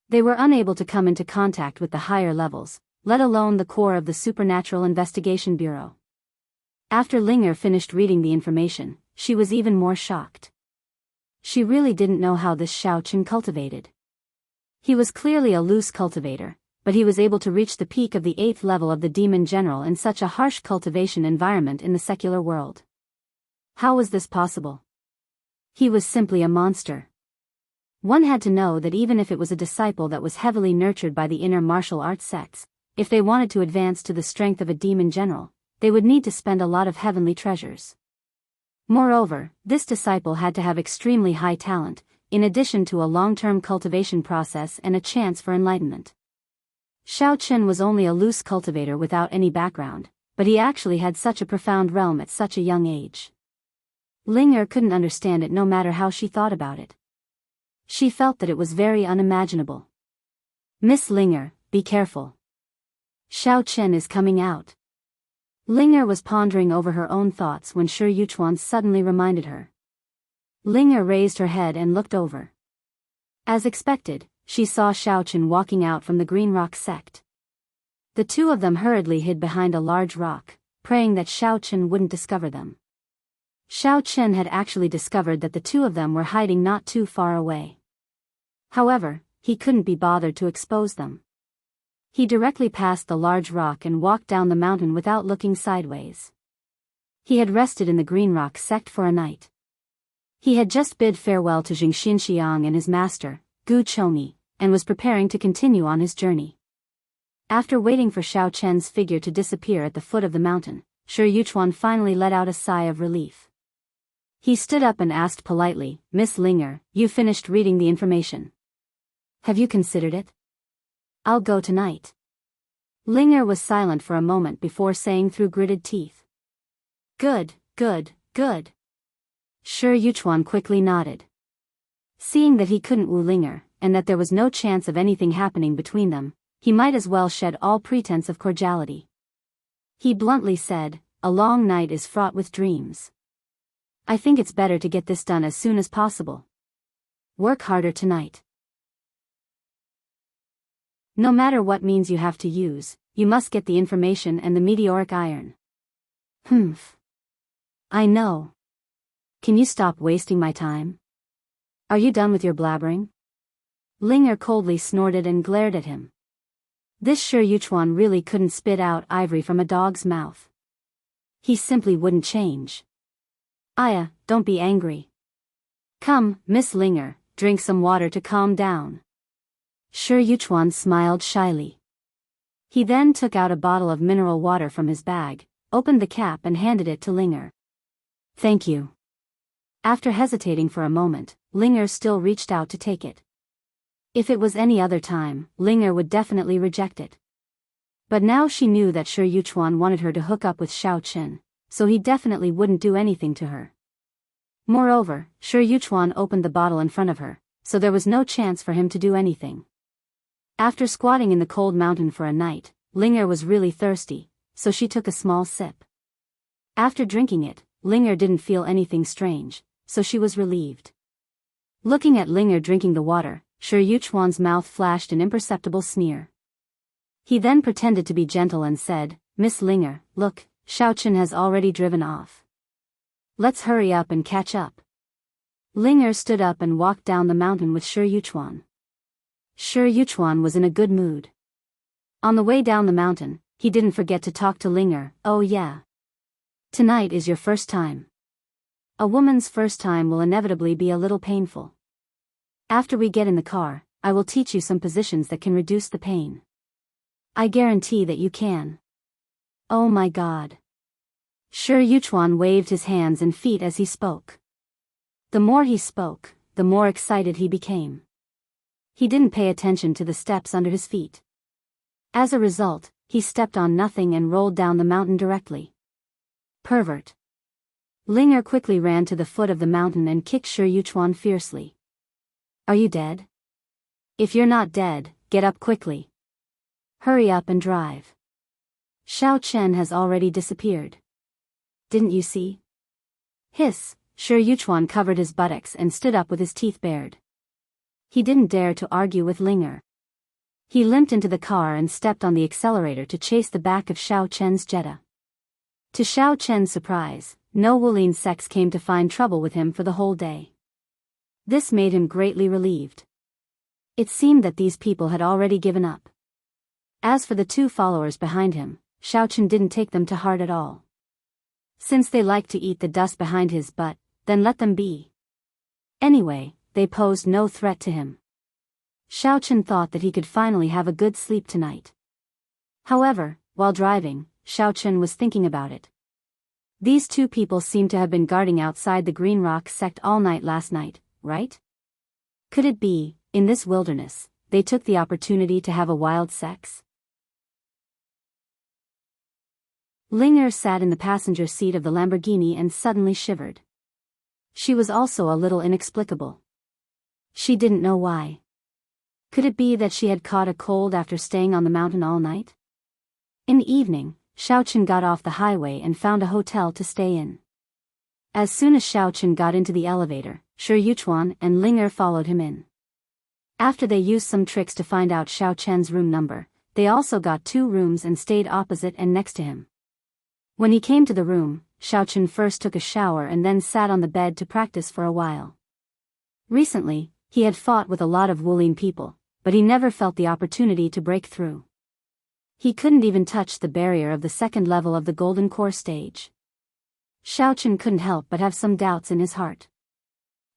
They were unable to come into contact with the higher levels, let alone the core of the Supernatural Investigation Bureau. After Linger finished reading the information, she was even more shocked. She really didn't know how this Xiao Chen cultivated. He was clearly a loose cultivator, but he was able to reach the peak of the 8th level of the demon general in such a harsh cultivation environment in the secular world. How was this possible? He was simply a monster. One had to know that even if it was a disciple that was heavily nurtured by the inner martial arts sects, if they wanted to advance to the strength of a demon general, they would need to spend a lot of heavenly treasures. Moreover, this disciple had to have extremely high talent, in addition to a long-term cultivation process and a chance for enlightenment. Xiao Chen was only a loose cultivator without any background, but he actually had such a profound realm at such a young age. Linger couldn't understand it no matter how she thought about it. She felt that it was very unimaginable. Miss Linger, be careful. Xiao Chen is coming out. Linger was pondering over her own thoughts when Shi Yuchuan suddenly reminded her. Linger raised her head and looked over. As expected, she saw Xiao Chen walking out from the Green Rock sect. The two of them hurriedly hid behind a large rock, praying that Xiao Chen wouldn't discover them. Xiao Chen had actually discovered that the two of them were hiding not too far away. However, he couldn't be bothered to expose them. He directly passed the large rock and walked down the mountain without looking sideways. He had rested in the Green Rock sect for a night. He had just bid farewell to Jing Xinxiang and his master, Gu Chongyi, and was preparing to continue on his journey. After waiting for Xiao Chen's figure to disappear at the foot of the mountain, Shi Yuchuan finally let out a sigh of relief. He stood up and asked politely, Miss Linger, you finished reading the information. Have you considered it? I'll go tonight. Linger was silent for a moment before saying through gritted teeth. Good, good, good. Shi Yuchuan quickly nodded. Seeing that he couldn't woo Linger, and that there was no chance of anything happening between them, he might as well shed all pretense of cordiality. He bluntly said, a long night is fraught with dreams. I think it's better to get this done as soon as possible. Work harder tonight. No matter what means you have to use, you must get the information and the meteoric iron. Humph. I know. Can you stop wasting my time? Are you done with your blabbering? Linger coldly snorted and glared at him. This Shi Yuchuan really couldn't spit out ivory from a dog's mouth. He simply wouldn't change. Aya, don't be angry. Come, Miss Linger, drink some water to calm down. Shi Yuchuan smiled shyly. He then took out a bottle of mineral water from his bag, opened the cap and handed it to Linger. Thank you. After hesitating for a moment, Linger still reached out to take it. If it was any other time, Linger would definitely reject it. But now she knew that Shi Yuchuan wanted her to hook up with Xiao Chen, so he definitely wouldn't do anything to her. Moreover, Shi Yuchuan opened the bottle in front of her, so there was no chance for him to do anything. After squatting in the cold mountain for a night, Linger was really thirsty, so she took a small sip. After drinking it, Linger didn't feel anything strange, so she was relieved. Looking at Linger drinking the water, Shi Yuchuan's mouth flashed an imperceptible sneer. He then pretended to be gentle and said, Miss Linger, look, Xiao Chen has already driven off. Let's hurry up and catch up. Linger stood up and walked down the mountain with Shi Yuchuan. Shi Yuchuan was in a good mood. On the way down the mountain, he didn't forget to talk to Linger. Oh yeah. Tonight is your first time. A woman's first time will inevitably be a little painful. After we get in the car, I will teach you some positions that can reduce the pain. I guarantee that you can. Oh my God. Shi Yuchuan waved his hands and feet as he spoke. The more he spoke, the more excited he became. He didn't pay attention to the steps under his feet. As a result, he stepped on nothing and rolled down the mountain directly. Pervert. Linger quickly ran to the foot of the mountain and kicked Shi Yuchuan fiercely. Are you dead? If you're not dead, get up quickly. Hurry up and drive. Xiao Chen has already disappeared. Didn't you see? Hiss, Shi Yuchuan covered his buttocks and stood up with his teeth bared. He didn't dare to argue with Linger. He limped into the car and stepped on the accelerator to chase the back of Xiao Chen's Jetta. To Xiao Chen's surprise, no Wulin sects came to find trouble with him for the whole day. This made him greatly relieved. It seemed that these people had already given up. As for the two followers behind him, Xiao Chen didn't take them to heart at all. Since they liked to eat the dust behind his butt, then let them be. Anyway, they posed no threat to him. Xiao Chen thought that he could finally have a good sleep tonight. However, while driving, Xiao Chen was thinking about it. These two people seemed to have been guarding outside the Green Rock sect all night last night, right? Could it be, in this wilderness, they took the opportunity to have a wild sex? Linger sat in the passenger seat of the Lamborghini and suddenly shivered. She was also a little inexplicable. She didn't know why. Could it be that she had caught a cold after staying on the mountain all night? In the evening, Xiao Chen got off the highway and found a hotel to stay in. As soon as Xiao Chen got into the elevator, Shi Yuchuan and Linger followed him in. After they used some tricks to find out Xiao Chen's room number, they also got 2 rooms and stayed opposite and next to him. When he came to the room, Xiao Chen first took a shower and then sat on the bed to practice for a while. Recently, he had fought with a lot of Wulin people, but he never felt the opportunity to break through. He couldn't even touch the barrier of the second level of the Golden Core stage. Xiao Chen couldn't help but have some doubts in his heart.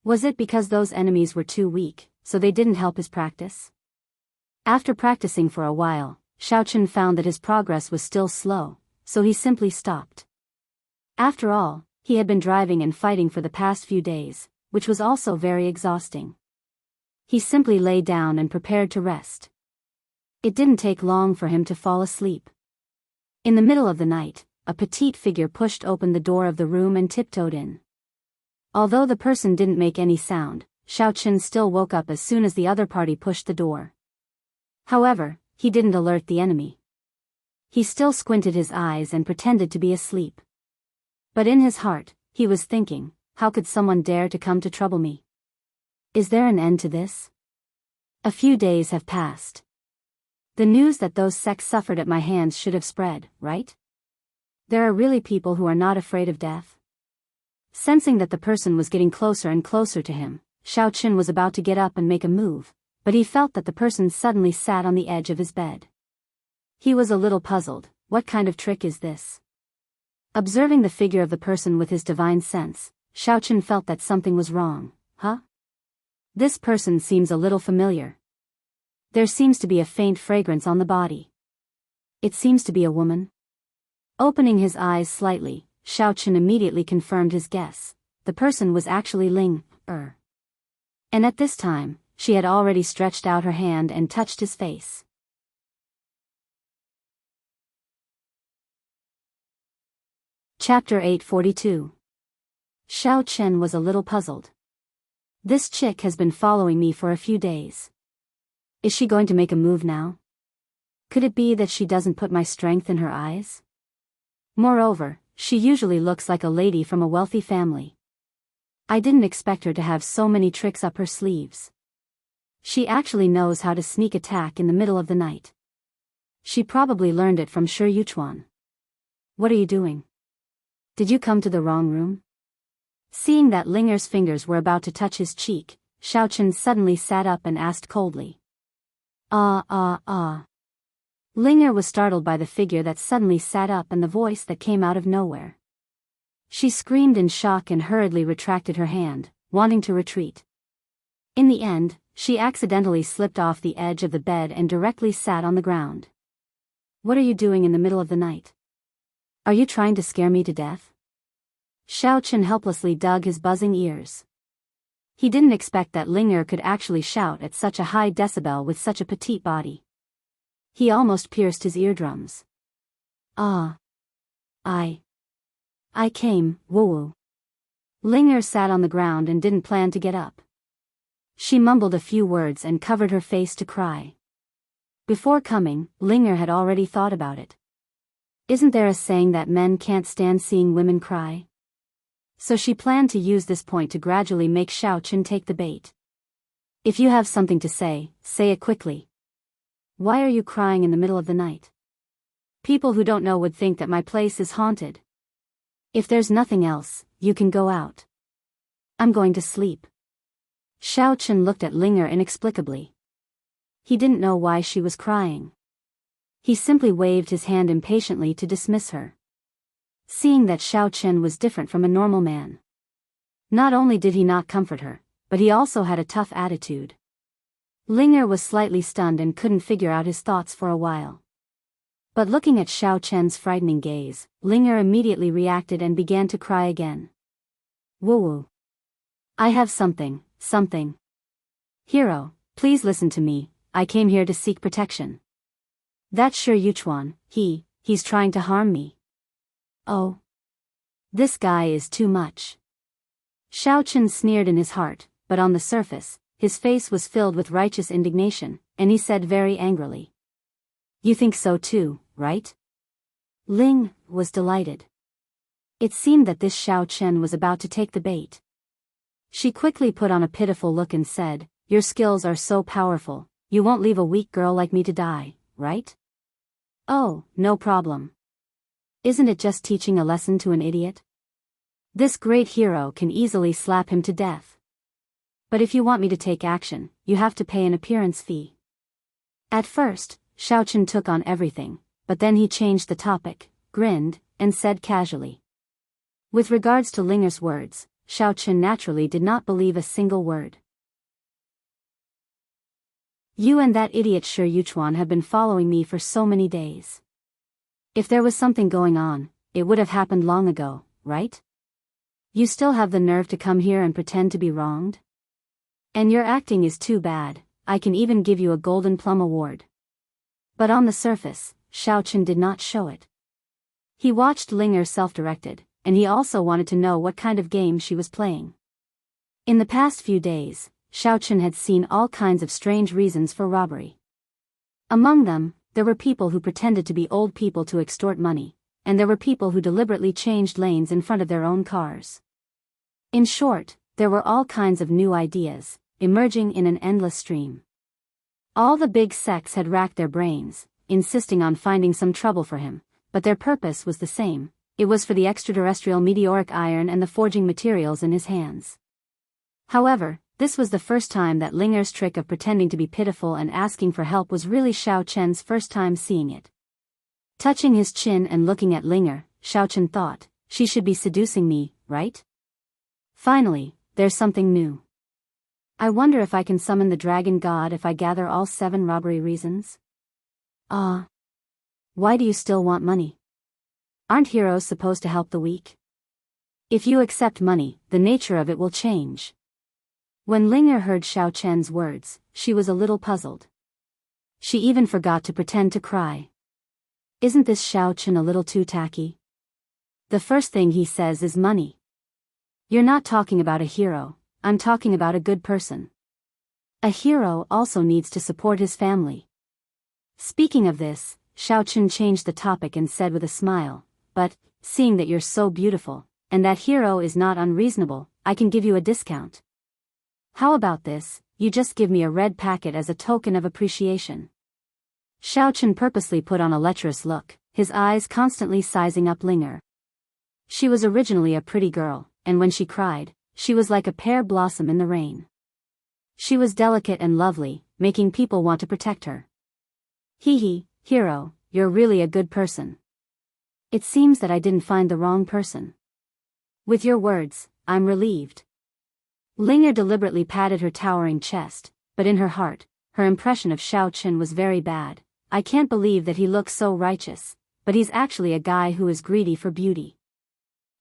Was it because those enemies were too weak, so they didn't help his practice? After practicing for a while, Xiao Chen found that his progress was still slow, so he simply stopped. After all, he had been driving and fighting for the past few days, which was also very exhausting. He simply lay down and prepared to rest. It didn't take long for him to fall asleep. In the middle of the night, a petite figure pushed open the door of the room and tiptoed in. Although the person didn't make any sound, Xiao Chen still woke up as soon as the other party pushed the door. However, he didn't alert the enemy. He still squinted his eyes and pretended to be asleep. But in his heart, he was thinking, how could someone dare to come to trouble me? Is there an end to this? A few days have passed. The news that those sects suffered at my hands should have spread, right? There are really people who are not afraid of death. Sensing that the person was getting closer and closer to him, Xiao Chen was about to get up and make a move, but he felt that the person suddenly sat on the edge of his bed. He was a little puzzled. What kind of trick is this? Observing the figure of the person with his divine sense, Xiao Chen felt that something was wrong. Huh? This person seems a little familiar. There seems to be a faint fragrance on the body. It seems to be a woman. Opening his eyes slightly, Xiao Chen immediately confirmed his guess. The person was actually Ling Er. And at this time, she had already stretched out her hand and touched his face. Chapter 842. Xiao Chen was a little puzzled. This chick has been following me for a few days. Is she going to make a move now? Could it be that she doesn't put my strength in her eyes? Moreover, she usually looks like a lady from a wealthy family. I didn't expect her to have so many tricks up her sleeves. She actually knows how to sneak attack in the middle of the night. She probably learned it from Shi Yuchuan. What are you doing? Did you come to the wrong room? Seeing that Linger's fingers were about to touch his cheek, Xiao Chen suddenly sat up and asked coldly. Linger was startled by the figure that suddenly sat up and the voice that came out of nowhere. She screamed in shock and hurriedly retracted her hand, wanting to retreat. In the end, she accidentally slipped off the edge of the bed and directly sat on the ground. What are you doing in the middle of the night? Are you trying to scare me to death? Xiao Chen helplessly dug his buzzing ears. He didn't expect that Linger could actually shout at such a high decibel with such a petite body. He almost pierced his eardrums. I came, woo-woo. Linger sat on the ground and didn't plan to get up. She mumbled a few words and covered her face to cry. Before coming, Linger had already thought about it. Isn't there a saying that men can't stand seeing women cry? So she planned to use this point to gradually make Xiao Chen take the bait. If you have something to say it quickly. Why are you crying in the middle of the night? People who don't know would think that my place is haunted. If there's nothing else, you can go out. I'm going to sleep. Xiao Chen looked at Linger inexplicably. He didn't know why she was crying. He simply waved his hand impatiently to dismiss her. Seeing that Xiao Chen was different from a normal man. Not only did he not comfort her, but he also had a tough attitude. Linger was slightly stunned and couldn't figure out his thoughts for a while. But looking at Xiao Chen's frightening gaze, Linger immediately reacted and began to cry again. Woo-woo. I have something. Hero, please listen to me, I came here to seek protection. That's sure Yuchuan, he's trying to harm me. Oh. This guy is too much. Xiao Chen sneered in his heart, but on the surface, his face was filled with righteous indignation, and he said very angrily. You think so too, right? Ling was delighted. It seemed that this Xiao Chen was about to take the bait. She quickly put on a pitiful look and said, Your skills are so powerful, you won't leave a weak girl like me to die, right? Oh, no problem. Isn't it just teaching a lesson to an idiot? This great hero can easily slap him to death. But if you want me to take action, you have to pay an appearance fee. At first, Xiao Chen took on everything, but then he changed the topic, grinned, and said casually. With regards to Linger's words, Xiao Chen naturally did not believe a single word. You and that idiot Shi Yuchuan have been following me for so many days. If there was something going on, it would have happened long ago, right? You still have the nerve to come here and pretend to be wronged? And your acting is too bad, I can even give you a Golden Plum Award. But on the surface, Xiao Chen did not show it. He watched Linger self-directed, and he also wanted to know what kind of game she was playing. In the past few days, Xiao Chen had seen all kinds of strange reasons for robbery. Among them, there were people who pretended to be old people to extort money, and there were people who deliberately changed lanes in front of their own cars. In short, there were all kinds of new ideas, emerging in an endless stream. All the big sects had racked their brains, insisting on finding some trouble for him, but their purpose was the same, it was for the extraterrestrial meteoric iron and the forging materials in his hands. However, this was the first time that Linger's trick of pretending to be pitiful and asking for help was really Xiao Chen's first time seeing it. Touching his chin and looking at Linger, Xiao Chen thought, she should be seducing me, right? Finally, there's something new. I wonder if I can summon the dragon god if I gather all 7 robbery reasons? Why do you still want money? Aren't heroes supposed to help the weak? If you accept money, the nature of it will change. When Linger heard Xiao Chen's words, she was a little puzzled. She even forgot to pretend to cry. Isn't this Xiao Chen a little too tacky? The first thing he says is money. You're not talking about a hero, I'm talking about a good person. A hero also needs to support his family. Speaking of this, Xiao Chen changed the topic and said with a smile, but, seeing that you're so beautiful, and that hero is not unreasonable, I can give you a discount. How about this, you just give me a red packet as a token of appreciation. Xiao Chen purposely put on a lecherous look, his eyes constantly sizing up Linger. She was originally a pretty girl, and when she cried, she was like a pear blossom in the rain. She was delicate and lovely, making people want to protect her. Hero, you're really a good person. It seems that I didn't find the wrong person. With your words, I'm relieved. Linger deliberately patted her towering chest, but in her heart, her impression of Xiao Chen was very bad. I can't believe that he looks so righteous, but he's actually a guy who is greedy for beauty.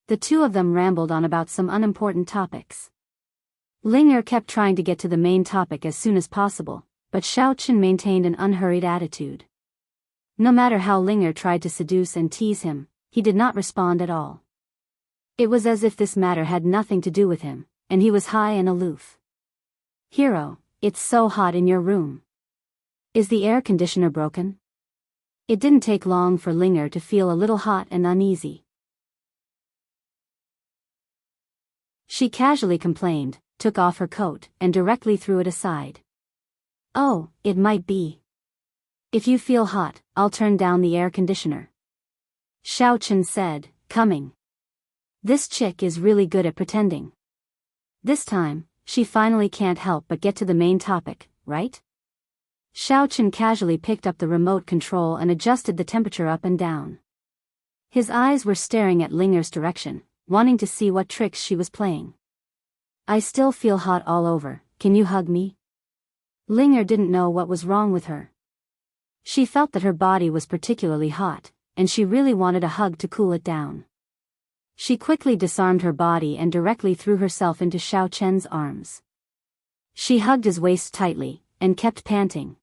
The two of them rambled on about some unimportant topics. Linger kept trying to get to the main topic as soon as possible, but Xiao Chen maintained an unhurried attitude. No matter how Linger tried to seduce and tease him, he did not respond at all. It was as if this matter had nothing to do with him, and he was high and aloof. Hero, it's so hot in your room. Is the air conditioner broken? It didn't take long for Linger to feel a little hot and uneasy. She casually complained, took off her coat, and directly threw it aside. Oh, it might be. If you feel hot, I'll turn down the air conditioner. Xiao Chen said, coming. This chick is really good at pretending. This time, she finally can't help but get to the main topic, right? Xiaochen casually picked up the remote control and adjusted the temperature up and down. His eyes were staring at Linger's direction, wanting to see what tricks she was playing. I still feel hot all over, can you hug me? Linger didn't know what was wrong with her. She felt that her body was particularly hot, and she really wanted a hug to cool it down. She quickly disarmed her body and directly threw herself into Xiaochen's arms. She hugged his waist tightly, and kept panting.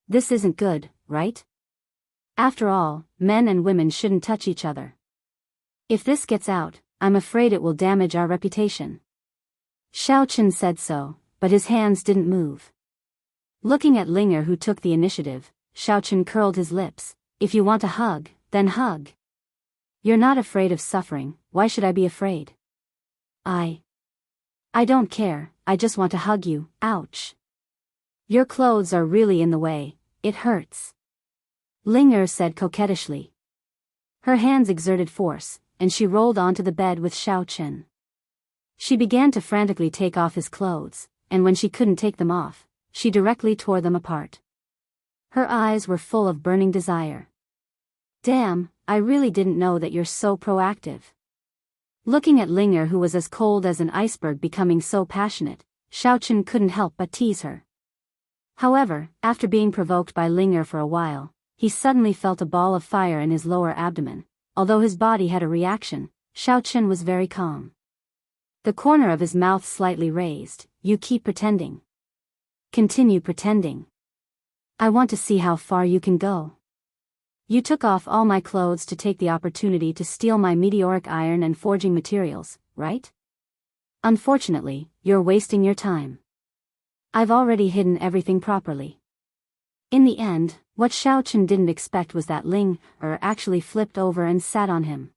This isn't good, right? After all, men and women shouldn't touch each other. If this gets out, I'm afraid it will damage our reputation. Xiaochen said so, but his hands didn't move. Looking at Linger, who took the initiative, Xiaochen curled his lips. If you want a hug, then hug. You're not afraid of suffering, why should I be afraid? I don't care, I just want to hug you, ouch. Your clothes are really in the way, it hurts. Linger said coquettishly. Her hands exerted force, and she rolled onto the bed with Xiaochen. She began to frantically take off his clothes, and when she couldn't take them off, she directly tore them apart. Her eyes were full of burning desire. Damn, I really didn't know that you're so proactive. Looking at Linger, who was as cold as an iceberg becoming so passionate, Xiaochen couldn't help but tease her. However, after being provoked by Linger for a while, he suddenly felt a ball of fire in his lower abdomen. Although his body had a reaction, Xiaochen was very calm. The corner of his mouth slightly raised. You keep pretending. Continue pretending. I want to see how far you can go. You took off all my clothes to take the opportunity to steal my meteoric iron and forging materials, right? Unfortunately, you're wasting your time. I've already hidden everything properly. In the end, what Xiaochen didn't expect was that Linger actually flipped over and sat on him.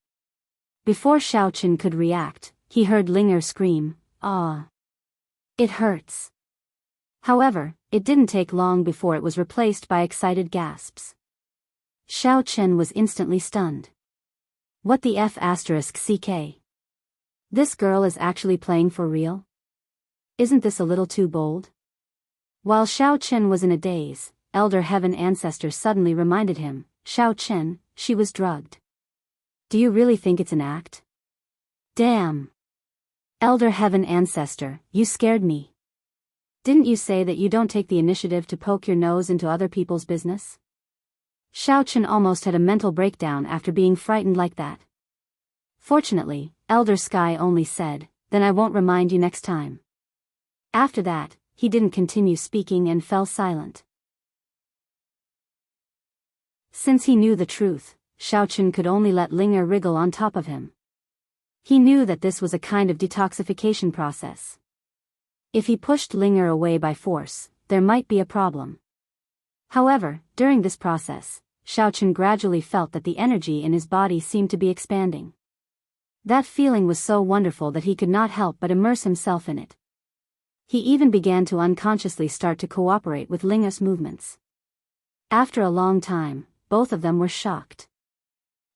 Before Xiaochen could react, he heard Linger scream, "Ah! It hurts." However, it didn't take long before it was replaced by excited gasps. Xiaochen was instantly stunned. What the F***ck? This girl is actually playing for real? Isn't this a little too bold? While Xiaochen was in a daze, Elder Heaven Ancestor suddenly reminded him, Xiaochen, she was drugged. Do you really think it's an act? Damn. Elder Heaven Ancestor, you scared me. Didn't you say that you don't take the initiative to poke your nose into other people's business? Xiaochen almost had a mental breakdown after being frightened like that. Fortunately, Elder Sky only said, then I won't remind you next time. After that, he didn't continue speaking and fell silent. Since he knew the truth, Xiaochen could only let Linger wriggle on top of him. He knew that this was a kind of detoxification process. If he pushed Linger away by force, there might be a problem. However, during this process, Xiaochen gradually felt that the energy in his body seemed to be expanding. That feeling was so wonderful that he could not help but immerse himself in it. He even began to unconsciously start to cooperate with Linger's movements. After a long time, both of them were shocked.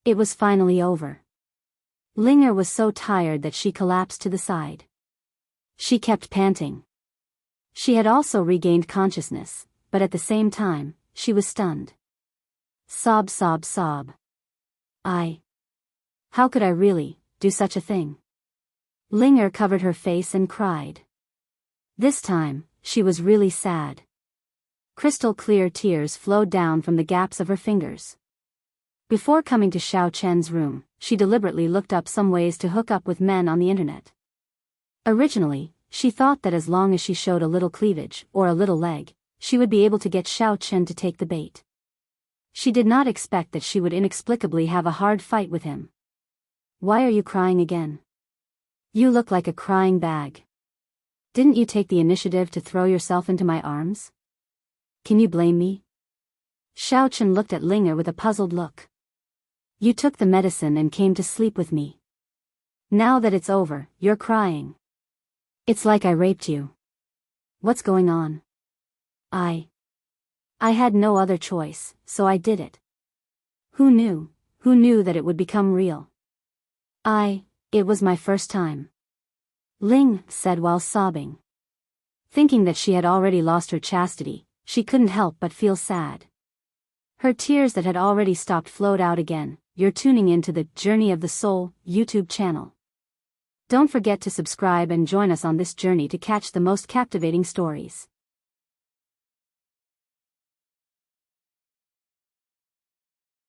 It was finally over. Linger was so tired that she collapsed to the side. She kept panting. She had also regained consciousness, but at the same time, she was stunned. Sob, sob, sob. How could I really do such a thing? Linger covered her face and cried. This time, she was really sad. Crystal clear tears flowed down from the gaps of her fingers. Before coming to Xiaochen's room, she deliberately looked up some ways to hook up with men on the internet. Originally, she thought that as long as she showed a little cleavage or a little leg, she would be able to get Xiaochen to take the bait. She did not expect that she would inexplicably have a hard fight with him. Why are you crying again? You look like a crying bag. Didn't you take the initiative to throw yourself into my arms? Can you blame me? Xiaochen looked at Linger with a puzzled look. You took the medicine and came to sleep with me. Now that it's over, you're crying. It's like I raped you. What's going on? I had no other choice, so I did it. Who knew that it would become real? It It was my first time. Ling said while sobbing. Thinking that she had already lost her chastity, she couldn't help but feel sad. Her tears that had already stopped flowed out again. You're tuning into the Journey of the Soul YouTube channel. Don't forget to subscribe and join us on this journey to catch the most captivating stories.